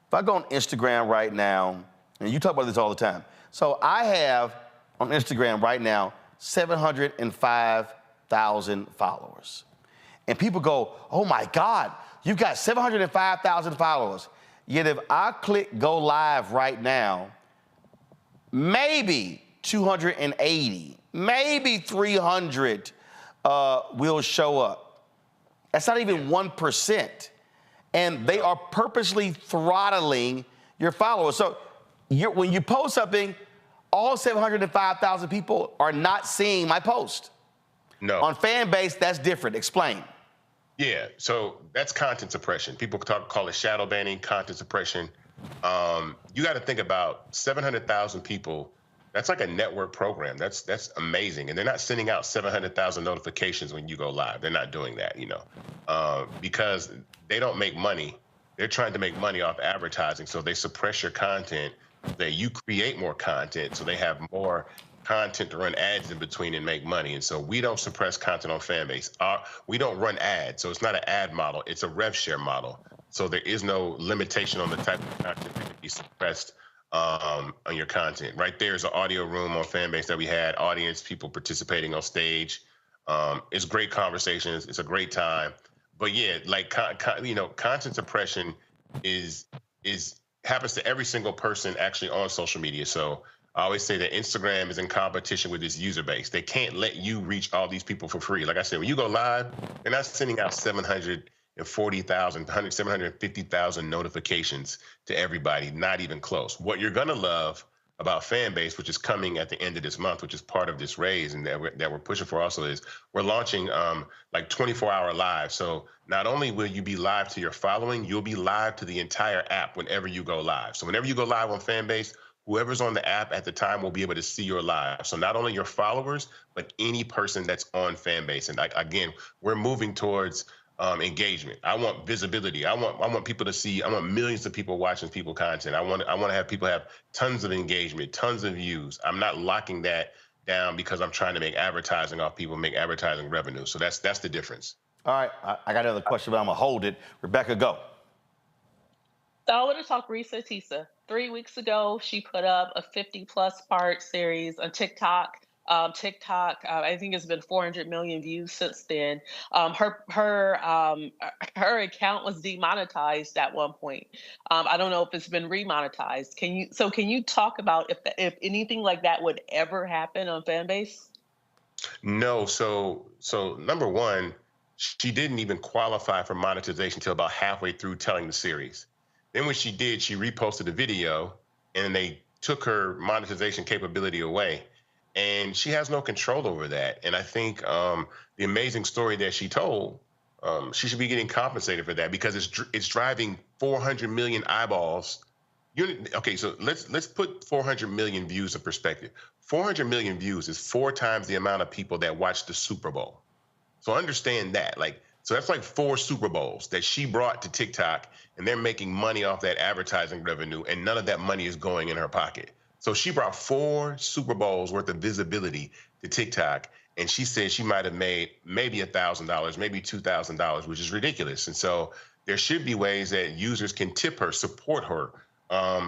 If I go on Instagram right now, and you talk about this all the time. So I have on Instagram right now 705,000 followers. And people go, oh my God, you've got 705,000 followers. Yet if I click go live right now, maybe 280, maybe 300 will show up. That's not even 1%. And they are purposely throttling your followers. So when you post something, all 705,000 people are not seeing my post. No. On Fanbase, that's different. Explain. Yeah, so that's content suppression. People call it shadow banning, content suppression. You got to think about 700,000 people. That's like a network program. That's amazing. And they're not sending out 700,000 notifications when you go live. They're not doing that, because they don't make money. They're trying to make money off advertising. So they suppress your content, that you create more content so they have more content to run ads in between and make money. And so we don't suppress content on Fanbase. We don't run ads. So it's not an ad model. It's a rev share model. So there is no limitation on the type of content that can be suppressed on your content. Right there is an audio room on Fanbase that we had, audience, people participating on stage. It's great conversations. It's a great time. But yeah, like, content suppression happens to every single person actually on social media. So I always say that Instagram is in competition with its user base. They can't let you reach all these people for free. Like I said, when you go live, they're not sending out 750,000 notifications to everybody, not even close. What you're going to love about Fanbase, which is coming at the end of this month, which is part of this raise, and that we're pushing for also is we're launching like 24-hour live. So not only will you be live to your following, you'll be live to the entire app whenever you go live. So whenever you go live on Fanbase, whoever's on the app at the time will be able to see your live. So not only your followers, but any person that's on Fanbase. And again, we're moving towards engagement. I want visibility. I want people to see. I want millions of people watching people content. I want to have people have tons of engagement, tons of views. I'm not locking that down because I'm trying to make advertising off people, make advertising revenue. So that's the difference. All right, I got another question, but I'm gonna hold it. Rebecca, go. So I want to talk Risa Tisa. 3 weeks ago, she put up a 50-plus part series on TikTok. I think it's been 400 million views since then. Her account was demonetized at one point. I don't know if it's been remonetized. Can you talk about if anything like that would ever happen on Fanbase? No. So number one, she didn't even qualify for monetization until about halfway through telling the series. Then when she did, she reposted a video and they took her monetization capability away. And she has no control over that. And I think the amazing story that she told, she should be getting compensated for that because it's driving 400 million eyeballs. Okay, so let's put 400 million views in perspective. 400 million views is 4 times the amount of people that watch the Super Bowl. So understand that. So that's like 4 Super Bowls that she brought to TikTok, and they're making money off that advertising revenue, and none of that money is going in her pocket. So she brought 4 Super Bowls worth of visibility to TikTok, and she said she might have made maybe $1,000, maybe $2,000, which is ridiculous. And so there should be ways that users can tip her, support her,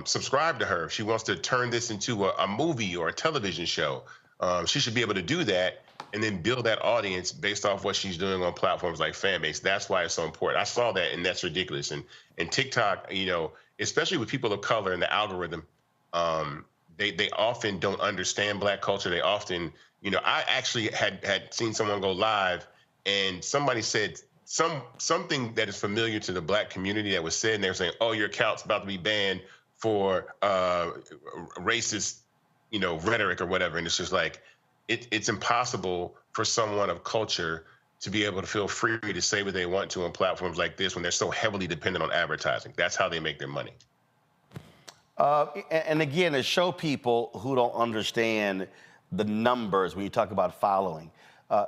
subscribe to her. If she wants to turn this into a movie or a television show, she should be able to do that and then build that audience based off what she's doing on platforms like Fanbase. That's why it's so important. I saw that, and that's ridiculous. And TikTok, especially with people of color in the algorithm, they often don't understand Black culture. They often, I actually had seen someone go live and somebody said something that is familiar to the Black community that was said, and they were saying, oh, your account's about to be banned for racist, rhetoric or whatever. And it's just like, it's impossible for someone of culture to be able to feel free to say what they want to on platforms like this when they're so heavily dependent on advertising. That's how they make their money. And again, to show people who don't understand the numbers when you talk about following,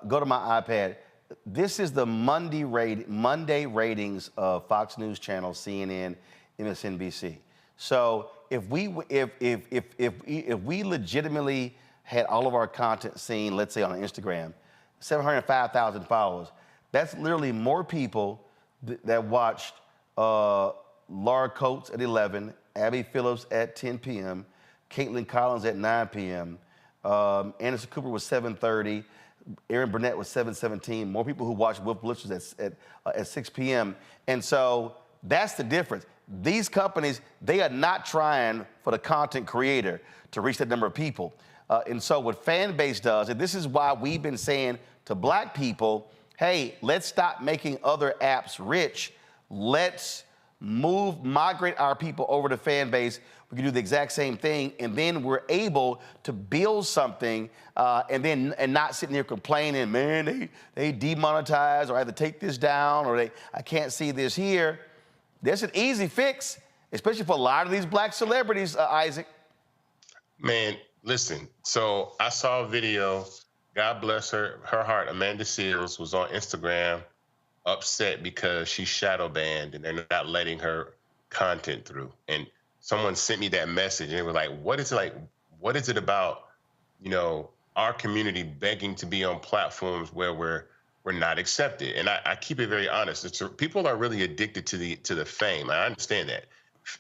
go to my iPad. This is the Monday ratings of Fox News Channel, CNN, MSNBC. So if we legitimately had all of our content seen, let's say on Instagram, 705,000 followers, that's literally more people that watched Laura Coates at 11, Abby Phillips at 10 p.m., Caitlin Collins at 9 p.m., Anderson Cooper was 7:30, Aaron Burnett was 7:17. More people who watched Wolf Blitzers at 6 p.m. And so that's the difference. These companies, they are not trying for the content creator to reach that number of people. And so what Fanbase does, and this is why we've been saying to Black people, hey, let's stop making other apps rich. Let's migrate our people over to Fanbase. We can do the exact same thing, and then we're able to build something and not sitting here complaining, man, they demonetize, or I have to take this down, or I can't see this here. There's an easy fix, especially for a lot of these Black celebrities, Isaac. Man, listen, so I saw a video, God bless her heart, Amanda Seales was on Instagram upset because she's shadow banned and they're not letting her content through. And someone sent me that message and they were like, what is it about, our community begging to be on platforms where we're not accepted? And I keep it very honest. People are really addicted to the fame. I understand that.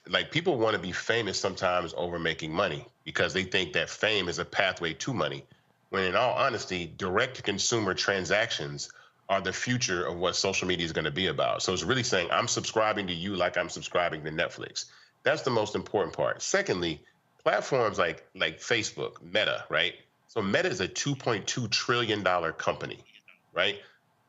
Like, people want to be famous sometimes over making money because they think that fame is a pathway to money, when in all honesty, direct-to-consumer transactions are the future of what social media is going to be about. So it's really saying, I'm subscribing to you like I'm subscribing to Netflix. That's the most important part. Secondly, platforms like Facebook, Meta, right? So Meta is a $2.2 trillion company, right?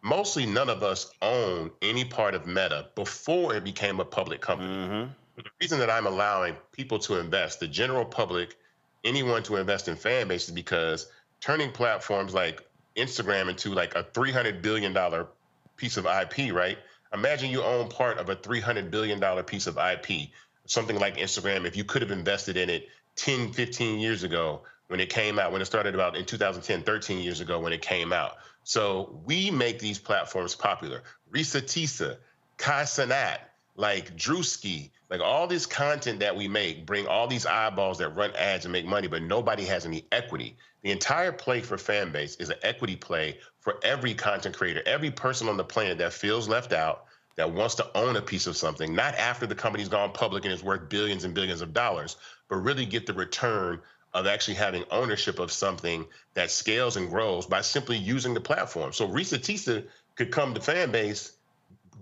Mostly none of us own any part of Meta before it became a public company. Mm-hmm. The reason that I'm allowing people to invest, the general public, anyone to invest in Fanbase is because turning platforms like Instagram into like a $300 billion piece of IP, right? Imagine you own part of a $300 billion piece of IP, something like Instagram. If you could have invested in it 10, 15 years ago when it came out, when it started about in 2010, 13 years ago when it came out. So we make these platforms popular. Risa Tisa, Kai Cenat, like Drewski, like all this content that we make, bring all these eyeballs that run ads and make money, but nobody has any equity. The entire play for Fanbase is an equity play for every content creator, every person on the planet that feels left out, that wants to own a piece of something, not after the company's gone public and is worth billions and billions of dollars, but really get the return of actually having ownership of something that scales and grows by simply using the platform. So Risa Tisa could come to Fanbase,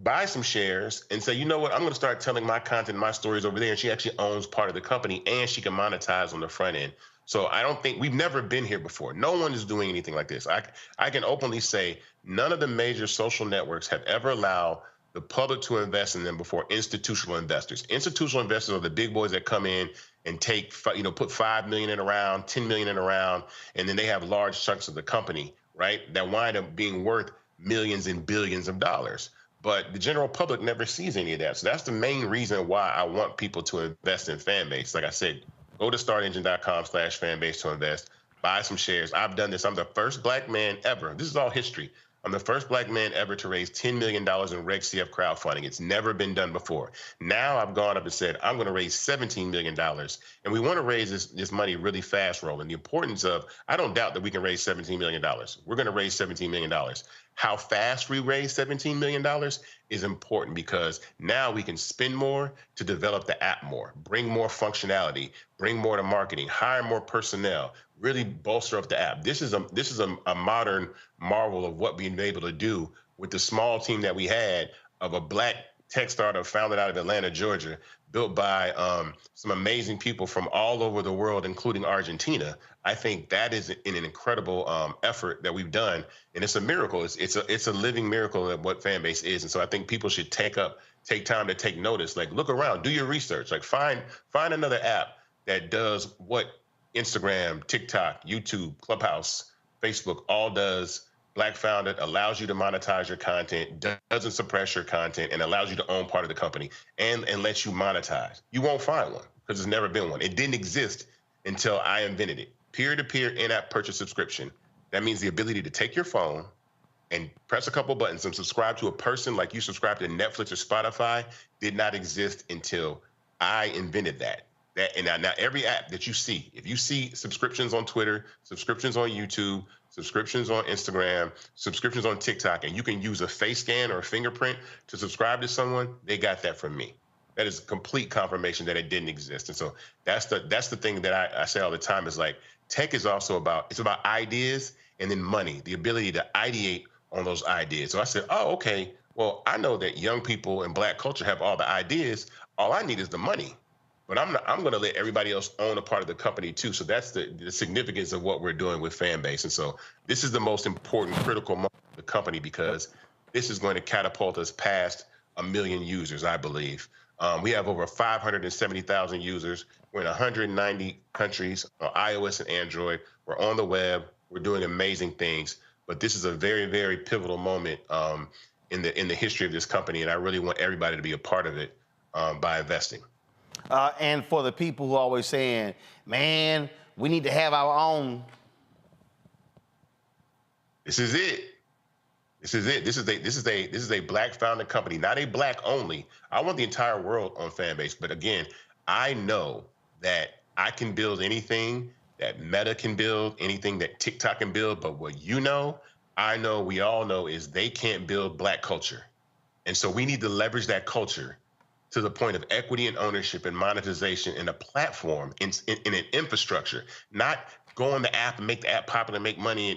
buy some shares, and say, you know what, I'm going to start telling my content, my stories over there. And she actually owns part of the company, and she can monetize on the front end. So I don't think we've never been here before. No one is doing anything like this. I can openly say none of the major social networks have ever allowed the public to invest in them before institutional investors. Institutional investors are the big boys that come in and take, put 5 million in a round, 10 million in a round, and then they have large chunks of the company, right, that wind up being worth millions and billions of dollars. But the general public never sees any of that. So that's the main reason why I want people to invest in Fanbase. Like I said, go to startengine.com/fanbase to invest, buy some shares. I've done this. I'm the first black man ever. This is all history. I'm the first black man ever to raise $10 million in Reg CF crowdfunding. It's never been done before. Now I've gone up and said, I'm going to raise $17 million. And we want to raise this money really fast, Roland. The importance of, I don't doubt that we can raise $17 million. We're going to raise $17 million. How fast we raise $17 million is important because now we can spend more to develop the app more, bring more functionality, bring more to marketing, hire more personnel, really bolster up the app. This is a modern marvel of what we've been able to do with the small team that we had of a black tech startup founded out of Atlanta, Georgia, built by some amazing people from all over the world, including Argentina. I think that is an incredible effort that we've done, and it's a miracle. It's a living miracle of what Fanbase is, and so I think people should take time to take notice. Like, look around, do your research. Like, find another app that does what Instagram, TikTok, YouTube, Clubhouse, Facebook all does. Black founded, allows you to monetize your content, doesn't suppress your content, and allows you to own part of the company and lets you monetize. You won't find one because there's never been one. It didn't exist until I invented it. Peer-to-peer in-app purchase subscription. That means the ability to take your phone and press a couple buttons and subscribe to a person like you subscribe to Netflix or Spotify did not exist until I invented that. And now every app that you see, if you see subscriptions on Twitter, subscriptions on YouTube, subscriptions on Instagram, subscriptions on TikTok, and you can use a face scan or a fingerprint to subscribe to someone, they got that from me. That is complete confirmation that it didn't exist. And so that's the thing that I say all the time is like, tech is also about ideas and then money, the ability to ideate on those ideas. So I said, oh, okay, well, I know that young people in black culture have all the ideas. All I need is the money. But I'm going to let everybody else own a part of the company too. So that's the significance of what we're doing with Fanbase. And so this is the most important, critical moment of the company because this is going to catapult us past 1 million users, I believe. We have over 570,000 users. We're in 190 countries on iOS and Android. We're on the web. We're doing amazing things. But this is a very, very pivotal moment in the history of this company. And I really want everybody to be a part of it by investing. And for the people who are always saying, man, we need to have our own. This is it. This is it. This is a black founded company, not a black only. I want the entire world on Fanbase. But again, I know that I can build anything that Meta can build, anything that TikTok can build. But what I know, we all know is they can't build black culture. And so we need to leverage that culture to the point of equity and ownership and monetization in a platform, in an infrastructure, not go on the app and make the app popular and make money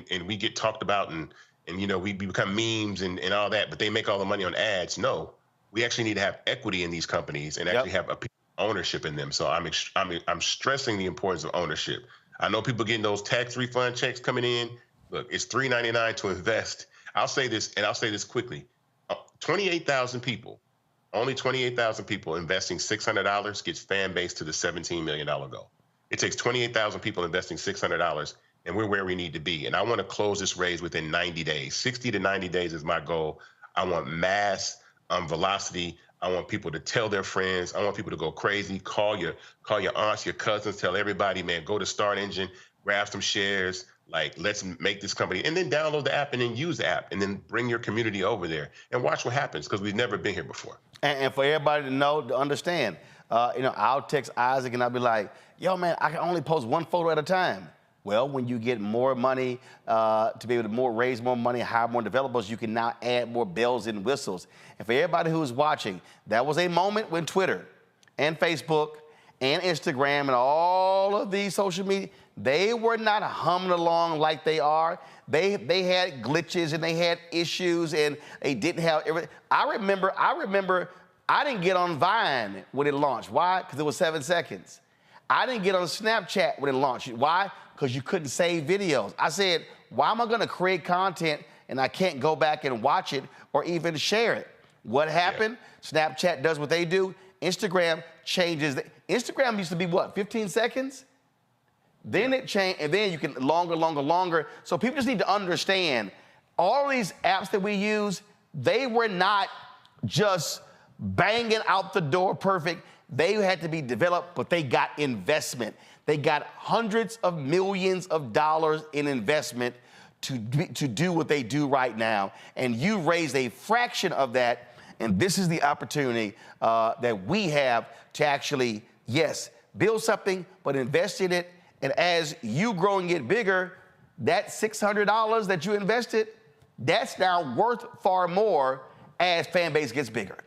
and we get talked about and we become memes and all that, but they make all the money on ads. No, we actually need to have equity in these companies and actually have ownership in them. So I'm stressing the importance of ownership. I know people getting those tax refund checks coming in. Look, it's $3.99 to invest. I'll say this, and I'll say this quickly. 28,000 people. Only 28,000 people investing $600 gets Fanbase to the $17 million goal. It takes 28,000 people investing $600, and we're where we need to be. And I want to close this raise within 90 days. 60 to 90 days is my goal. I want mass velocity. I want people to tell their friends. I want people to go crazy. Call your aunts, your cousins. Tell everybody, man, go to Start Engine, grab some shares. Like, let's make this company, and then download the app and then use the app and then bring your community over there and watch what happens, because we've never been here before. And for everybody to know, to understand, I'll text Isaac and I'll be like, yo, man, I can only post one photo at a time. Well, when you get more money to be able to raise more money, hire more developers, you can now add more bells and whistles. And for everybody who's watching, that was a moment when Twitter and Facebook and Instagram and all of these social media, they were not humming along like they are. They had glitches and they had issues and they didn't have everything. I remember I didn't get on Vine when it launched. Why? Because it was 7 seconds. I didn't get on Snapchat when it launched. Why? Because you couldn't save videos. I said, why am I going to create content and I can't go back and watch it or even share it? What happened? Yeah. Snapchat does what they do. Instagram changes. Instagram used to be what, 15 seconds? Then it changed, and then you can longer. So people just need to understand, all these apps that we use, they were not just banging out the door perfect. They had to be developed, but they got investment. They got hundreds of millions of dollars in investment to do what they do right now. And you raised a fraction of that, and this is the opportunity that we have to actually, yes, build something, but invest in it. And as you grow and get bigger, that $600 that you invested, that's now worth far more as Fanbase gets bigger.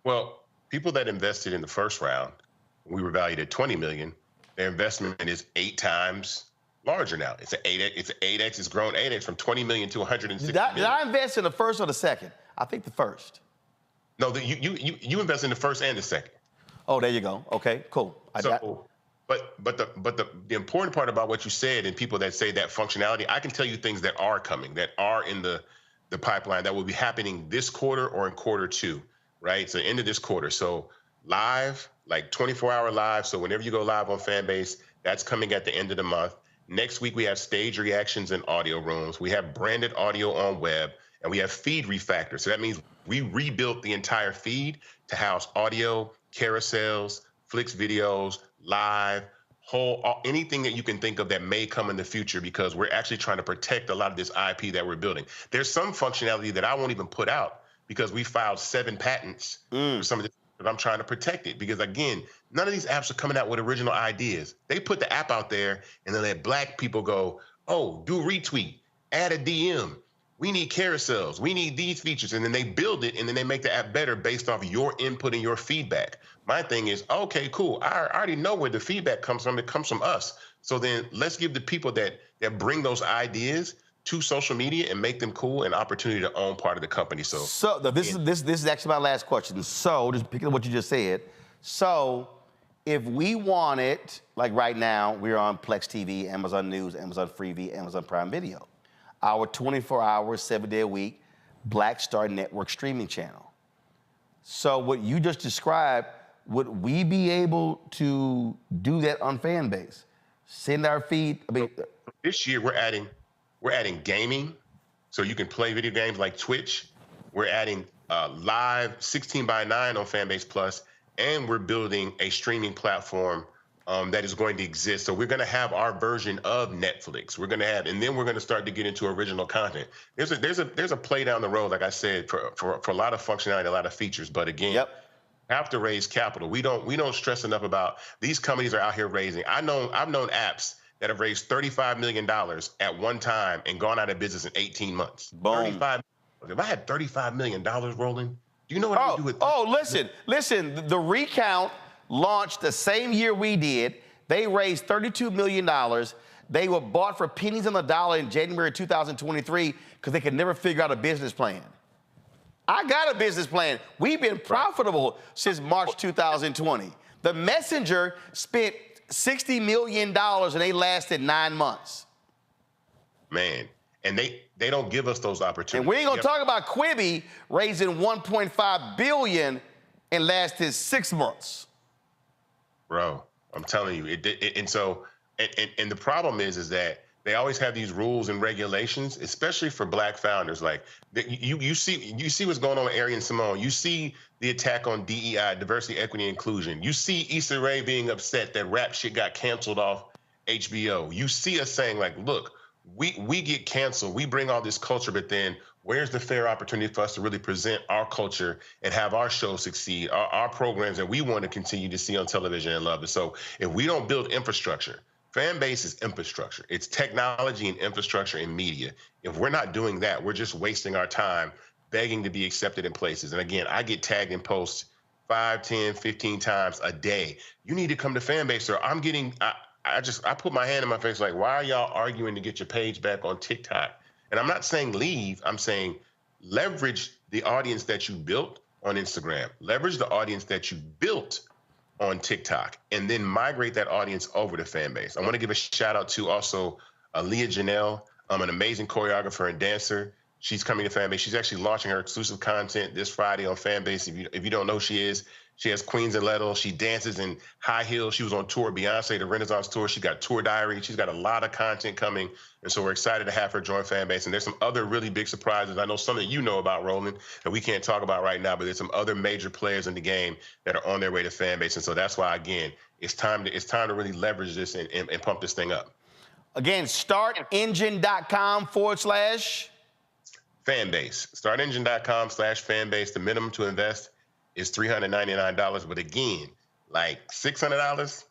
Well, People that invested in the first round, we were valued at $20 million. Their investment is 8 times larger now. It's an 8x. It's grown 8x from 20 million to 160 million. Did I invest in the first or the second? I think the first. No, you invest in the first and the second. Oh, there you go. Okay, cool. But the important part about what you said, and people that say that functionality, I can tell you things that are coming, that are in the pipeline, that will be happening this quarter or in quarter 2, right? So end of this quarter. So live, like 24-hour live. So whenever you go live on Fanbase, that's coming at the end of the month. Next week, we have stage reactions in audio rooms. We have branded audio on web, and we have feed refactor. So that means we rebuilt the entire feed to house audio, carousels, Flicks videos, live, anything that you can think of that may come in the future, because we're actually trying to protect a lot of this IP that we're building. There's some functionality that I won't even put out because we filed 7 patents for some of this, but I'm trying to protect it because, again, none of these apps are coming out with original ideas. They put the app out there and then let black people go, oh, do retweet, add a DM. We need carousels. We need these features. And then they build it, and then they make the app better based off your input and your feedback. My thing is, okay, cool. I already know where the feedback comes from. It comes from us. So then let's give the people that bring those ideas to social media and make them cool an opportunity to own part of the company. So this is actually my last question. So just picking up what you just said. So if we wanted, like right now, we're on Plex TV, Amazon News, Amazon Freevee, Amazon Prime Video, our 24-hour, 7-day-a-week Black Star Network streaming channel. So what you just described, would we be able to do that on Fanbase? Send our feed? I mean, this year we're adding gaming, so you can play video games like Twitch. We're adding live 16:9 on Fanbase Plus, and we're building a streaming platform that is going to exist. So we're going to have our version of Netflix. We're going to have, and then we're going to start to get into original content. There's a play down the road, like I said, for a lot of functionality, a lot of features. But again, have to raise capital. We don't stress enough about these companies are out here raising. I've known apps that have raised $35 million at one time and gone out of business in 18 months. Boom. If I had $35 million rolling, do you know what I would do with that? Oh, listen. The Recount launched the same year we did. They raised $32 million. They were bought for pennies on the dollar in January 2023 because they could never figure out a business plan. I got a business plan. We've been profitable since March 2020. The Messenger spent $60 million and they lasted 9 months. Man, and they don't give us those opportunities. And we ain't gonna talk about Quibi raising $1.5 billion and lasted 6 months. Bro, I'm telling you, and the problem is that they always have these rules and regulations, especially for Black founders. Like you see what's going on with Ari and Simone. You see the attack on DEI, diversity, equity, inclusion. You see Issa Rae being upset that rap shit got canceled off HBO. You see us saying like, look, we get canceled, we bring all this culture, but then where's the fair opportunity for us to really present our culture and have our show succeed, our programs that we want to continue to see on television and love it. So if we don't build infrastructure, Fanbase is infrastructure. It's technology and infrastructure and media. If we're not doing that, we're just wasting our time begging to be accepted in places. And again, I get tagged in posts 5, 10, 15 times a day. You need to come to Fanbase, or I'm getting, I put my hand in my face like, why are y'all arguing to get your page back on TikTok? And I'm not saying leave, I'm saying leverage the audience that you built on Instagram, leverage the audience that you built on TikTok, and then migrate that audience over to Fanbase. I want to give a shout out to also Leah Janelle, an amazing choreographer and dancer. She's coming to Fanbase. She's actually launching her exclusive content this Friday on Fanbase. If you don't know who she is, she has Queens and Lettuce. She dances in high heels. She was on tour, Beyonce, the Renaissance tour. She got Tour Diary. She's got a lot of content coming. And so we're excited to have her join Fanbase. And there's some other really big surprises. I know some that you know about, Roland, that we can't talk about right now, but there's some other major players in the game that are on their way to Fanbase. And so that's why, again, it's time to really leverage this and pump this thing up. Again, startengine.com/ Fanbase. Startengine.com/Fanbase. The minimum to invest is $399. But again, like $600,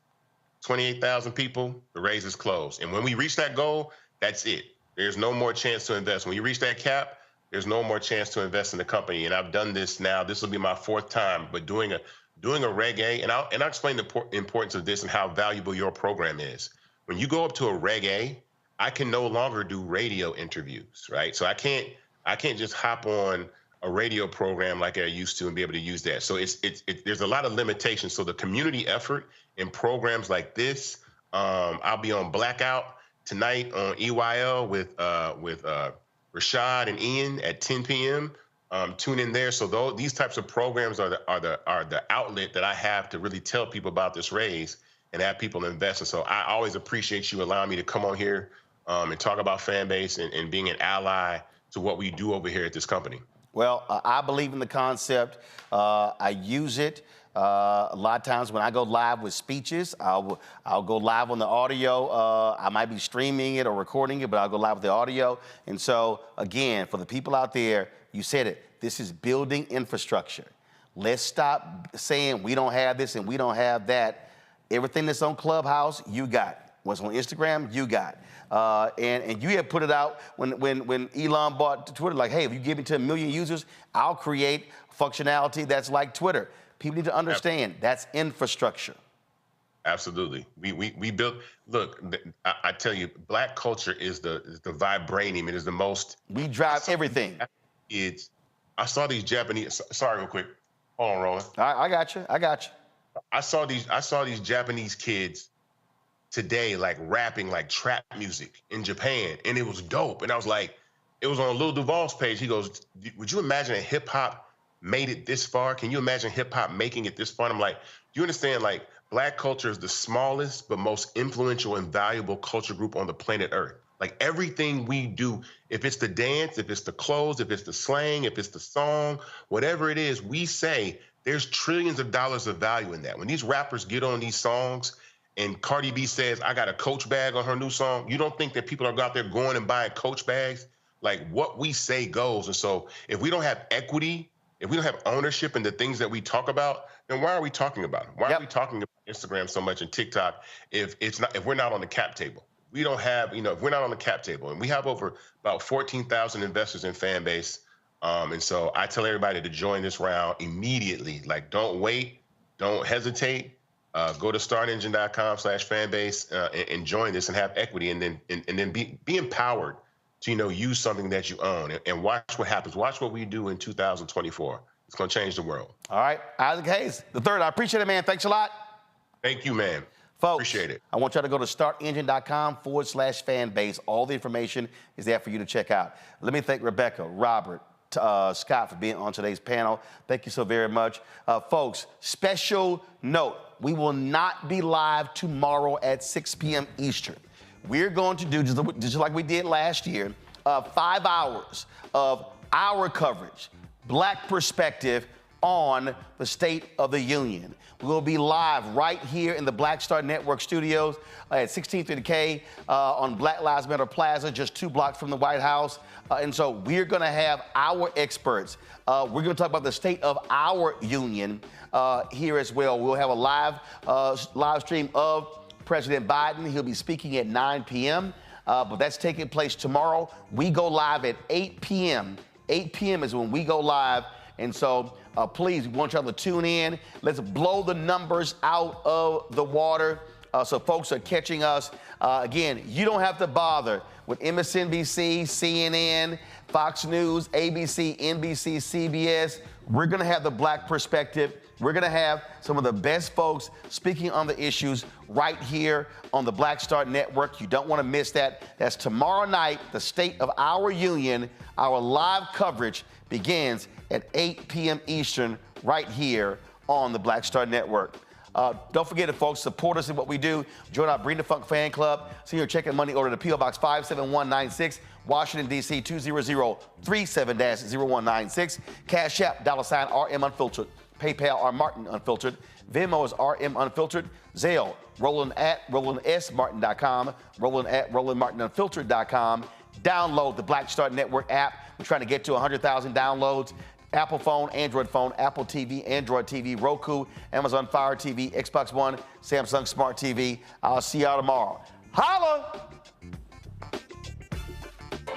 28,000 people, the raise is closed. And when we reach that goal, that's it. There's no more chance to invest. When you reach that cap, there's no more chance to invest in the company. And I've done this now. This will be my 4th time, but doing a Reg A, and I'll explain the importance of this and how valuable your program is. When you go up to a Reg A, I can no longer do radio interviews, right? So I can't just hop on a radio program like I used to and be able to use that. So there's a lot of limitations. So the community effort in programs like this, I'll be on Blackout tonight on EYL with Rashad and Ian at 10 p.m. Tune in there. So these types of programs are the outlet that I have to really tell people about this raise and have people invest. And so I always appreciate you allowing me to come on here and talk about Fanbase and being an ally to what we do over here at this company. Well, I believe in the concept. I use it. A lot of times when I go live with speeches, I'll go live on the audio. I might be streaming it or recording it, but I'll go live with the audio. And so, again, for the people out there, you said it, this is building infrastructure. Let's stop saying we don't have this and we don't have that. Everything that's on Clubhouse, you got. What's on Instagram, you got. And you had put it out when Elon bought Twitter, like, hey, if you give me to 1 million users, I'll create functionality that's like Twitter. People need to understand that's infrastructure. Absolutely. We built, look, I tell you, Black culture is the vibranium. It is the most. We drive everything. I saw these Japanese, sorry, real quick. Hold on, Roland. I got you. I saw these Japanese kids today, like rapping like trap music in Japan, and it was dope. And I was like, it was on Lil Duval's page. He goes, would you imagine if hip hop made it this far? Can you imagine hip hop making it this far? And I'm like, do you understand, like, Black culture is the smallest but most influential and valuable culture group on the planet Earth. Like, everything we do, if it's the dance, if it's the clothes, if it's the slang, if it's the song, whatever it is, we say there's trillions of dollars of value in that. When these rappers get on these songs and Cardi B says, I got a Coach bag on her new song, you don't think that people are out there going and buying Coach bags? Like, what we say goes. And so if we don't have equity, if we don't have ownership in the things that we talk about, then why are we talking about them? Why are we talking about Instagram so much and TikTok if we're not on the cap table? We don't have, if we're not on the cap table. And we have over about 14,000 investors in Fanbase. And so I tell everybody to join this round immediately. Like, don't wait, don't hesitate. Go to startengine.com/Fanbase and join this and have equity, and then be empowered to use something that you own and watch what happens. Watch what we do in 2024. It's going to change the world. All right, Isaac Hayes III. I appreciate it, man. Thanks a lot. Thank you, man. Folks, appreciate it. I want y'all to go to startengine.com/Fanbase. All the information is there for you to check out. Let me thank Rebecca, Robert, Scott, for being on today's panel. Thank you so very much. Folks, special note, we will not be live tomorrow at 6 p.m. Eastern. We're going to do, just like we did last year, 5 hours of our coverage, Black perspective on the State of the Union. We will be live right here in the Black Star Network studios at 1630K on Black Lives Matter Plaza, just 2 blocks from the White House. And so we're going to have our experts. We're going to talk about the state of our union here as well. We'll have a live stream of President Biden. He'll be speaking at 9 p.m., but that's taking place tomorrow. We go live at 8 p.m. 8 p.m. is when we go live. And so please, we want y'all to tune in. Let's blow the numbers out of the water so folks are catching us. Again, you don't have to bother with MSNBC, CNN, Fox News, ABC, NBC, CBS. We're going to have the Black perspective. We're going to have some of the best folks speaking on the issues right here on the Black Star Network. You don't want to miss that. That's tomorrow night, the State of Our Union. Our live coverage begins at 8 p.m. Eastern right here on the Black Star Network. Don't forget it, folks. Support us in what we do. Join our Bring the Funk fan club. Send your check and money order to P.O. Box 57196, Washington, D.C. 20037-0196. Cash App, $RM Unfiltered. PayPal, R Martin Unfiltered. Venmo is RM Unfiltered. Zelle, Roland at RolandSMartin.com. Roland at RolandMartinUnfiltered.com. Download the Black Star Network app. We're trying to get to 100,000 downloads. Apple phone, Android phone, Apple TV, Android TV, Roku, Amazon Fire TV, Xbox One, Samsung Smart TV. I'll see y'all tomorrow. Holla!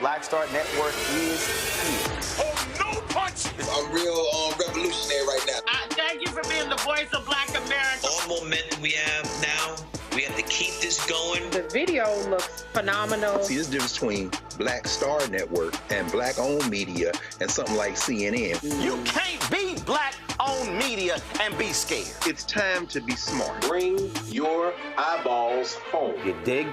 Black Star Network is here. Oh, no punch! I'm real revolutionary right now. Thank you for being the voice of Black America. All momentum we have now, we have to keep this going. The video looks phenomenal. See, there's a difference between Black Star Network and Black-owned media and something like CNN. You can't be Black-owned media and be scared. It's time to be smart. Bring your eyeballs home. You dig?